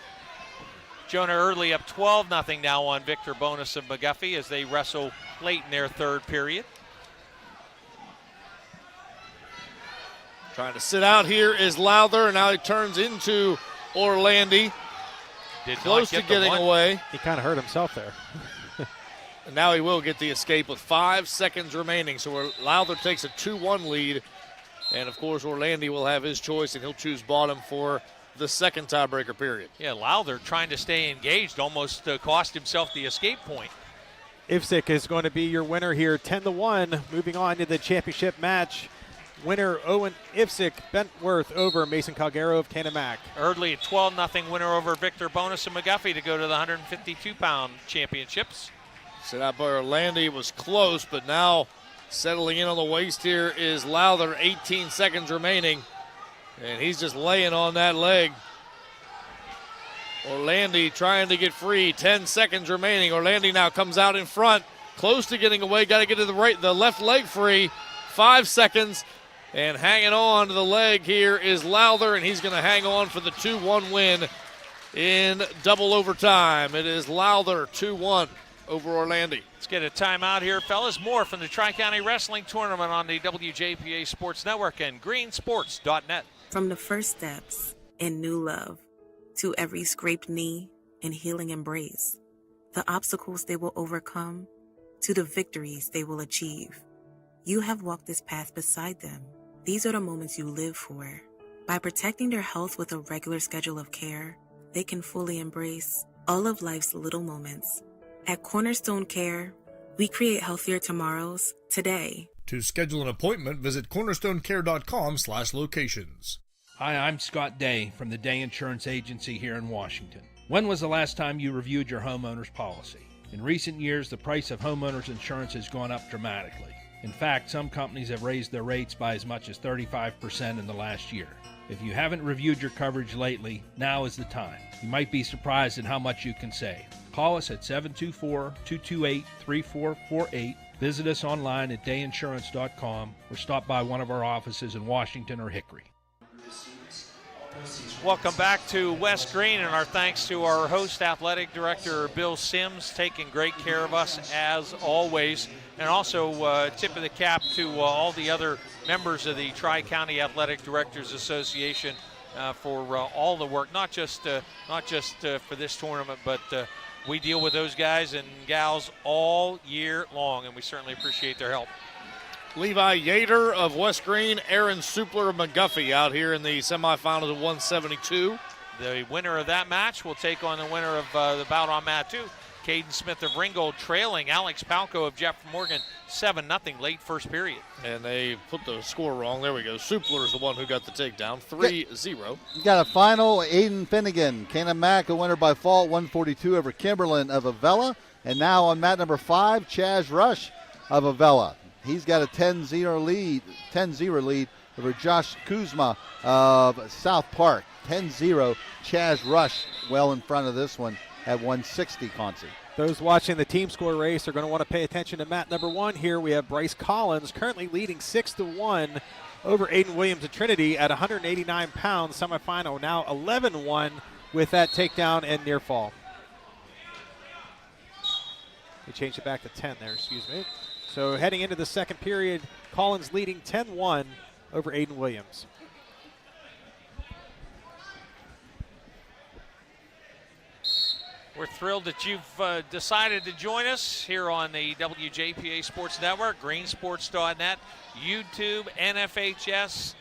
Jonah Early up 12-0 now on Victor Bonus of McGuffey as they wrestle late in their third period. Trying to sit out here is Lowther, and now he turns into Orlandi. Close to getting away. He kind of hurt himself there. And now he will get the escape with 5 seconds remaining. So Lowther takes a 2-1 lead. And, of course, Orlandi will have his choice, and he'll choose bottom for the second tiebreaker period. Yeah, Lowther trying to stay engaged almost cost himself the escape point. IFSIC is going to be your winner here, 10-1. Moving on to the championship match. Winner Owen IFSIC Bentworth over Mason Calgaro of Canamac. Early a 12-0 winner over Victor Bonus of McGuffey to go to the 152-pound championships. Set out by Orlandi was close, but now settling in on the waist here is Lowther, 18 seconds remaining. And he's just laying on that leg. Orlandi trying to get free, 10 seconds remaining. Orlandi now comes out in front, close to getting away, got to get to the left leg free, 5 seconds. And hanging on to the leg here is Lowther, and he's going to hang on for the 2-1 win in double overtime. It is Lowther 2-1 over Orlandi. Let's get a timeout here, fellas. More from the Tri-County Wrestling Tournament on the WJPA Sports Network and greensports.net. From the first steps in new love to every scraped knee and healing embrace, the obstacles they will overcome to the victories they will achieve. You have walked this path beside them. These are the moments you live for. By protecting their health with a regular schedule of care, they can fully embrace all of life's little moments. At Cornerstone Care, we create healthier tomorrows today. To schedule an appointment, visit cornerstonecare.com/locations. Hi, I'm Scott Day from the Day Insurance Agency here in Washington. When was the last time you reviewed your homeowner's policy? In recent years, the price of homeowners insurance has gone up dramatically. In fact, some companies have raised their rates by as much as 35% in the last year. If you haven't reviewed your coverage lately, now is the time. You might be surprised at how much you can save. Call us at 724-228-3448. Visit us online at dayinsurance.com or stop by one of our offices in Washington or Hickory. Welcome back to West Greene, and our thanks to our host, Athletic Director Bill Sims, taking great care of us as always. And also tip of the cap to all the other members of the Tri-County Athletic Directors Association for all the work, not just for this tournament, but we deal with those guys and gals all year long, and we certainly appreciate their help. Levi Yater of West Greene, Aaron Supler of McGuffey out here in the semifinals of 172. The winner of that match will take on the winner of the bout on mat 2. Caden Smith of Ringgold trailing Alex Palco of Jeff Morgan 7-0 late first period. And they put the score wrong. There we go. Supler is the one who got the takedown, 3-0. You got a final, Aiden Finnegan. Cannon Mack, a winner by fault, 142 over Kimberlin of Avella. And now on mat number 5, Chaz Rush of Avella. He's got a 10-0 lead over Josh Kuzma of South Park. 10-0. Chaz Rush well in front of this one at 160, Concy. Those watching the team score race are going to want to pay attention to mat number 1 here. We have Bryce Collins currently leading 6-1 over Aiden Williams of Trinity at 189 pounds. Semifinal now 11-1 with that takedown and near fall. They changed it back to 10 there, excuse me. So heading into the second period, Collins leading 10-1 over Aiden Williams. We're thrilled that you've decided to join us here on the WJPA Sports Network, greensports.net, YouTube, NFHS.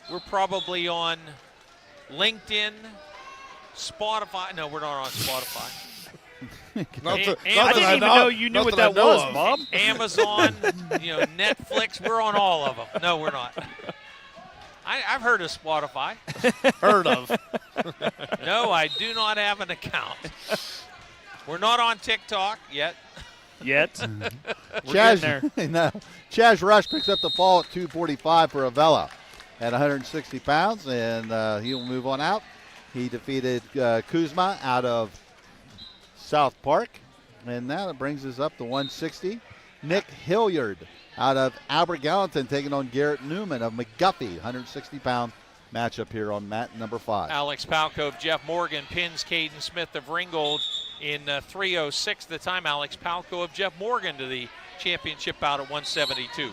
We're probably on LinkedIn, Spotify. No, we're not on Spotify. I didn't even know you knew what that was, Bob. Amazon, Netflix. We're on all of them. No, we're not. I've heard of Spotify. Heard of. No, I do not have an account. We're not on TikTok yet. Chaz Rush picks up the fall at 245 for Avella at 160 pounds, and he'll move on out. He defeated Kuzma out of South Park, and now it brings us up to 160. Nick Hilliard out of Albert Gallatin taking on Garrett Newman of McGuffey, 160-pound matchup here on mat number 5. Alex Palco of Jeff Morgan pins Caden Smith of Ringgold in 3:06. The time Alex Palco of Jeff Morgan to the championship bout at 172.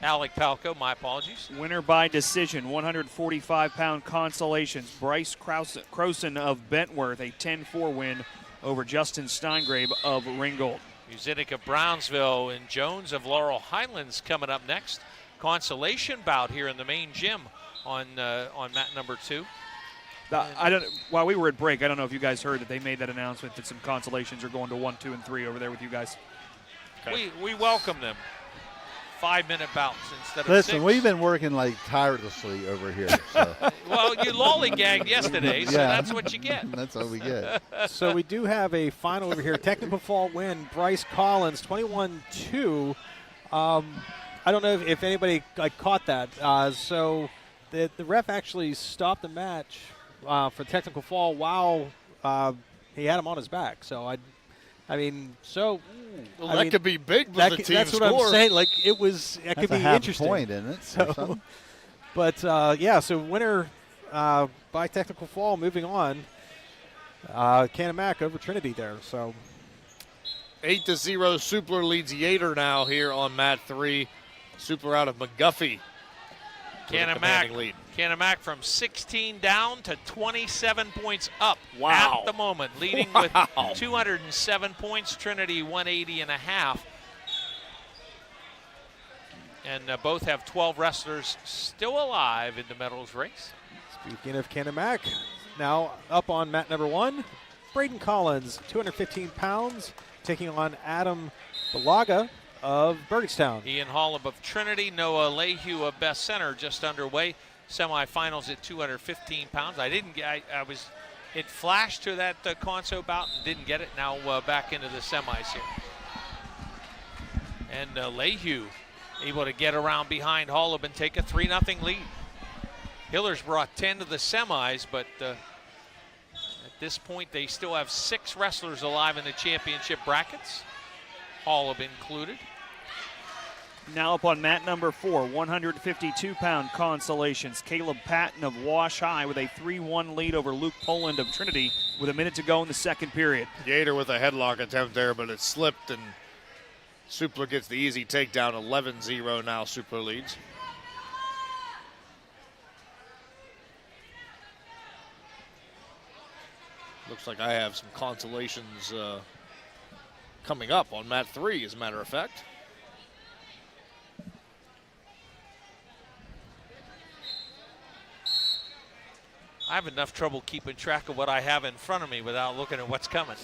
Alec Palco, my apologies. Winner by decision, 145-pound consolations. Bryce Croson of Bentworth, a 10-4 win over Justin Steingrabe of Ringgold. Muzinik of Brownsville and Jones of Laurel Highlands coming up next. Consolation bout here in the main gym on mat number 2. While we were at break, I don't know if you guys heard that they made that announcement that some consolations are going to 1, 2, and 3 over there with you guys. Okay. We welcome them. 5-minute bouts instead of 6. Listen, we've been working like tirelessly over here. So. Well, you lollygagged yesterday, so that's what you get. That's what we get. So we do have a final over here. Technical fall win, Bryce Collins, 21-2. I don't know if anybody caught that. So the ref actually stopped the match for technical fall while he had him on his back. So that could be big with the team that's score. What I'm saying. That could be interesting. Point, isn't it? So, so winner by technical fall. Moving on, Cannon Mack over Trinity there. So 8-0. Supler leads Yater now here on mat 3. Supler out of McGuffey. Cannon Mack from 16 down to 27 points up at the moment, leading with 207 points. Trinity 180.5. And both have 12 wrestlers still alive in the medals race. Speaking of Cannon Mack, now up on mat number 1, Braden Collins, 215 pounds, taking on Adam Balaga of Burgettstown. Ian Hollop of Trinity, Noah Lehue of Best Center just underway. Semifinals at 215 pounds. It flashed to that conso bout and didn't get it. Now back into the semis here. And Lehue able to get around behind Hollop and take a 3-0 lead. Hiller's brought 10 to the semis, but at this point they still have 6 wrestlers alive in the championship brackets, Hollop included. Now up on mat number 4, 152-pound consolations. Caleb Patton of Wash High with a 3-1 lead over Luke Poland of Trinity with a minute to go in the second period. Gator with a headlock attempt there, but it slipped, and Supler gets the easy takedown. 11-0 now, Supler leads. Looks like I have some consolations coming up on mat 3, as a matter of fact. I have enough trouble keeping track of what I have in front of me without looking at what's coming.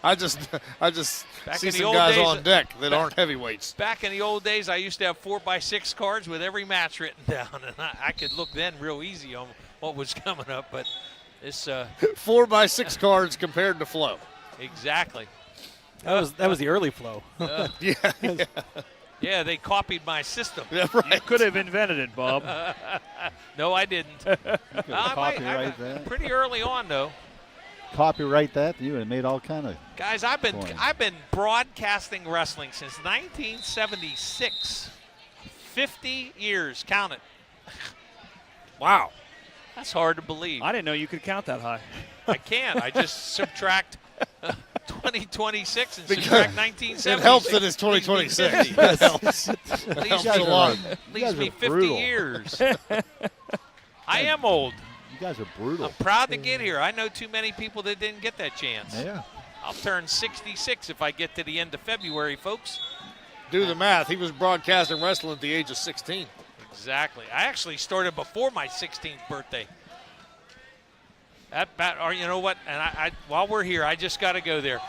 I just Back see in the some old guys days, on deck that aren't heavyweights. Back in the old days, I used to have 4x6 cards with every match written down, and I could look then real easy on what was coming up. But this 4x6 cards compared to Flo. Exactly. That was the early Flo. Yeah. Yeah, they copied my system. Yeah, right. You could have invented it, Bob. No, I didn't. Copyright that. Pretty early on, though. Copyright that. You would have made all kind of. Guys, I've been broadcasting wrestling since 1976. 50 years. Count it. Wow. That's hard to believe. I didn't know you could count that high. I can't. I just subtract 2026 and subtract 1976. It helps that it's 2026. That helps. That helps a lot. Leaves me 50 years. I am old. You guys are brutal. I'm proud to get here. I know too many people that didn't get that chance. Yeah. I'll turn 66 if I get to the end of February, folks. Do the math. He was broadcasting wrestling at the age of 16. Exactly. I actually started before my 16th birthday. Or you know what? And I while we're here, I just got to go there.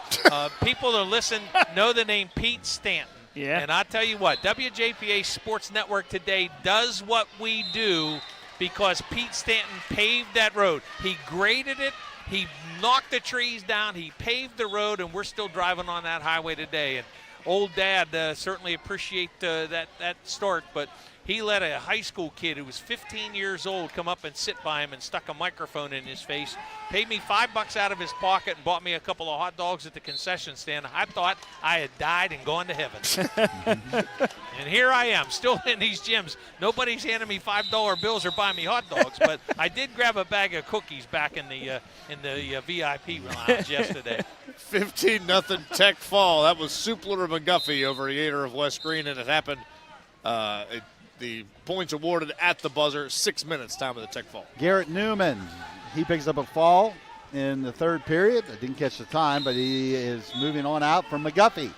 People that listen know the name Pete Stanton. Yeah. And I tell you what, WJPA Sports Network today does what we do because Pete Stanton paved that road. He graded it. He knocked the trees down. He paved the road, and we're still driving on that highway today. And old Dad certainly appreciate that start, but he let a high school kid who was 15 years old come up and sit by him and stuck a microphone in his face, paid me $5 out of his pocket and bought me a couple of hot dogs at the concession stand. I thought I had died and gone to heaven. And here I am, still in these gyms. Nobody's handing me $5 bills or buying me hot dogs, but I did grab a bag of cookies back in the VIP lounge yesterday. 15-0 Tech fall. That was Supler of McGuffey over Gator of West Greene, and it happened. The points awarded at the buzzer, 6 minutes time of the Tech fall. Garrett Newman, he picks up a fall in the third period. I didn't catch the time, but he is moving on out from McGuffey.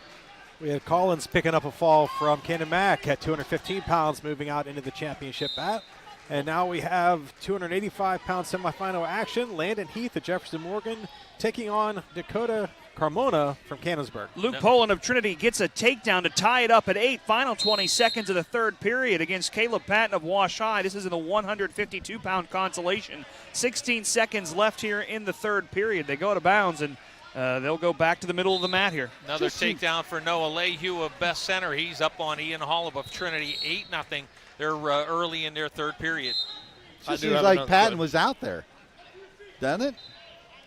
We had Collins picking up a fall from Cannon Mack at 215 pounds, moving out into the championship bat. And now we have 285-pound semifinal action. Landon Heath of Jefferson Morgan taking on Dakota Carmona from Cannonsburg. Luke Poland of Trinity gets a takedown to tie it up at 8. Final 20 seconds of the third period against Caleb Patton of Wash High. This is in the 152-pound consolation. 16 seconds left here in the third period. They go out of bounds, and they'll go back to the middle of the mat here. Another takedown for Noah Lehue of Best Center. He's up on Ian Hall of Trinity, 8-0. They're early in their third period. It seems like Patton was out there, doesn't it?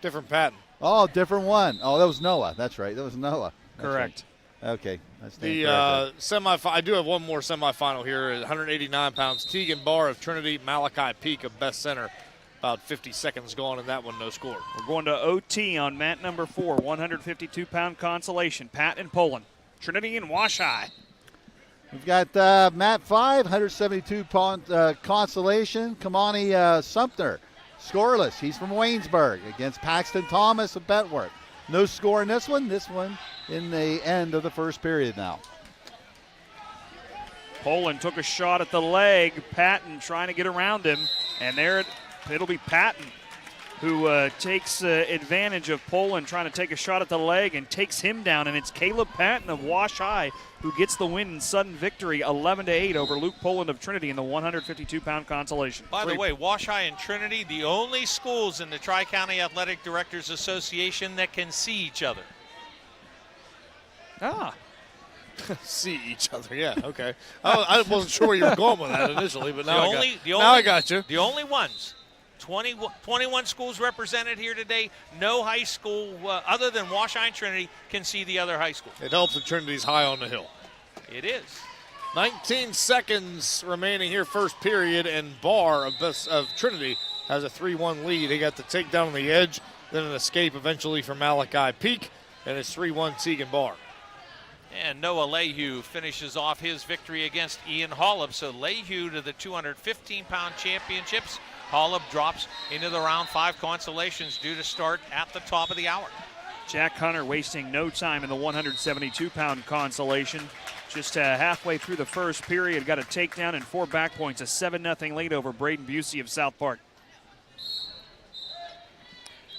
Different Patton. Oh, different one. Oh, that was Noah. That's right. That was Noah. That's correct. Right. Okay. The semifinal. I do have one more semifinal here. 189 pounds. Tegan Barr of Trinity. Malachi Peak of Best Center. About 50 seconds gone in that one. No score. We're going to OT on mat number 4. 152-pound consolation. Patton and Poland. Trinity and Wash High. We've got mat 5. 172-pound consolation. Kamani Sumter. Scoreless. He's from Waynesburg against Paxton Thomas of Betworth. No score in this one. This one in the end of the first period now. Poland took a shot at the leg. Patton trying to get around him. And there it'll be Patton who takes advantage of Poland trying to take a shot at the leg and takes him down. And it's Caleb Patton of Wash High who gets the win in sudden victory, 11-8 over Luke Poland of Trinity in the 152-pound consolation. By the way, Wash High and Trinity, the only schools in the Tri-County Athletic Directors Association that can see each other. Ah. See each other, yeah, okay. I wasn't sure where you were going with that initially, but now I got you. The only ones. 21 schools represented here today. No high school other than Wash High and Trinity can see the other high school. It helps that Trinity's high on the hill. It is. 19 seconds remaining here, first period, and Barr of Trinity has a 3-1 lead. He got the takedown on the edge, then an escape eventually from Malachi Peak, and it's 3-1 Tegan Barr. And Noah Lehue finishes off his victory against Ian Hollub. So Lehue to the 215-pound championships. Hollub drops into the round 5 consolations due to start at the top of the hour. Jack Hunter wasting no time in the 172-pound consolation. Just halfway through the first period, got a takedown and 4 back points, a 7-0 lead over Braden Busey of South Park.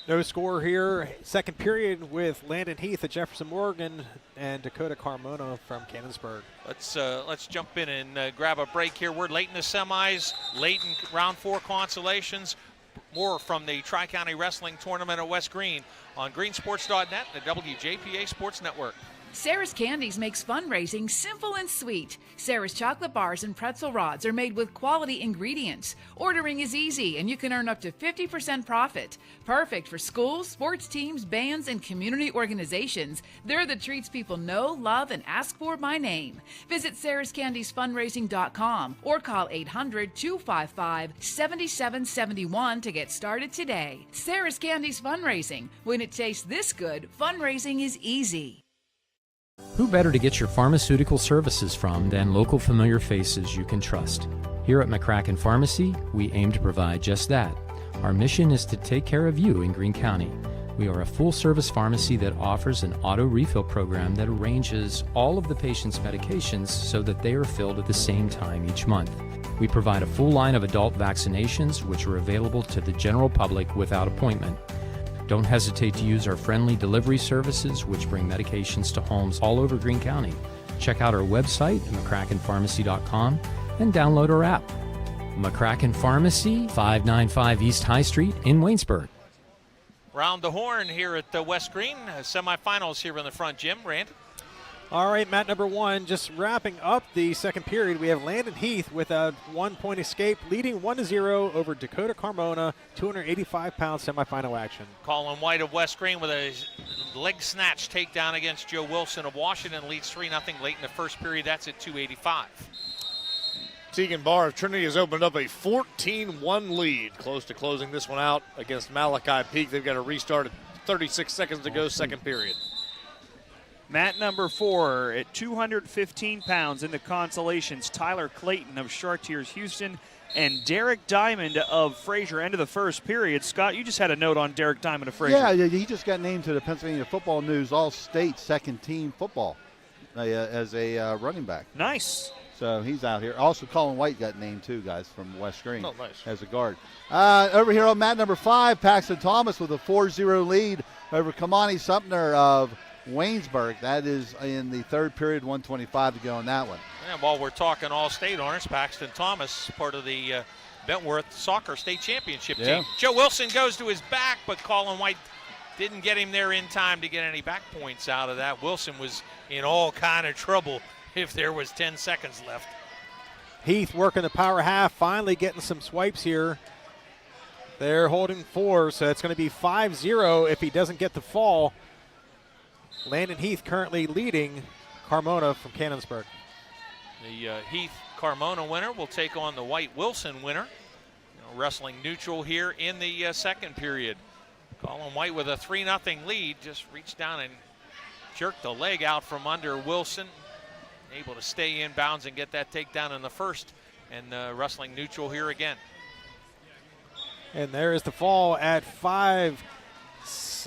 No score here. Second period with Landon Heath at Jefferson Morgan and Dakota Carmona from Cannonsburg. Let's jump in and grab a break here. We're late in the semis, late in round 4 consolations. More from the Tri-County Wrestling Tournament at West Greene on greensports.net and the WJPA Sports Network. Sarah's Candies makes fundraising simple and sweet. Sarah's chocolate bars and pretzel rods are made with quality ingredients. Ordering is easy and you can earn up to 50% profit. Perfect for schools, sports teams, bands, and community organizations. They're the treats people know, love, and ask for by name. Visit sarahscandiesfundraising.com or call 800-255-7771 to get started today. Sarah's Candies Fundraising. When it tastes this good, fundraising is easy. Who better to get your pharmaceutical services from than local familiar faces you can trust? Here at McCracken Pharmacy, we aim to provide just that. Our mission is to take care of you in Greene County. We are a full-service pharmacy that offers an auto refill program that arranges all of the patient's medications so that they are filled at the same time each month. We provide a full line of adult vaccinations which are available to the general public without appointment. Don't hesitate to use our friendly delivery services, which bring medications to homes all over Greene County. Check out our website at mccrackenpharmacy.com and download our app. McCracken Pharmacy, 595 East High Street in Waynesburg. Round the horn here at the West Greene. Semifinals here in the front, Jim. Rand. All right, Matt, number 1, just wrapping up the second period. We have Landon Heath with a 1-point escape, leading 1-0 over Dakota Carmona, 285-pound semifinal action. Colin White of West Greene with a leg snatch takedown against Joe Wilson of Washington, leads 3-0 late in the first period. That's at 285. Tegan Barr of Trinity has opened up a 14-1 lead, close to closing this one out against Malachi Peak. They've got a restart at 36 seconds to go, second period. Mat number 4 at 215 pounds in the consolations. Tyler Clayton of Chartiers Houston and Derek Diamond of Fraser. End of the first period. Scott, you just had a note on Derek Diamond of Fraser. Yeah, he just got named to the Pennsylvania Football News All-State second team football as a running back. Nice. So he's out here. Also, Colin White got named too, guys, from West Greene. Oh, nice. As a guard. Over here on mat number 5, Paxton Thomas with a 4-0 lead over Kamani Sumner of Waynesburg. That is in the third period, 1:25 to go in that one. And while we're talking All-State honors, Paxton Thomas, part of the Bentworth Soccer State Championship team. Joe Wilson goes to his back, but Colin White didn't get him there in time to get any back points out of that. Wilson was in all kind of trouble if there was 10 seconds left. Heath working the power half, finally getting some swipes here. They're holding 4, so it's going to be 5-0 if he doesn't get the fall. Landon Heath currently leading Carmona from Cannonsburg. The Heath-Carmona winner will take on the White-Wilson winner. Wrestling neutral here in the second period. Colin White with a 3-0 lead, just reached down and jerked the leg out from under Wilson. Able to stay in bounds and get that takedown in the first. And wrestling neutral here again. And there is the fall at 5.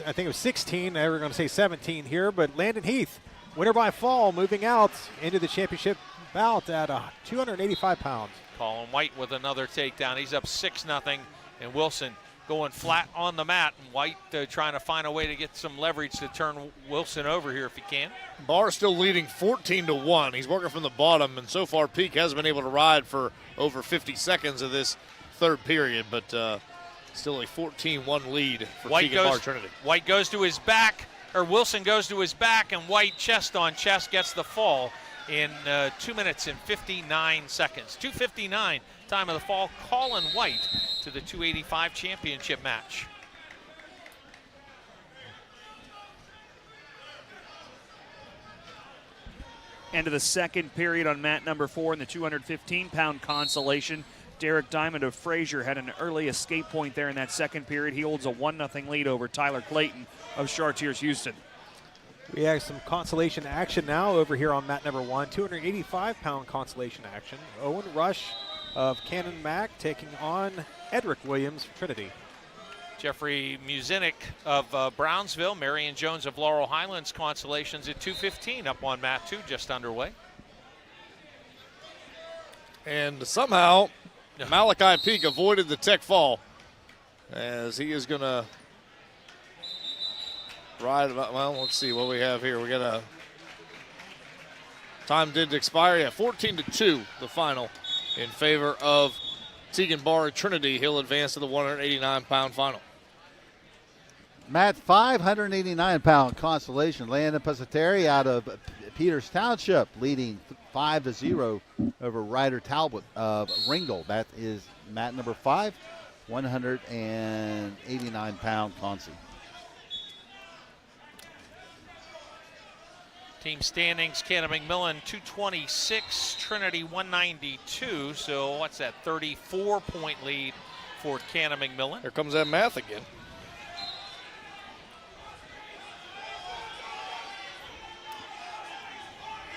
I think it was 16. They were going to say 17 here, but Landon Heath, winner by fall, moving out into the championship bout at 285 pounds. Colin White with another takedown. He's up 6-0, and Wilson going flat on the mat. And White trying to find a way to get some leverage to turn Wilson over here if he can. Barr still leading 14-1. He's working from the bottom, and so far Peak has been able to ride for over 50 seconds of this third period, but still a 14-1 lead for Tegan Barr Trinity. White goes to his back, or Wilson goes to his back, and White chest on chest gets the fall in 2 minutes and 59 seconds. 2:59 time of the fall. Colin White to the 285 championship match. End of the second period on mat number 4 in the 215-pound consolation. Derek Diamond of Fraser had an early escape point there in that second period. He holds a 1-0 lead over Tyler Clayton of Chartiers Houston. We have some consolation action now over here on mat number 1, 285-pound consolation action. Owen Rush of Cannon Mac taking on Edric Williams of Trinity. Jeffrey Muzinik of Brownsville, Marion Jones of Laurel Highlands, consolations at 2:15 up on mat 2, just underway. And somehow Malachi Peak avoided the tech fall as he is going to ride about. Well, let's see what we have here. We got a time did expire. Yeah, 14-2 the final in favor of Tegan Barr Trinity. He'll advance to the 189-pound final. Matt, 589-pound consolation. Landon Pusateri out of Peters Township leading 5-0 over Ryder Talbot of Ringgold. That is mat number 5, 189-pound consi. Team standings, Cannon McMillan 226, Trinity 192. So what's that, 34-point lead for Cannon McMillan. Here comes that math again.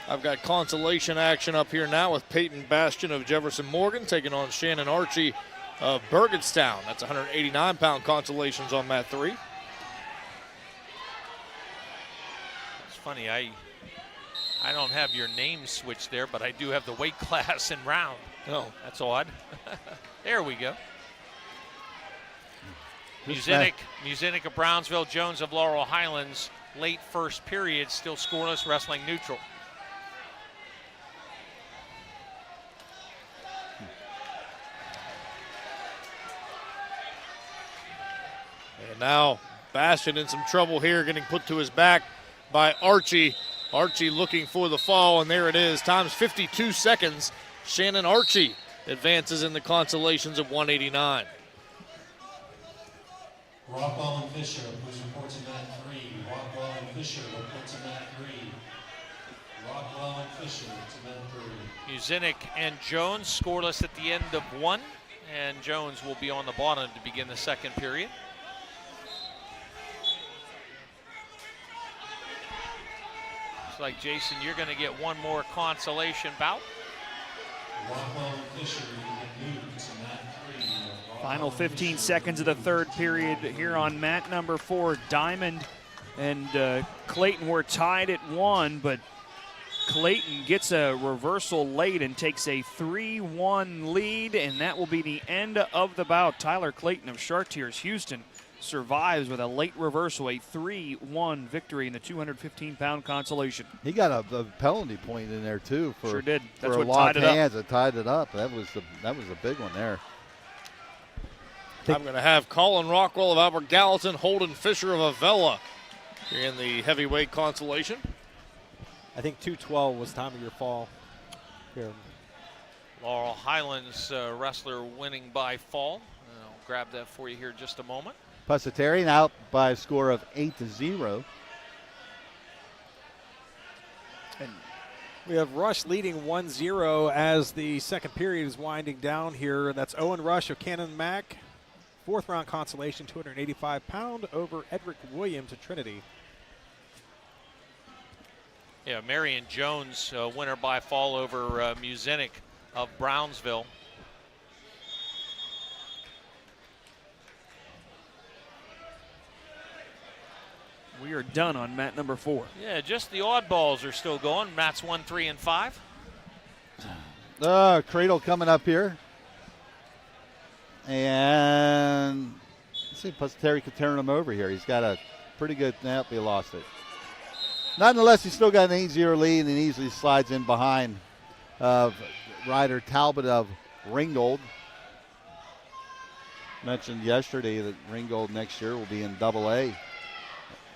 I've got consolation action up here now with Peyton Bastian of Jefferson Morgan taking on Shannon Archie of Burgettstown. That's 189-pound consolations on mat 3. It's funny, I don't have your name switched there, but I do have the weight class and round. Oh, that's odd. There we go. Muzinik of Brownsville, Jones of Laurel Highlands. Late first period, still scoreless, wrestling neutral. And now Bastian in some trouble here, getting put to his back by Archie. Archie looking for the fall, and there it is. Time's 52 seconds. Shannon Archie advances in the consolations of 189. Rockwell and Fisher, please report to mat 3. Rockwell and Fisher, report to mat 3. Rockwell and Fisher to mat 3. Muzinik and Jones scoreless at the end of 1, and Jones will be on the bottom to begin the second period. Looks like, Jason, you're going to get one more consolation bout. Rockwell and Fisher, you can move to mat 3. Final 15 seconds of the third period here on mat number 4. Diamond and Clayton were tied at 1, but Clayton gets a reversal late and takes a 3-1 lead, and that will be the end of the bout. Tyler Clayton of Chartiers Houston survives with a late reversal, a 3-1 victory in the 215-pound consolation. He got a penalty point in there too for sure did. That's for what a locked tied it hands. up. It tied it up. That was a big one there. I'm going to have Colin Rockwell of Albert Gallatin, Holden Fisher of Avella here in the heavyweight consolation. I think 212 was time of your fall here. Laurel Highlands wrestler winning by fall. I'll grab that for you here in just a moment. Pusateri out by a score of 8-0. And we have Rush leading 1-0 as the second period is winding down here. And that's Owen Rush of Cannon Mac. Fourth round consolation, 285-pound over Edric Williams of Trinity. Yeah, Marion Jones, winner by fall over Muzinik of Brownsville. We are done on mat number 4. Yeah, just the oddballs are still going. Mats 1, 3, and 5. Cradle coming up here. And let's see if Pusateri could turn him over here. He's got a pretty good snap. He lost it. Nonetheless, he's still got an 8-0 lead and easily slides in behind Ryder Talbot of Ringgold. Mentioned yesterday that Ringgold next year will be in AA,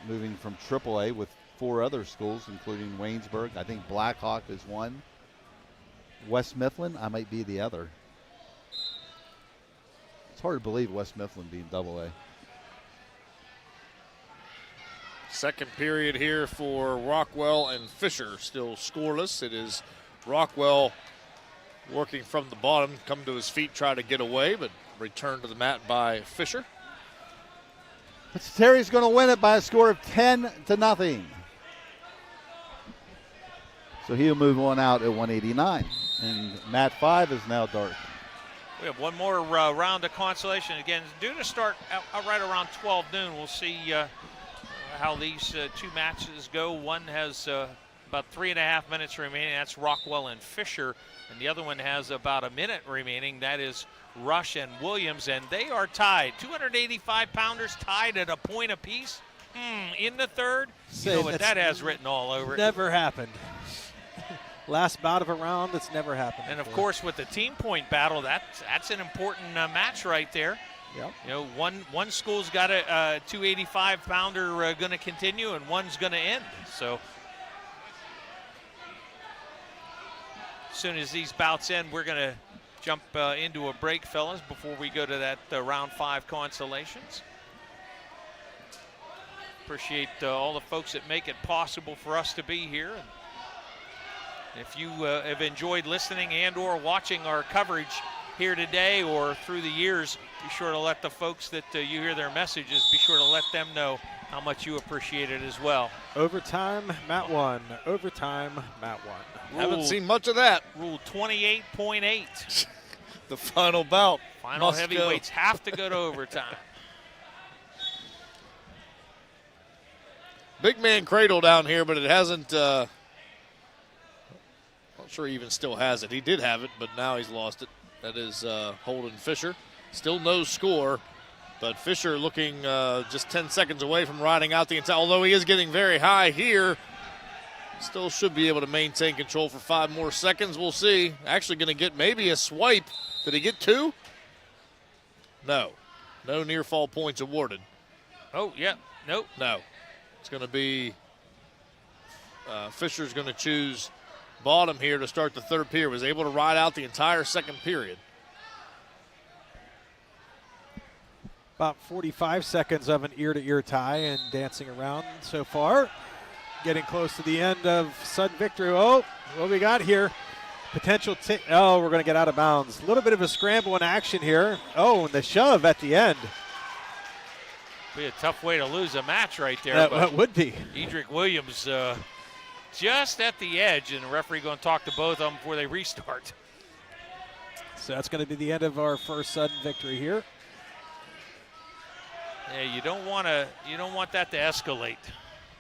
moving from AAA with 4 other schools, including Waynesburg. I think Blackhawk is one. West Mifflin, I might be the other. It's hard to believe West Mifflin being AA. Second period here for Rockwell and Fisher, still scoreless. It is Rockwell working from the bottom, come to his feet, try to get away, but returned to the mat by Fisher. Terry's going to win it by a score of 10-0. So he'll move on out at 189. And mat 5 is now dark. We have one more round of consolation. Again, due to start right around 12 noon. We'll see how these two matches go. One has about 3.5 minutes remaining. That's Rockwell and Fisher. And the other one has about a minute remaining. That is Rush and Williams. And they are tied. 285-pounders tied at a point apiece in the third. You know what that has written all over it. Never happened. Last bout of a round, it's never happened. And, of course, with the team point battle, that's an important match right there. Yep. You know, one school's got a 285-pounder going to continue, and one's going to end. So as soon as these bouts end, we're going to jump into a break, fellas, before we go to that round 5 consolations. Appreciate all the folks that make it possible for us to be here. And if you have enjoyed listening and or watching our coverage here today or through the years, be sure to let the folks that you hear their messages, be sure to let them know how much you appreciate it as well. Overtime, mat 1. Overtime, mat 1. Haven't seen much of that. Rule 28.8. The final bout. Final heavyweights have to go to overtime. Big man cradle down here, but it hasn't. Not sure he even still has it. He did have it, but now he's lost it. That is Holden Fisher. Still no score, but Fisher looking just 10 seconds away from riding out the entire. Although he is getting very high here, still should be able to maintain control for 5 more seconds. We'll see. Actually going to get maybe a swipe. Did he get 2? No. No near fall points awarded. Oh, yeah. Nope. No. It's going to be Fisher's going to choose bottom here to start the third period. Was able to ride out the entire second period. About 45 seconds of an ear-to-ear tie and dancing around so far. Getting close to the end of sudden victory. Oh, what we got here? Potential oh, we're going to get out of bounds. A little bit of a scramble in action here. Oh, and the shove at the end. Be a tough way to lose a match right there. That would be. Edric Williams just at the edge, and the referee going to talk to both of them before they restart. So that's going to be the end of our first sudden victory here. Yeah, you don't want that to escalate.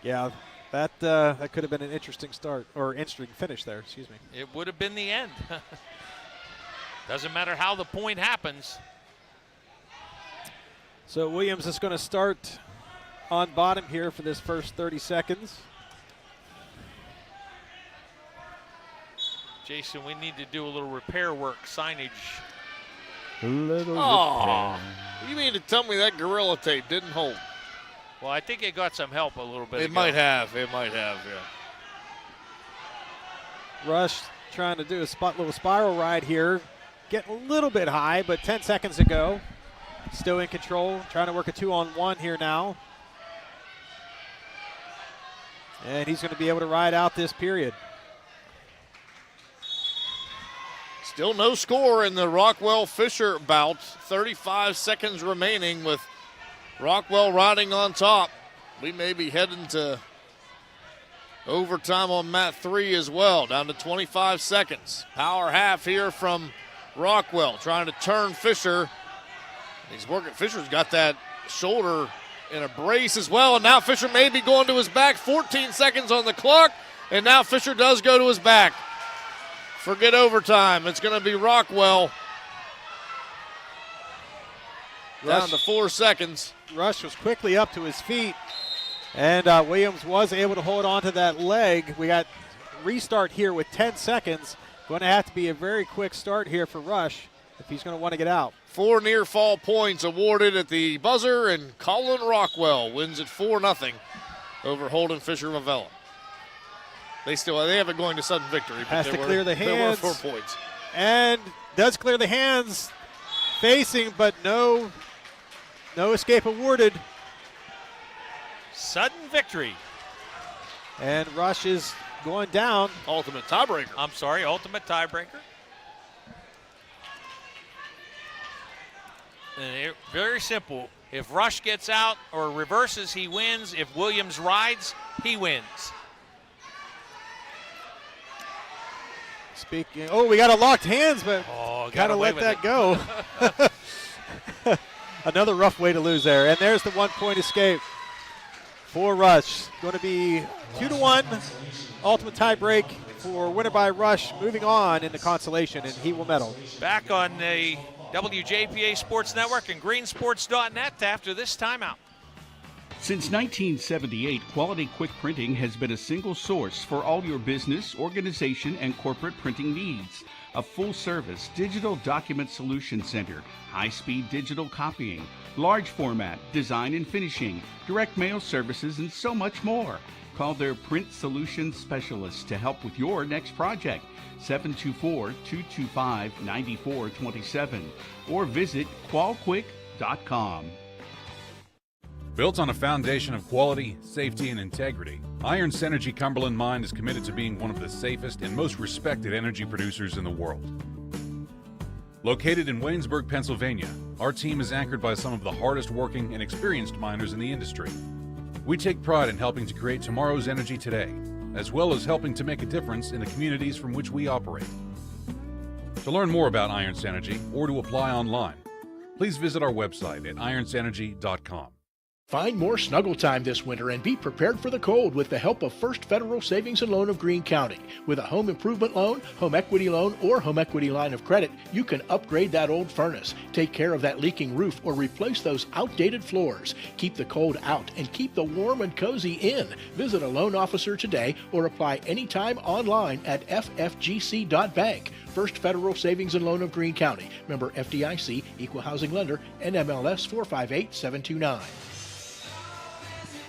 Yeah, that could have been an interesting start or interesting finish there. Excuse me. It would have been the end. Doesn't matter how the point happens. So Williams is going to start on bottom here for this first 30 seconds. Jason, we need to do a little repair work, signage. A little repair. You mean to tell me that Gorilla Tape didn't hold? Well, I think it got some help a little bit ago. It might have, yeah. Rush trying to do a little spiral ride here. Getting a little bit high, but 10 seconds to go. Still in control, trying to work a 2-on-1 here now. And he's going to be able to ride out this period. Still no score in the Rockwell-Fisher bout. 35 seconds remaining with Rockwell riding on top. We may be heading to overtime on mat 3 as well, down to 25 seconds. Power half here from Rockwell, trying to turn Fisher. He's working. Fisher's got that shoulder in a brace as well, and now Fisher may be going to his back. 14 seconds on the clock, and now Fisher does go to his back. Forget overtime. It's going to be Rockwell. Down to 4 seconds. Rush was quickly up to his feet, and Williams was able to hold on to that leg. We got restart here with 10 seconds. Going to have to be a very quick start here for Rush if he's going to want to get out. 4 near fall points awarded at the buzzer, and Colin Rockwell wins it 4-0 over Holden Fisher Ravella. They have it going to sudden victory. But Has to clear the hands. There were 4 points. And does clear the hands. Facing, but no escape awarded. sudden victory. And Rush is going down. Ultimate tiebreaker. I'm sorry, ultimate tiebreaker. And very simple. If Rush gets out or reverses, he wins. If Williams rides, he wins. Speaking, we got a locked hands, but kind of let that go. Another rough way to lose there. And there's the 1-point escape for Rush. Going to be 2-1. Ultimate tiebreak for winner by Rush. Moving on in the consolation, and he will medal. Back on the WJPA Sports Network and greensports.net after this timeout. Since 1978, Quality Quick Printing has been a single source for all your business, organization, and corporate printing needs. A full-service digital document solution center, high-speed digital copying, large format, design and finishing, direct mail services, and so much more. Call their print solutions specialists to help with your next project. 724-225-9427 or visit qualquick.com. Built on a foundation of quality, safety, and integrity, Iron Synergy Cumberland Mine is committed to being one of the safest and most respected energy producers in the world. Located in Waynesburg, Pennsylvania, our team is anchored by some of the hardest working and experienced miners in the industry. We take pride in helping to create tomorrow's energy today, as well as helping to make a difference in the communities from which we operate. To learn more about Iron Synergy or to apply online, please visit our website at ironsynergy.com. Find more snuggle time this winter and be prepared for the cold with the help of First Federal Savings and Loan of Greene County. With a home improvement loan, home equity loan, or home equity line of credit, you can upgrade that old furnace, take care of that leaking roof, or replace those outdated floors. Keep the cold out and keep the warm and cozy in. Visit a loan officer today or apply anytime online at ffgc.bank. First Federal Savings and Loan of Greene County. Member FDIC, Equal Housing Lender, NMLS 458729.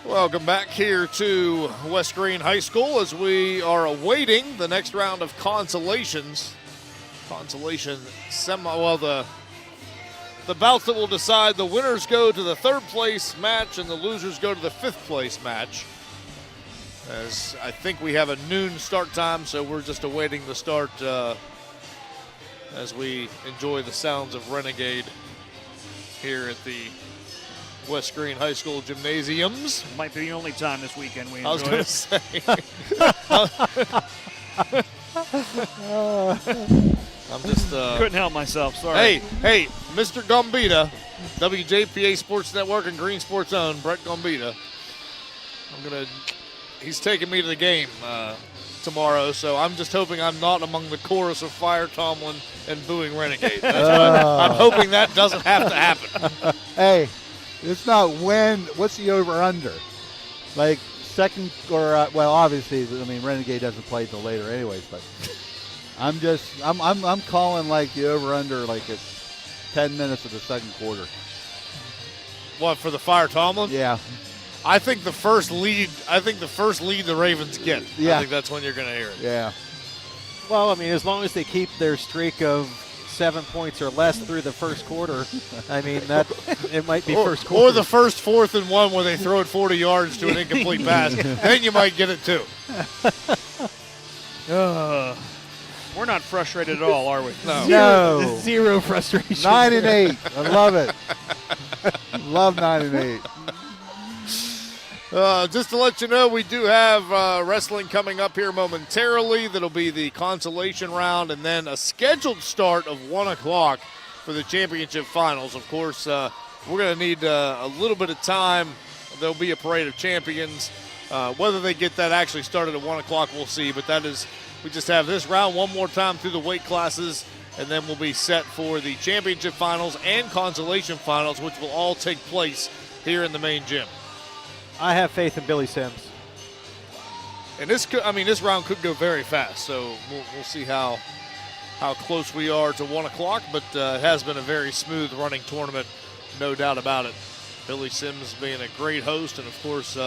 Welcome back here to West Greene High School as we are awaiting the next round of consolations. The bouts that will decide the winners go to the third place match and the losers go to the fifth place match. As I think we have a noon start time, so we're just awaiting the start as we enjoy the sounds of Renegade here at the West Greene High School gymnasiums. Might be the only time this weekend we enjoy I was going to say. I'm just couldn't help myself. Sorry. Hey, Mr. Gambita, WJPA Sports Network and Green Sports Own, Brett Gambita. He's taking me to the game tomorrow, so I'm just hoping I'm not among the chorus of Fire Tomlin and booing Renegade. I'm hoping that doesn't have to happen. Hey. It's not what's the over-under? Like second or, obviously, Renegade doesn't play till later anyways, but I'm calling like the over-under like at 10 minutes of the second quarter. What, for the Fire Tomlin? Yeah. I think the first lead the Ravens get. Yeah. I think that's when you're going to hear it. Yeah. Well, as long as they keep their streak of 7 points or less through the first quarter, it might be first quarter. Or the first 4th and 1 where they throw it 40 yards to an incomplete pass. Then you might get it too. We're not frustrated at all, are we? No. Zero frustration. 9-8. I love it. Love 9-8. Just to let you know, we do have wrestling coming up here momentarily. That'll be the consolation round and then a scheduled start of 1 o'clock for the championship finals. Of course, we're going to need a little bit of time. There'll be a parade of champions. Whether they get that actually started at 1 o'clock, we'll see. But we just have this round one more time through the weight classes, and then we'll be set for the championship finals and consolation finals, which will all take place here in the main gym. I have faith in Billy Sims. And this round could go very fast, so we'll see how close we are to 1 o'clock, but it has been a very smooth running tournament, no doubt about it. Billy Sims being a great host, and of course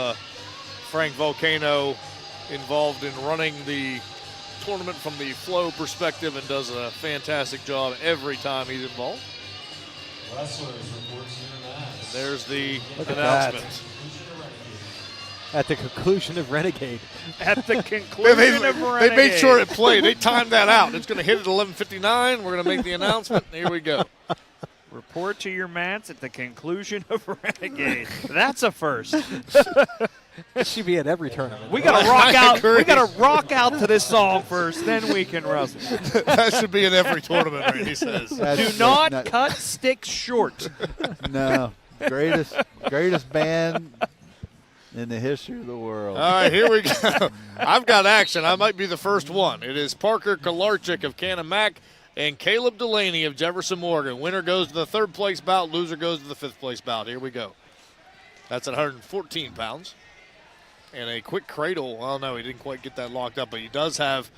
Frank Volcano involved in running the tournament from the flow perspective and does a fantastic job every time he's involved. Wrestlers reports here now. There's the Look at announcement. At the conclusion of Renegade. At the conclusion of Renegade. They made sure it played. They timed that out. It's going to hit at 11:59. We're going to make the announcement. Here we go. Report to your mats at the conclusion of Renegade. That's a first. It should be at every tournament. We got to rock out. We got to rock out to this song first, then we can wrestle. That should be in every tournament, Randy says. Do not cut sticks short. No, greatest band in the history of the world. All right, here we go. I've got action. I might be the first one. It is Parker Kolarchik of Canon-Mac and Caleb Delaney of Jefferson Morgan. Winner goes to the third place bout. Loser goes to the fifth place bout. Here we go. That's at 114 pounds. And a quick cradle. Well, no, he didn't quite get that locked up, but he does have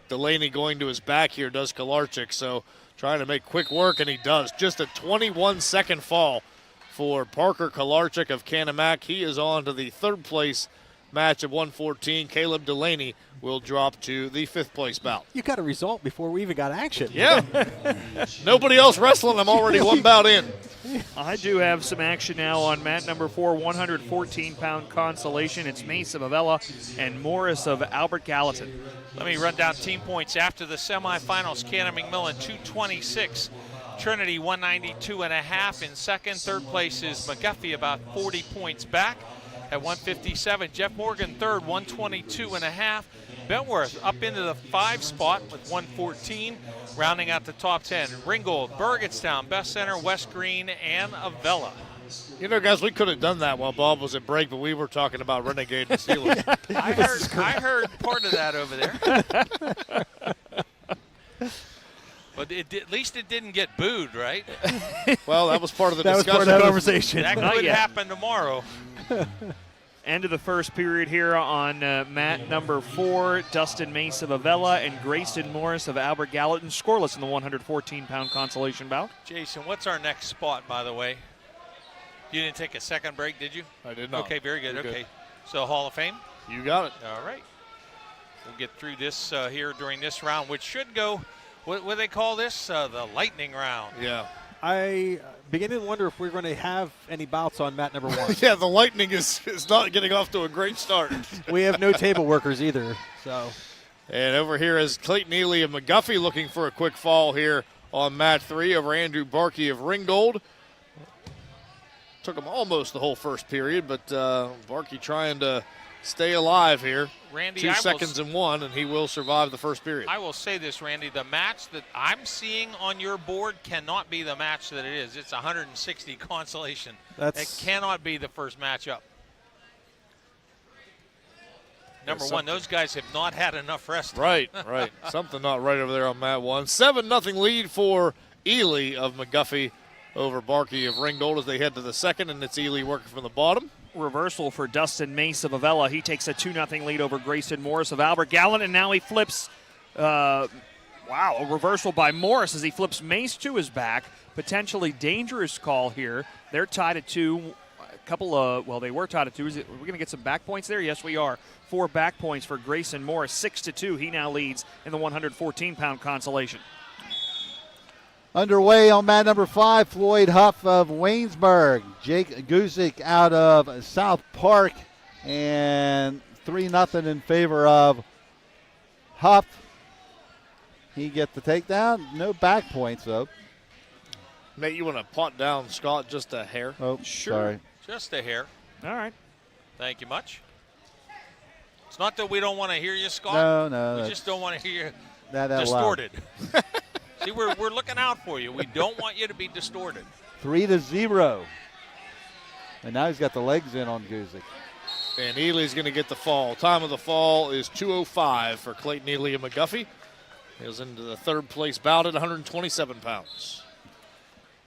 Delaney going to his back here, does Kolarchik. So trying to make quick work, and he does. Just a 21-second fall for Parker Kolarchik of Canon-Mac. He is on to the third place match of 114. Caleb Delaney will drop to the fifth place bout. You got a result before we even got action. Yeah. Nobody else wrestling. I'm already one bout in. I do have some action now on mat number 4, 114-pound consolation. It's Mace of Avella and Morris of Albert Gallatin. Let me run down team points after the semifinals. Cannon McMillan 226. Trinity 192.5 in second. Third place is McGuffey, about 40 points back at 157. Jeff Morgan third, 122.5. Bentworth up into the 5 spot with 114, rounding out the top 10. Ringgold, Burgettstown, Best Center, West Greene, and Avella. You know, guys, we could have done that while Bob was at break, but we were talking about Renegade and Steelers. I heard part of that over there. But at least it didn't get booed, right? Well, that was part of the discussion. That was part of the conversation. That could happen tomorrow. End of the first period here on mat number 4. Dustin Mace of Avella and Grayson Morris of Albert Gallatin, scoreless in the 114-pound consolation bout. Jason, what's our next spot, by the way? You didn't take a second break, did you? I did not. Okay, very good. You're okay. good. So Hall of Fame? You got it. All right. We'll get through this here during this round, which should go, what do they call this? The lightning round. Yeah. I begin to wonder if we're going to have any bouts on mat number 1. Yeah, the Lightning is not getting off to a great start. We have no table workers either. So, and over here is Clayton Ely of McGuffey looking for a quick fall here on mat 3 over Andrew Barkey of Ringgold. Took him almost the whole first period, but Barkey trying to stay alive here. Randy, 2 seconds and 1, and he will survive the first period. I will say this, Randy. The match that I'm seeing on your board cannot be the match that it is. It's 160 consolation. It cannot be the first matchup. Number one, those guys have not had enough rest. Right. Something not right over there on mat 1. 7-0 lead for Ely of McGuffey over Barkey of Ringgold as they head to the second, and it's Ely working from the bottom. Reversal for Dustin Mace of Avella. He takes a 2-0 lead over Grayson Morris of Albert Gallatin, and now he flips, a reversal by Morris as he flips Mace to his back. Potentially dangerous call here. They're tied at 2. They were tied at 2. We're going to get some back points there? Yes, we are. 4 back points for Grayson Morris, 6-2. He now leads in the 114-pound consolation. Underway on mat number 5, Floyd Huff of Waynesburg, Jake Gusick out of South Park, and 3-0 in favor of Huff. He gets the takedown. No back points, though. Nate, you want to pot down Scott just a hair? Oh, sure. Sorry. Just a hair. All right. Thank you much. It's not that we don't want to hear you, Scott. No. We just don't want to hear you that distorted. See, we're looking out for you. We don't want you to be distorted. 3-0. And now he's got the legs in on Gusick. And Ely's going to get the fall. Time of the fall is 2:05 for Clayton Ely and McGuffey. He goes into the third place bout at 127 pounds.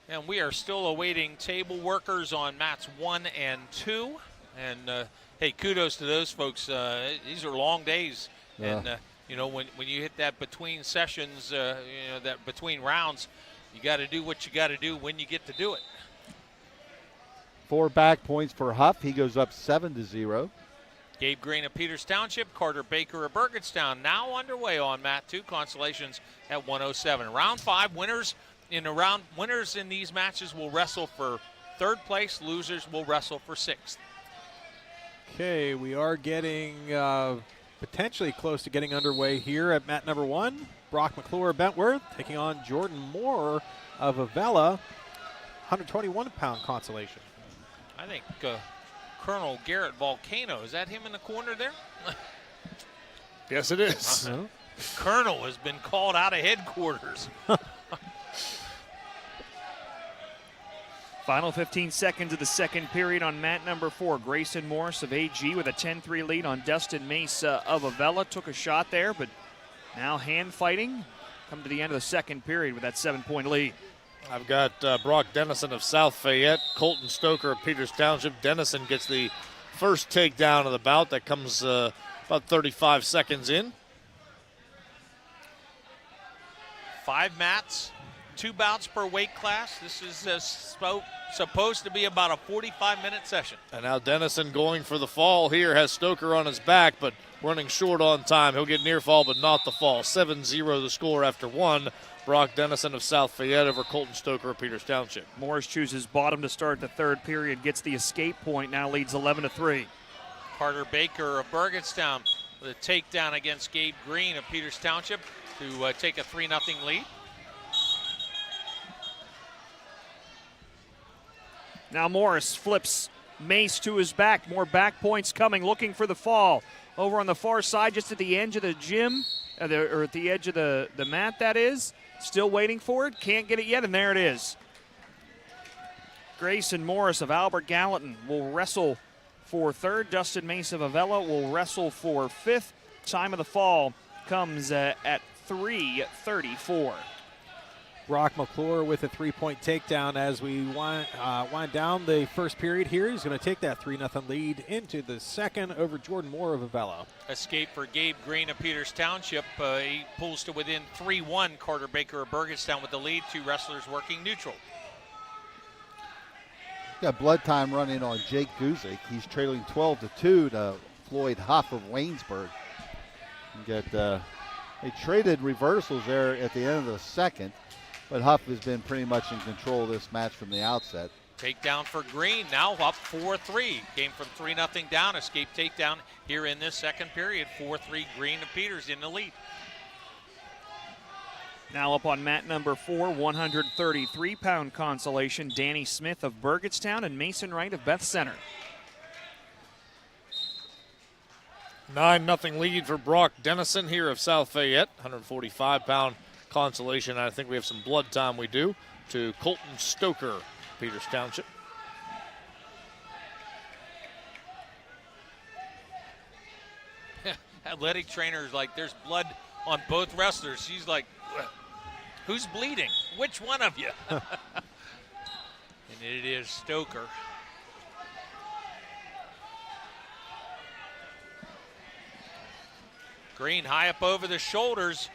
And we are still awaiting table workers on mats 1 and 2. And, hey, kudos to those folks. These are long days. Yeah. And, when you hit that between sessions, that between rounds, you got to do what you got to do when you get to do it. 4 back points for Huff. He goes up 7-0. Gabe Greene of Peters Township, Carter Baker of Burgettstown now underway on mat 2, consolations at 107. Round 5, winners in these matches will wrestle for third place, losers will wrestle for 6th. Okay, we are getting potentially close to getting underway here at mat number 1. Brock McClure Bentworth taking on Jordan Moore of Avella, 121-pound consolation. I think Colonel Garrett Volcano, is that him in the corner there? Yes, it is. Colonel has been called out of headquarters. Final 15 seconds of the second period on mat number 4. Grayson Morris of AG with a 10-3 lead on Dustin Mace of Avella. Took a shot there, but now hand fighting. Come to the end of the second period with that 7-point lead. I've got Brock Dennison of South Fayette, Colton Stoker of Peters Township. Dennison gets the first takedown of the bout. That comes about 35 seconds in. 5 mats, 2 bouts per weight class. This is supposed to be about a 45-minute session. And now Dennison going for the fall here, has Stoker on his back, but running short on time. He'll get near fall, but not the fall. 7-0 the score after 1. Brock Dennison of South Fayette over Colton Stoker of Peters Township. Morris chooses bottom to start the third period, gets the escape point, now leads 11-3. Carter Baker of Burgettstown with a takedown against Gabe Greene of Peters Township to take a 3-0 lead. Now Morris flips Mace to his back. More back points coming, looking for the fall. Over on the far side, just at the edge of the gym, or at the edge of the mat, that is. Still waiting for it. Can't get it yet, and there it is. Grayson Morris of Albert Gallatin will wrestle for third. Dustin Mace of Avella will wrestle for fifth. Time of the fall comes at 3:34. Brock McClure with a 3-point takedown as we wind down the first period here. He's going to take that 3-0 lead into the second over Jordan Moore of Avella. Escape for Gabe Greene of Peters Township. He pulls to within 3-1. Carter Baker of Burgettstown with the lead. 2 wrestlers working neutral. Got blood time running on Jake Guzik. He's trailing 12-2 to Floyd Huff of Waynesburg. They traded reversals there at the end of the second, but Huff has been pretty much in control of this match from the outset. Takedown for Greene, now up 4-3. Came from 3-0 down, escape takedown here in this second period. 4-3 Greene of Peters in the lead. Now up on mat number 4, 133-pound consolation, Danny Smith of Burgettstown and Mason Wright of Beth Center. 9-0 lead for Brock Dennison here of South Fayette. 145-pound consolation. I think we have some blood time, we do, to Colton Stoker, Peters Township. Athletic trainer's like, there's blood on both wrestlers. She's like, who's bleeding? Which one of you? And it is Stoker. Greene high up over the shoulders.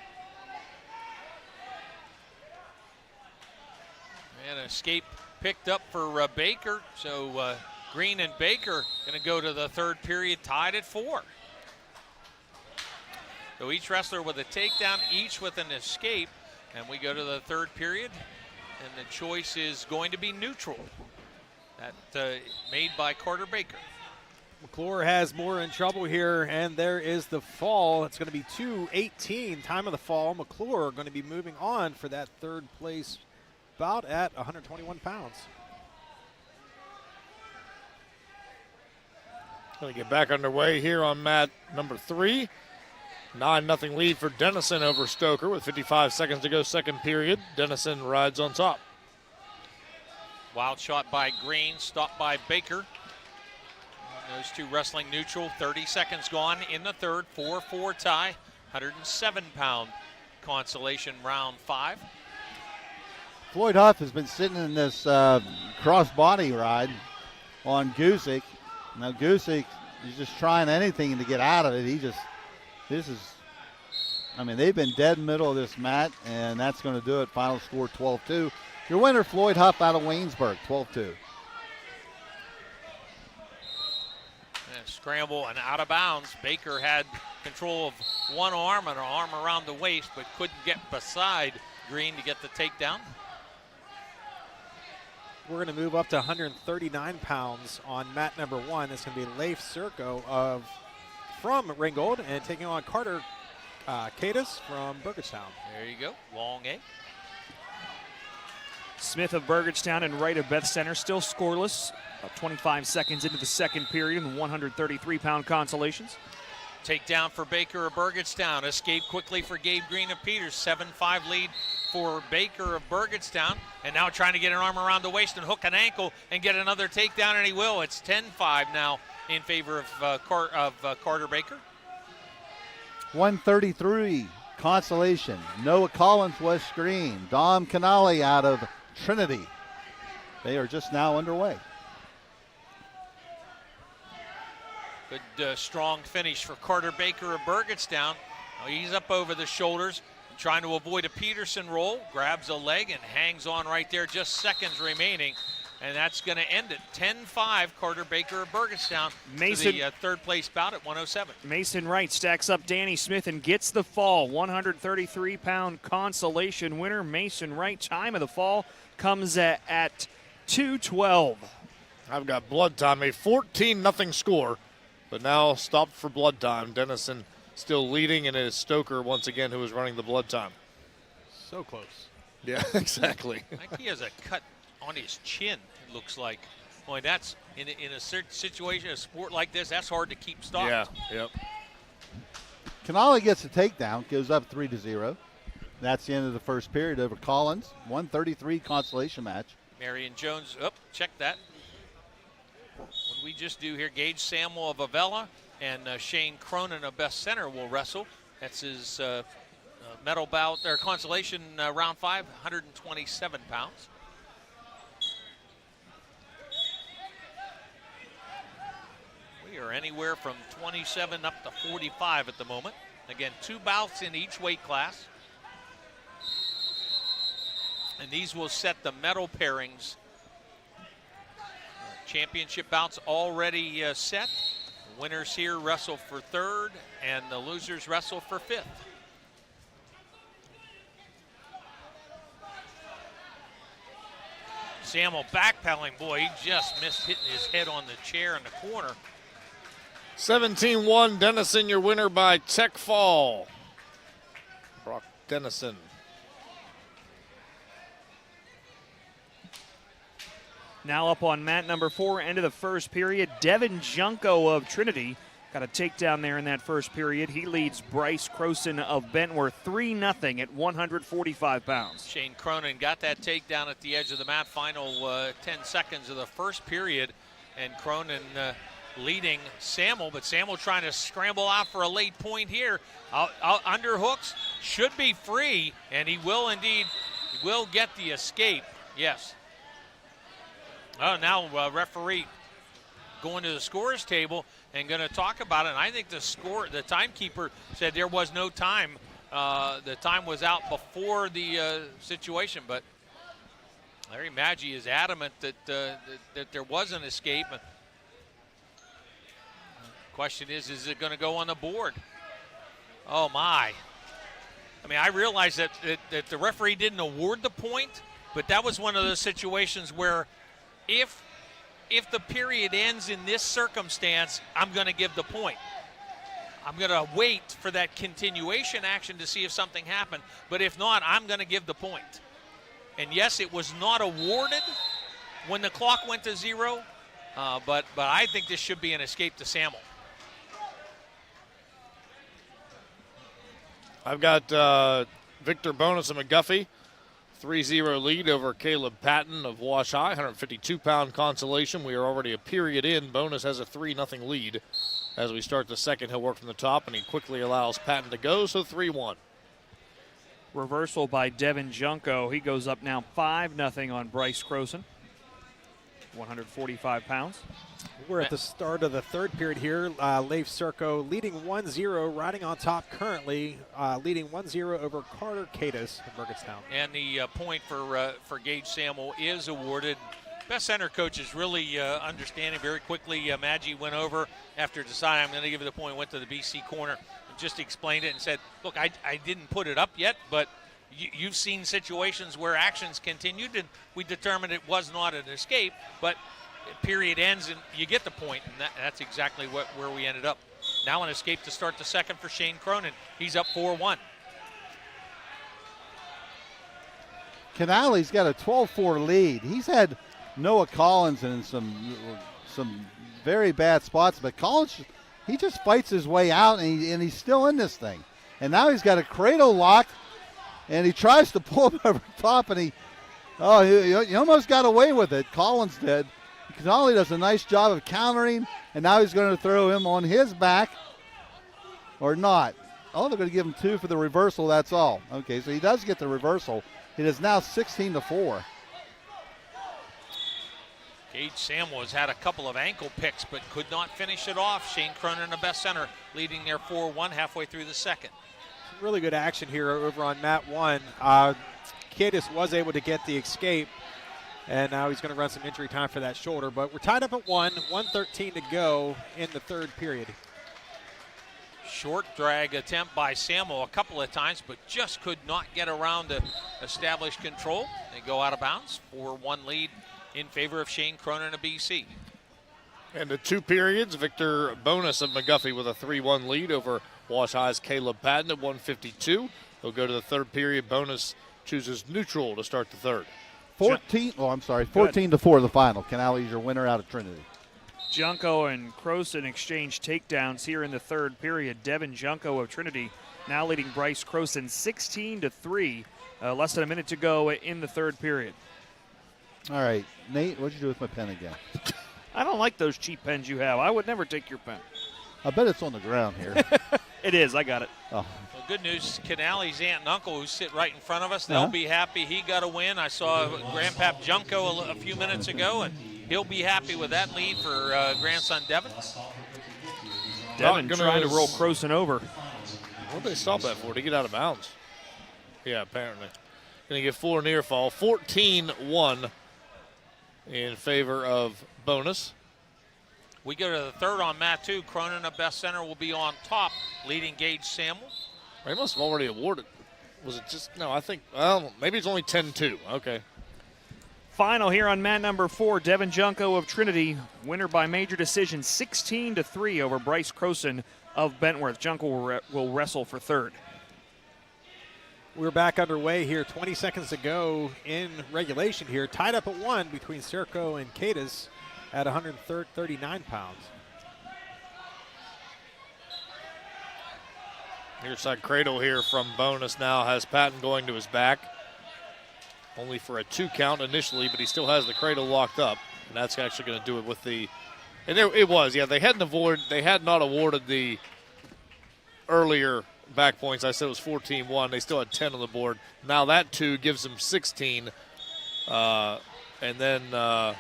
And escape picked up for Baker. So Greene and Baker going to go to the third period tied at 4. So each wrestler with a takedown, each with an escape. And we go to the third period. And the choice is going to be neutral. That made by Carter Baker. McClure has Moore in trouble here, and there is the fall. It's going to be 2:18, time of the fall. McClure going to be moving on for that third place bout at 121 pounds. Going to get back underway here on mat number 3. 9-0 lead for Dennison over Stoker with 55 seconds to go, second period. Dennison rides on top. Wild shot by Greene, stopped by Baker. Those two wrestling neutral. 30 seconds gone in the third. 4-4 tie. 107-pound consolation round 5. Floyd Huff has been sitting in this cross-body ride on Guzik. Now Guzik is just trying anything to get out of it. They've been dead middle of this mat, and that's going to do it. Final score 12-2. Your winner, Floyd Huff out of Waynesburg, 12-2. Scramble and out of bounds. Baker had control of one arm and an arm around the waist, but couldn't get beside Greene to get the takedown. We're going to move up to 139 pounds on mat number 1. It's going to be Leif Serko from Ringgold and taking on Carter Cadis from Burgettstown. There you go. Long A. Smith of Burgettstown and Wright of Beth Center still scoreless. About 25 seconds into the second period in the 133-pound consolations. Takedown for Baker of Burgettstown. Escape quickly for Gabe Greene of Peters. 7-5 lead for Baker of Burgettstown. And now trying to get an arm around the waist and hook an ankle and get another takedown, and he will. It's 10-5 now in favor of Carter Baker. 133 consolation. Noah Collins, West Greene. Dom Canale out of Trinity. They are just now underway. Good strong finish for Carter Baker of Burgettstown. He's up over the shoulders, trying to avoid a Peterson roll. Grabs a leg and hangs on right there, just seconds remaining. And that's going to end it. 10-5, Carter Baker of Burgettstown Mason, to the third place bout at 107. Mason Wright stacks up Danny Smith and gets the fall. 133-pound consolation winner. Mason Wright, time of the fall comes at 2:12. I've got blood time, a 14-0 score, but now stopped for blood time. Dennison still leading, and it is Stoker once again who is running the blood time. So close. Yeah, exactly. I think he has a cut on his chin, it looks like. Boy, that's in a certain situation, a sport like this, that's hard to keep stopped. Yeah, yep. Canale gets a takedown, goes up 3-0. That's the end of the first period over Collins. 133 consolation match. Marion Jones, check that. What did we just do here? Gage Samuel of Avella and Shane Cronin of Best Center will wrestle. That's his medal bout, or consolation round 5, 127 pounds. We are anywhere from 27 up to 45 at the moment. Again, 2 bouts in each weight class. And these will set the medal pairings. Championship bouts already set. The winners here wrestle for 3rd, and the losers wrestle for 5th. Samuel backpedaling. Boy, he just missed hitting his head on the chair in the corner. 17-1, Dennison, your winner by Tech Fall. Brock Dennison. Now up on mat number 4, end of the first period. Devin Junko of Trinity got a takedown there in that first period. He leads Bryce Croson of Bentworth 3-0 at 145 pounds. Shane Cronin got that takedown at the edge of the mat, final 10 seconds of the first period. And Cronin leading Samuel, but Samuel trying to scramble out for a late point here. Underhooks, should be free, and he will indeed, will get the escape, yes. Oh, now referee going to the scorer's table and going to talk about it. And I think the timekeeper said there was no time. The time was out before the situation, but Larry Maggi is adamant that there was an escape. Question is it going to go on the board? Oh my! I mean, I realize that the referee didn't award the point, but that was one of those situations where, if the period ends in this circumstance, I'm going to give the point. I'm going to wait for that continuation action to see if something happened. But if not, I'm going to give the point. And yes, it was not awarded when the clock went to 0, but I think this should be an escape to Samuel. I've got Victor Bonus of McGuffey. 3-0 lead over Caleb Patton of Wash High, 152-pound consolation. We are already a period in. Bonus has a 3-0 lead. As we start the second, he'll work from the top, and he quickly allows Patton to go, so 3-1. Reversal by Devin Junko. He goes up now 5-0 on Bryce Croson, 145 pounds. We're at the start of the third period here. Leif Serko leading 1-0, riding on top currently, leading 1-0 over Carter Cadis of Burgettstown. And the point for Gage Samuel is awarded. Best Center coaches really understanding very quickly. Maggi went over after deciding I'm going to give it the point, went to the BC corner and just explained it and said, look, I didn't put it up yet, but you've seen situations where actions continued and we determined it was not an escape, but period ends and you get the point, and that's exactly where we ended up. Now an escape to start the second for Shane Cronin. He's up 4-1. Canale's got a 12-4 lead. He's had Noah Collins in some very bad spots, but Collins, he just fights his way out, and he's still in this thing. And now he's got a cradle locked, and he tries to pull him over top, and he almost got away with it. Collins did. Canale does a nice job of countering, and now he's going to throw him on his back, or not. Oh, they're going to give him 2 for the reversal, that's all. Okay, so he does get the reversal. It is now 16-4. Gage Samuel has had a couple of ankle picks, but could not finish it off. Shane Cronin, the best center, leading there 4-1 halfway through the second. Some really good action here over on mat 1. Cadis was able to get the escape, and now he's going to run some injury time for that shoulder. But we're tied up at 1:13 to go in the third period. Short drag attempt by Samuel a couple of times, but just could not get around to establish control. They go out of bounds. 4-1 lead in favor of Shane Cronin of BC. And the 2 periods, Victor Bonus of McGuffey with a 3-1 lead over Wash High's Caleb Patton at 152. They'll go to the third period. Bonus chooses neutral to start the third. 14-4 the final. Canale's your winner out of Trinity. Junko and Croson exchange takedowns here in the third period. Devin Junko of Trinity now leading Bryce Croson 16-3. Less than a minute to go in the third period. All right, Nate, what'd you do with my pen again? I don't like those cheap pens you have. I would never take your pen. I bet it's on the ground here. It is. I got it. Oh. Well, good news, Canale's aunt and uncle who sit right in front of us, they'll be happy he got a win. I saw Grandpap Junko a few minutes ago, and he'll be happy with that lead for grandson Devin. Devin trying to roll Croson over. What did they stop that for? Did he get out of bounds? Yeah, apparently. Going to get 4 near fall. 14-1 in favor of Bonus. We go to the third on mat 2. Cronin, the best center, will be on top, leading Gage Samuel. They must have already awarded. Was it just, no, I think, well, maybe it's only 10-2. Okay. Final here on mat number 4, Devin Junko of Trinity, winner by major decision 16-3 over Bryce Croson of Bentworth. Junko will wrestle for third. We're back underway here, 20 seconds to go in regulation here. Tied up at 1 between Serco and Cadis at 139 pounds. Near side cradle here from Bonus now has Patton going to his back. Only for a 2 count initially, but he still has the cradle locked up. And that's actually going to do it with the, and it was, yeah, they had not awarded the earlier back points. I said it was 14-1. They still had 10 on the board. Now that 2 gives them 16. And then, what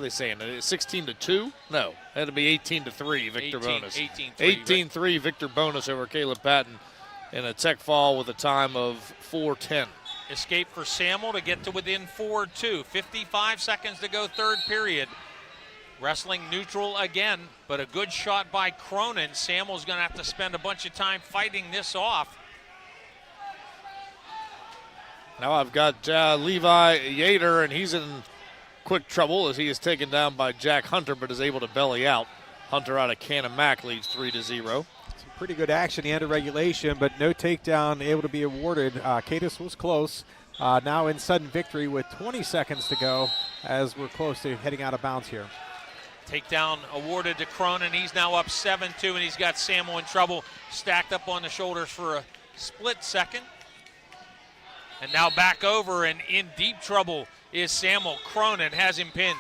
are they saying? 16-2? No, it had to be 18-3, Victor Bonus. 18-3, Victor Bonus over Caleb Patton in a tech fall with a time of 4:10. Escape for Samuel to get to within 4-2. 55 seconds to go, third period. Wrestling neutral again, but a good shot by Cronin. Samuel's going to have to spend a bunch of time fighting this off. Now I've got Levi Yater, and he's in quick trouble as he is taken down by Jack Hunter, but is able to belly out. Hunter out of Canon-Mac leads 3-0. Some pretty good action the end of regulation, but no takedown able to be awarded. Cadis was close. Now in sudden victory with 20 seconds to go as we're close to heading out of bounds here. Takedown awarded to Cronin. He's now up 7-2, and he's got Samuel in trouble, stacked up on the shoulders for a split second. And now back over, and in deep trouble is Samuel. Cronin has him pinned.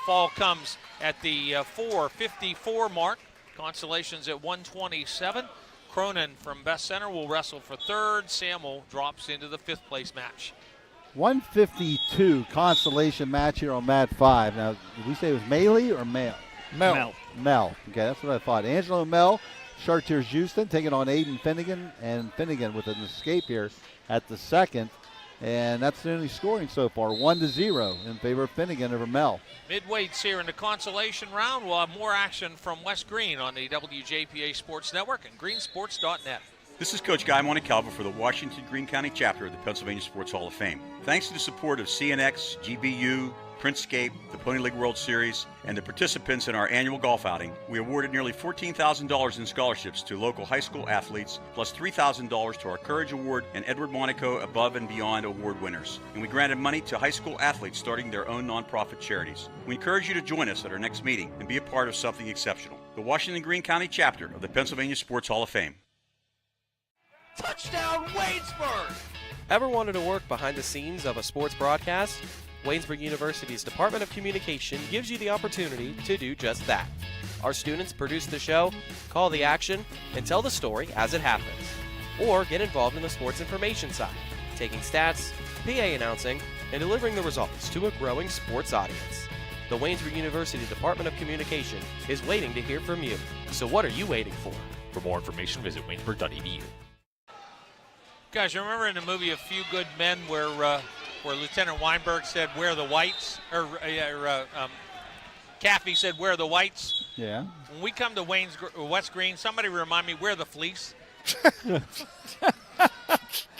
Fall comes at the 4:54 mark. Consolations at 127. Cronin from best center will wrestle for third. Samuel drops into the 5th place match. 152 consolation match here on mat 5. Now, did we say it was Melee or Mel? Mel. Okay, that's what I thought. Angelo Mel, Chartiers Houston taking on Aiden Finnegan, and Finnegan with an escape here at the second. And that's the only scoring so far, 1-0 in favor of Finnegan over Mel. Midweights here in the consolation round. We'll have more action from West Greene on the WJPA Sports Network and greensports.net. This is Coach Guy Montecalvo for the Washington Greene County chapter of the Pennsylvania Sports Hall of Fame. Thanks to the support of CNX, GBU, Printscape, the Pony League World Series, and the participants in our annual golf outing, we awarded nearly $14,000 in scholarships to local high school athletes, plus $3,000 to our Courage Award and Edward Monaco Above and Beyond Award winners. And we granted money to high school athletes starting their own nonprofit charities. We encourage you to join us at our next meeting and be a part of something exceptional. The Washington Greene County chapter of the Pennsylvania Sports Hall of Fame. Touchdown, Waynesburg! Ever wanted to work behind the scenes of a sports broadcast? Waynesburg University's Department of Communication gives you the opportunity to do just that. Our students produce the show, call the action, and tell the story as it happens. Or get involved in the sports information side, taking stats, PA announcing, and delivering the results to a growing sports audience. The Waynesburg University Department of Communication is waiting to hear from you. So what are you waiting for? For more information, visit waynesburg.edu. Guys, remember in the movie A Few Good Men where Lieutenant Weinberg said, "Where are the whites?" Or Caffey said, "Where are the whites?" Yeah. When we come to West Greene, somebody remind me, where are the fleece?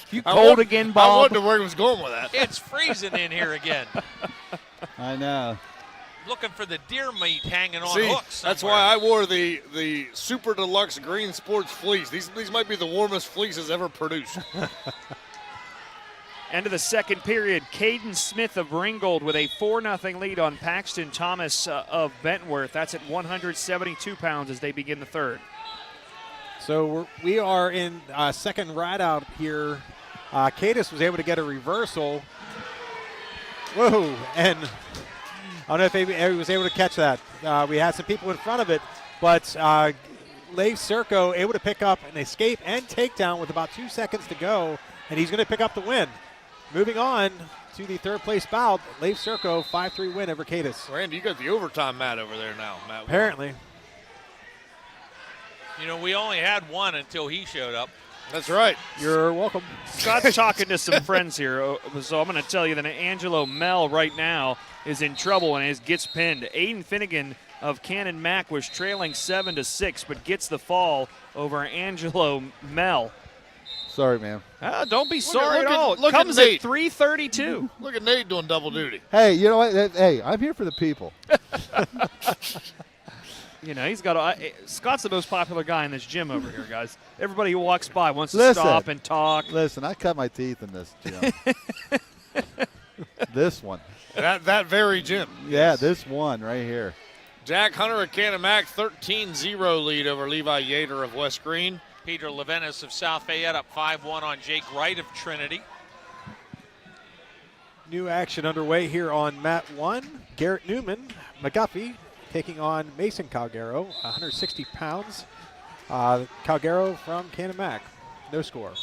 You cold again, Bob? I wonder where he was going with that. It's freezing in here again. I know. Looking for the deer meat hanging on See, hooks somewhere. that's why I wore the Super Deluxe Green Sports fleece. These might be the warmest fleeces ever produced. End of the second period, Caden Smith of Ringgold with a 4-0 lead on Paxton Thomas of Bentworth. That's at 172 pounds as they begin the third. So we are in second ride out here. Cadis was able to get a reversal. Whoa, and I don't know if he was able to catch that. We had some people in front of it, but Leif Serco able to pick up an escape and takedown with about 2 seconds to go, and he's going to pick up the win. Moving on to the third place bout, Leif Serco, 5-3 win over Cadis. Randy, you got the overtime mat over there now, Matt. Apparently. You know, we only had one until he showed up. That's right. You're welcome. Scott's talking to some friends here, so I'm going to tell you that Angelo Mell right now is in trouble and gets pinned. Aiden Finnegan of Cannon Mac was trailing 7-6, but gets the fall over Angelo Mell. Sorry, man. Don't be sorry at all. It look comes at at Nate. 3:32. Look at Nate doing double duty. Hey, you know what? Hey, I'm here for the people. You know, he's got Scott's the most popular guy in this gym over here, guys. Everybody who walks by wants to stop and talk. Listen, I cut my teeth in this gym. This one. That very gym. Yeah, this one right here. Jack Hunter of Canamac, 13-0 lead over Levi Yater of West Greene. Peter Levenis of South Fayette up 5-1 on Jake Wright of Trinity. New action underway here on mat 1. Garrett Newman, McGuffey, taking on Mason Calgaro, 160 pounds. Calgaro from Canamac. No score.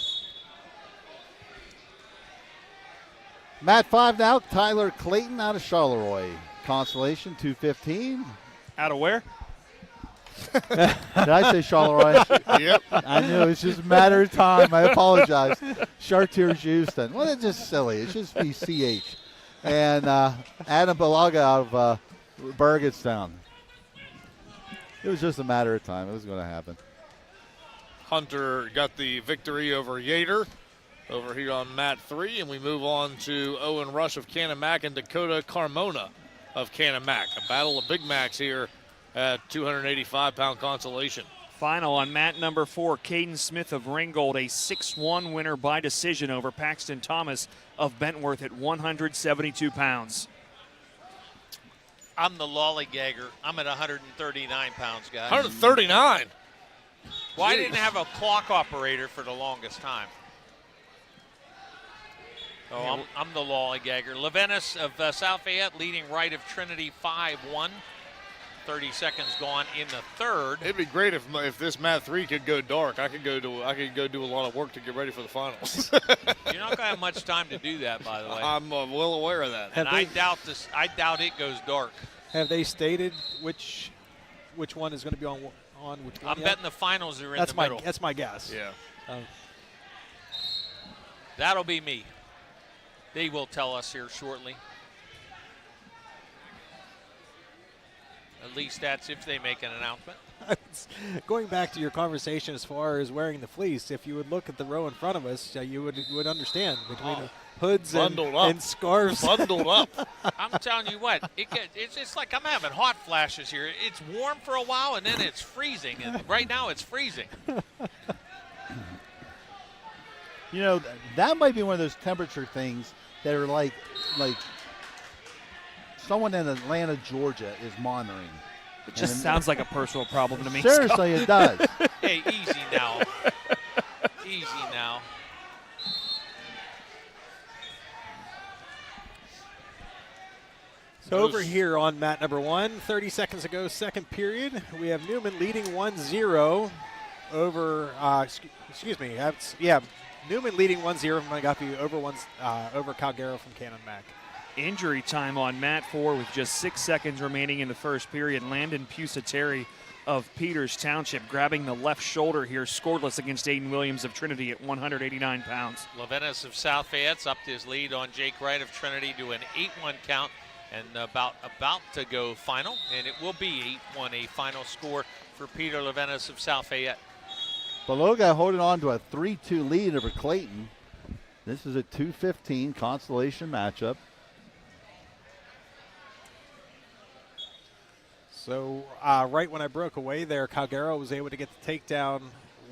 Mat 5 now, Tyler Clayton out of Charleroi. Consolation, 215. Out of where? Did I say Charleroi? Yep. I knew. It's just a matter of time. I apologize. Chartiers Houston. Well, it's just silly. It should just be CH. And Adam Balaga out of Burgettstown. It was just a matter of time. It was going to happen. Hunter got the victory over Yater over here on mat 3, and we move on to Owen Rush of Canamac and Dakota Carmona of Canamac. A battle of Big Macs here at 285-pound consolation. Final on mat number 4, Caden Smith of Ringgold, a 6-1 winner by decision over Paxton Thomas of Bentworth at 172 pounds. I'm the lollygagger. I'm at 139 pounds, guys. 139? Well, I didn't have a clock operator for the longest time. Oh, I'm the lollygagger. Levenis of South Fayette leading Wright of Trinity 5-1. 30 seconds gone in the third. It'd be great if this mat 3 could go dark. I could go do a lot of work to get ready for the finals. You're not gonna have much time to do that, by the way. I'm well aware of that. And I doubt it goes dark. Have they stated which one is going to be on which one? I'm betting the finals are in the middle. That's my guess. Yeah. That'll be me. They will tell us here shortly. At least that's if they make an announcement. Going back to your conversation as far as wearing the fleece, if you would look at the row in front of us, you would understand between hoods and scarves. Bundled up. I'm telling you what, it's like I'm having hot flashes here. It's warm for a while, and then it's freezing. And right now it's freezing. You know, that might be one of those temperature things that are like someone in Atlanta, Georgia is monitoring. It just sounds like a personal problem to me. Seriously, it does. Hey, easy now. Easy now. So over here on mat number 1, 30 seconds ago, second period, we have Newman leading 1-0 over, Newman leading 1-0 from McGuffey over Calgaro from Cannon Mac. Injury time on mat 4 with just 6 seconds remaining in the first period. Landon Pusateri of Peters Township grabbing the left shoulder here, scoreless against Aiden Williams of Trinity at 189 pounds. Levenis of South Fayette's upped his lead on Jake Wright of Trinity to an 8-1 count and about to go final, and it will be 8-1, a final score for Peter Levenis of South Fayette. Beloga holding on to a 3-2 lead over Clayton. This is a 2:15 consolation matchup. So right when I broke away there, Calgaro was able to get the takedown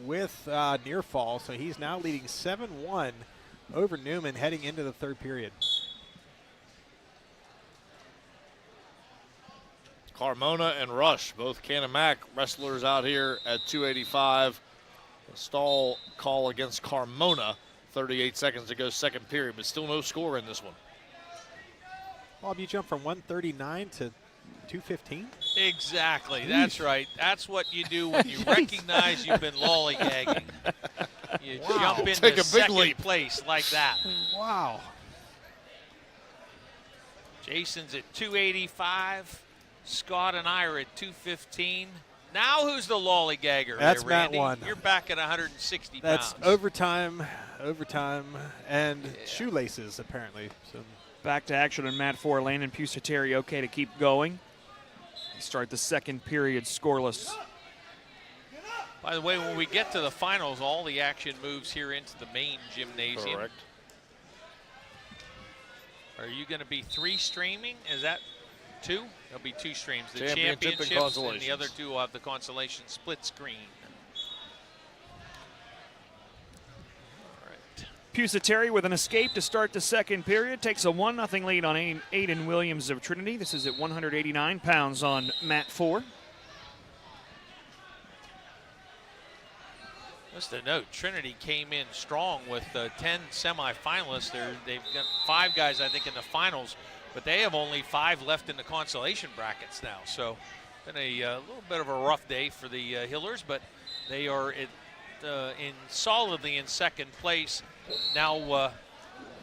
with near fall. So he's now leading 7-1 over Newman heading into the third period. Carmona and Rush, both Cannon Mac wrestlers out here at 285. A stall call against Carmona. 38 seconds to go, second period, but still no score in this one. Bob, you jumped from 139 to 215? Exactly. That's right. That's what you do when you recognize you've been lollygagging. You jump into Take a big second leap. place like that. Wow. Jason's at 285. Scott and I are at 215. Now who's the lollygagger? That's there, Matt Randy? 1. You're back at 160 That's pounds. overtime, and shoelaces apparently. So back to action on mat 4. Landon Pusateri okay to keep going. Start the second period scoreless. By the way, when we get to the finals, all the action moves here into the main gymnasium. Correct. Are you going to be 3 streaming? Is that 2? There'll be 2 streams. The Championship and championships and the consolations. other 2 will have the consolation split screen. Pusateri with an escape to start the second period. Takes a 1-0 lead on Aiden Williams of Trinity. This is at 189 pounds on mat 4. Just a note, Trinity came in strong with 10 semifinalists. They've got 5 guys, I think, in the finals, but they have only 5 left in the consolation brackets now. So been a little bit of a rough day for the Hillers, but they are solidly in second place. Now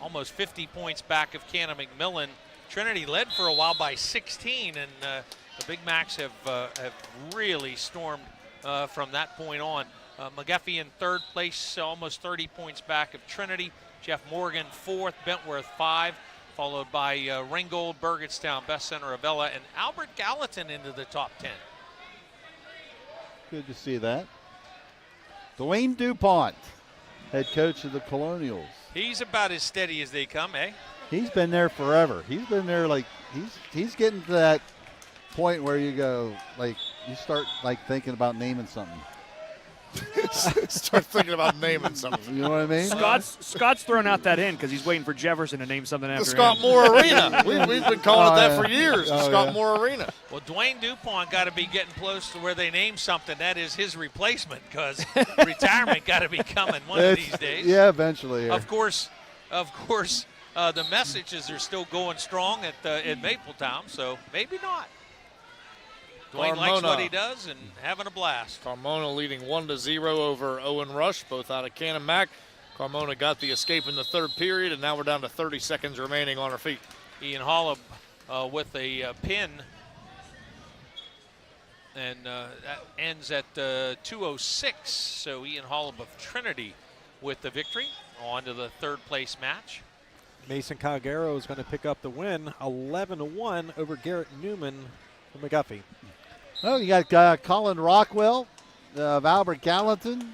almost 50 points back of Cannon McMillan. Trinity led for a while by 16, and the Big Macs have really stormed from that point on. McGuffey in third place, almost 30 points back of Trinity. Jeff Morgan fourth, Bentworth 5, followed by Ringgold, Burgettstown, Best Center Avella, and Albert Gallatin into the top 10. Good to see that. Dwayne DuPont, head coach of the Colonials. He's about as steady as they come, eh? He's been there forever. He's been there he's getting to that point where you go, you start thinking about naming something. Start thinking about naming something. You know what I mean? Scott's thrown out that in because he's waiting for Jefferson to name something after The Scott him. Moore Arena. We've been calling it that for years, the Scott Moore Arena. Well, Dwayne DuPont got to be getting close to where they name something that is his replacement, because retirement got to be coming one of these days. Yeah, eventually. Of course, the messages are still going strong at Mapletown, so maybe not. Dwayne likes what he does and having a blast. Carmona leading 1-0 over Owen Rush, both out of Cannon Mac. Carmona got the escape in the third period, and now we're down to 30 seconds remaining on our feet. Ian Hollab with a pin, and that ends at 2:06. So Ian Hollab of Trinity with the victory. On to the third place match. Mason Calgaro is going to pick up the win, 11-1 over Garrett Newman from McGuffey. Well, you got Colin Rockwell of Albert Gallatin,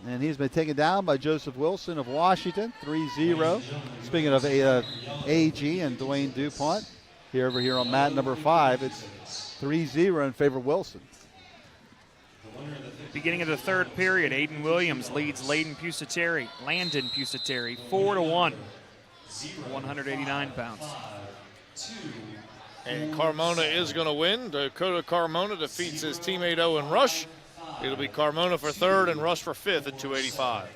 and he's been taken down by Joseph Wilson of Washington, 3-0. Speaking of AG and Dwayne DuPont, over here on mat number 5, it's 3-0 in favor of Wilson. Beginning of the third period, Aiden Williams leads Landon Pusateri 4-1, 189 pounds. And Carmona is going to win. Dakota Carmona defeats his teammate Owen Rush. It'll be Carmona for third and Rush for fifth at 285.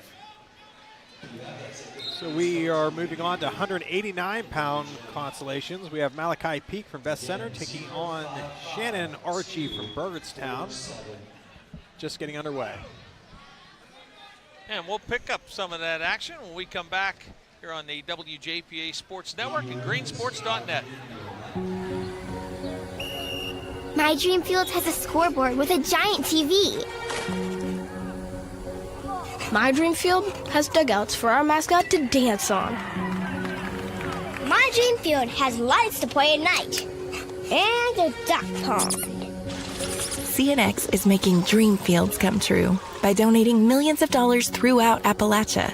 So we are moving on to 189-pound consolations. We have Malachi Peak from Best Center taking on Shannon Archie from Burgettstown. Just getting underway. And we'll pick up some of that action when we come back here on the WJPA Sports Network and greensports.net. My Dream Field has a scoreboard with a giant TV. My Dream Field has dugouts for our mascot to dance on. My Dream Field has lights to play at night. And a duck pond. CNX is making dream fields come true by donating millions of dollars throughout Appalachia.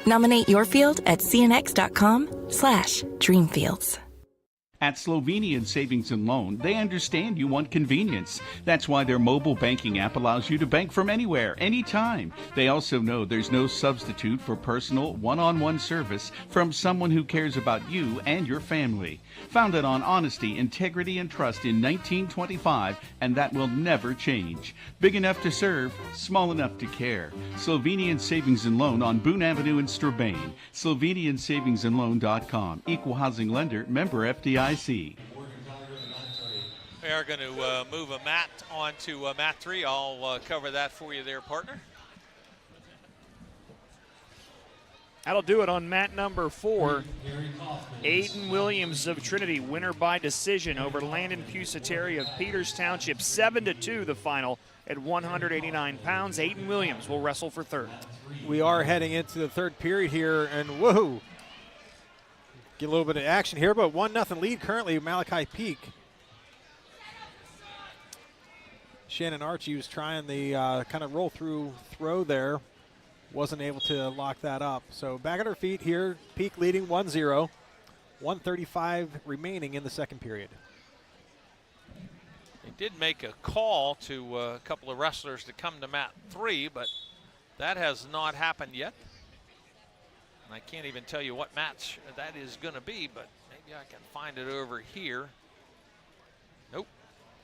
Nominate your field at cnx.com/dreamfields. At Slovenian Savings and Loan, they understand you want convenience. That's why their mobile banking app allows you to bank from anywhere, anytime. They also know there's no substitute for personal, one-on-one service from someone who cares about you and your family. Founded on honesty, integrity, and trust in 1925, and that will never change. Big enough to serve, small enough to care. Slovenian Savings and Loan on Boone Avenue in Strabane. SlovenianSavingsandLoan.com. Equal housing lender, member FDIC. We are going to move a mat on to mat 3. I'll cover that for you there, partner. That'll do it on mat number 4. Aiden Williams of Trinity, winner by decision over Landon Pusateri of Peters Township. 7-2 the final at 189 pounds. Aiden Williams will wrestle for third. We are heading into the third period here, and whoa. Get a little bit of action here, but 1-0 lead currently, Malachi Peak. Shannon Archie was trying the kind of roll-through throw there. Wasn't able to lock that up. So back at her feet here, Peak leading 1-0. 1:35 remaining in the second period. They did make a call to a couple of wrestlers to come to mat 3, but that has not happened yet. And I can't even tell you what match that is going to be, but maybe I can find it over here. Nope,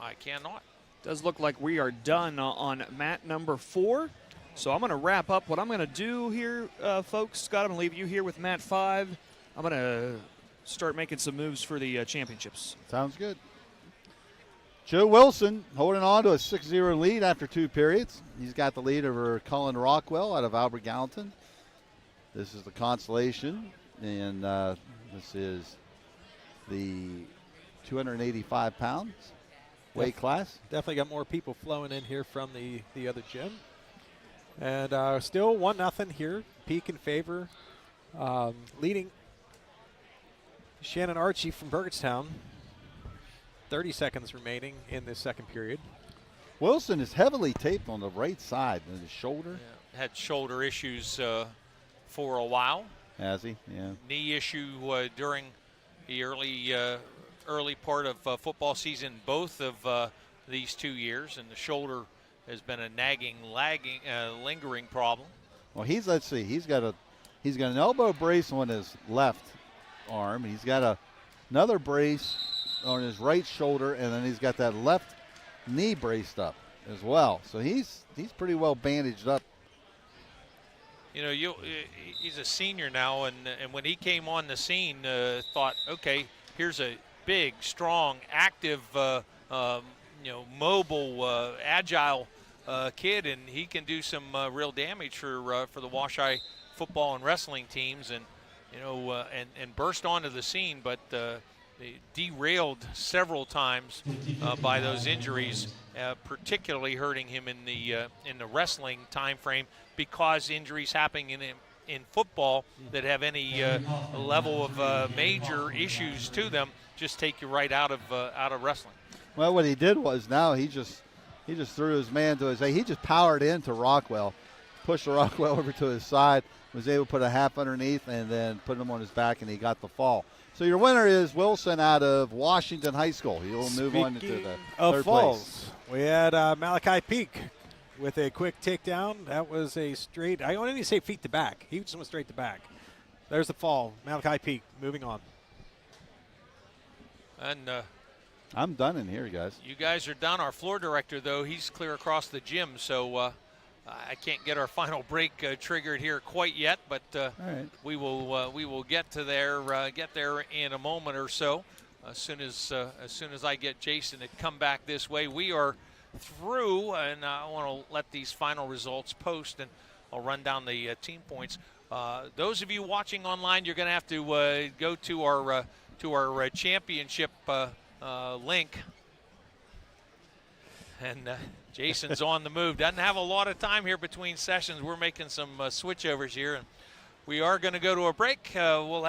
I cannot. Does look like we are done on mat number 4. So I'm going to wrap up. What I'm going to do here, folks, Scott, I'm going to leave you here with mat 5. I'm going to start making some moves for the championships. Sounds good. Joe Wilson holding on to a 6-0 lead after 2 periods. He's got the lead over Colin Rockwell out of Albert Gallatin. This is the consolation, and this is the 285 pounds weight class. Definitely got more people flowing in here from the other gym. And still 1-0 here. Peak in favor. Leading Shannon Archie from Burgettstown. 30 seconds remaining in this second period. Wilson is heavily taped on the right side in his shoulder. Yeah, had shoulder issues for a while. Has he? Yeah. Knee issue during the early part of football season, both of these 2 years, and the shoulder has been a nagging, lingering problem. Well, let's see, he's got an elbow brace on his left arm, and he's got another brace on his right shoulder, and then he's got that left knee braced up as well. So he's pretty well bandaged up. You know, he's a senior now, and when he came on the scene, thought, okay, here's a big, strong, active, mobile, agile kid, and he can do some real damage for the Washai football and wrestling teams, and and burst onto the scene, but they derailed several times by those injuries, particularly hurting him in the wrestling time frame, because injuries happening in football that have any level of major issues to them just take you right out of wrestling. Well, what he did was he just threw his man to his. He just powered into Rockwell, pushed Rockwell over to his side, was able to put a half underneath, and then put him on his back, and he got the fall. So your winner is Wilson out of Washington High School. He will move on into the third place. We had Malachi Peak with a quick takedown. That was a straight. I don't even say feet to back. He just went straight to back. There's the fall. Malachi Peak moving on. And I'm done in here, guys. you guys are done. Our floor director, though, he's clear across the gym, so I can't get our final break triggered here quite yet, but right. we will get to there in a moment or so. As soon as I get Jason to come back this way, we are through, and I want to let these final results post, and I'll run down the team points. Those of you watching online, you're going to have to go to our championship link. And Jason's on the move. Doesn't have a lot of time here between sessions. We're making some switchovers here, and we are going to go to a break. We'll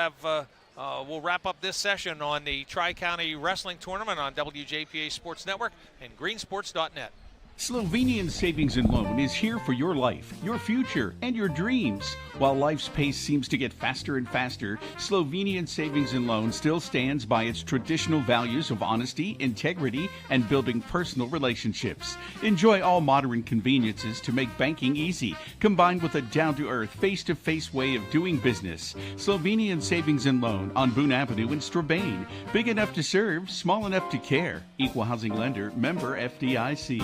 wrap up this session on the Tri-County Wrestling Tournament on WJPA Sports Network and greensports.net. Slovenian Savings and Loan is here for your life, your future, and your dreams. While life's pace seems to get faster and faster, Slovenian Savings and Loan still stands by its traditional values of honesty, integrity, and building personal relationships. Enjoy all modern conveniences to make banking easy, combined with a down-to-earth, face-to-face way of doing business. Slovenian Savings and Loan on Boone Avenue in Strabane. Big enough to serve, small enough to care. Equal housing lender, member FDIC.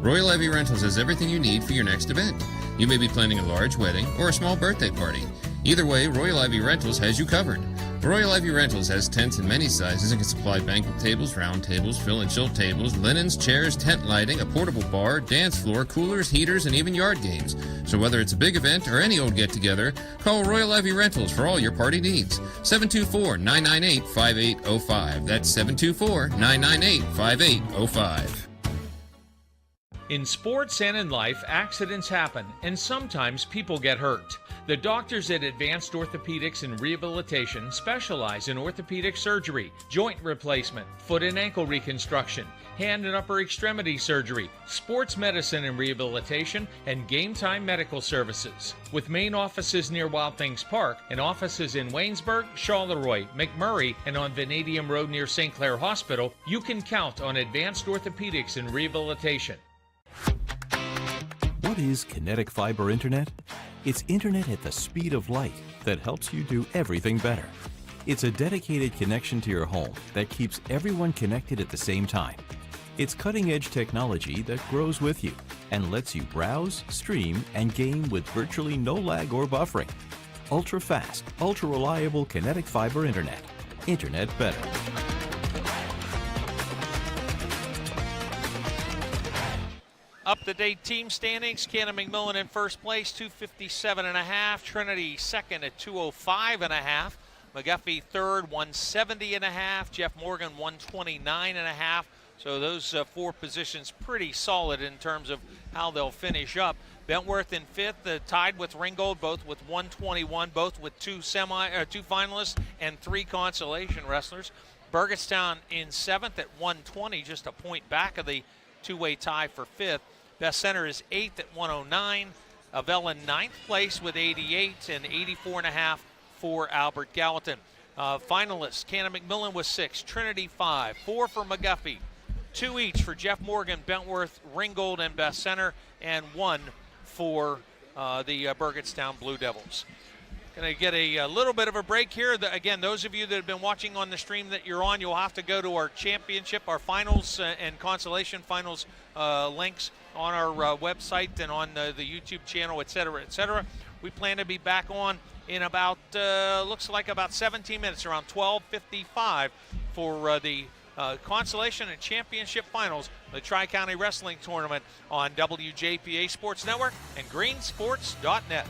Royal Ivy Rentals has everything you need for your next event. You may be planning a large wedding or a small birthday party. Either way, Royal Ivy Rentals has you covered. Royal Ivy Rentals has tents in many sizes and can supply banquet tables, round tables, fill and chill tables, linens, chairs, tent lighting, a portable bar, dance floor, coolers, heaters, and even yard games. So whether it's a big event or any old get-together, call Royal Ivy Rentals for all your party needs. 724-998-5805. That's 724-998-5805. In sports and in life, accidents happen, and sometimes people get hurt. The doctors at Advanced Orthopedics and Rehabilitation specialize in orthopedic surgery, joint replacement, foot and ankle reconstruction, hand and upper extremity surgery, sports medicine and rehabilitation, and game time medical services. With main offices near Wild Things Park and offices in Waynesburg, Charleroi, McMurray, and on Vanadium Road near St. Clair Hospital, you can count on Advanced Orthopedics and Rehabilitation. What is kinetic fiber internet? It's internet at the speed of light that helps you do everything better. It's a dedicated connection to your home that keeps everyone connected at the same time. It's cutting-edge technology that grows with you and lets you browse, stream, and game with virtually no lag or buffering. Ultra-fast, ultra-reliable kinetic fiber internet. Internet better. Up-to-date team standings. Cannon McMillan in first place, 257.5. Trinity second at 205.5. McGuffey third, 170.5. Jeff Morgan, 129.5. So those four positions pretty solid in terms of how they'll finish up. Bentworth in fifth, tied with Ringgold, both with 121, both with two finalists and three consolation wrestlers. Burgettstown in seventh at 120, just a point back of the two-way tie for fifth. Best Center is 8th at 109. Avella in 9th place with 88 and 84.5 for Albert Gallatin. Finalists, Cannon McMillan was 6, Trinity 5, 4 for McGuffey, 2 each for Jeff Morgan, Bentworth, Ringgold, and Best Center, and 1 for the Burgettstown Blue Devils. Going to get a little bit of a break here. Again, those of you that have been watching on the stream that you're on, you'll have to go to our championship, our finals and consolation finals links on our website and on the YouTube channel, et cetera, et cetera. We plan to be back on in about, looks like about 17 minutes, around 12:55 for the consolation and championship finals, the Tri-County Wrestling Tournament on WJPA Sports Network and greensports.net.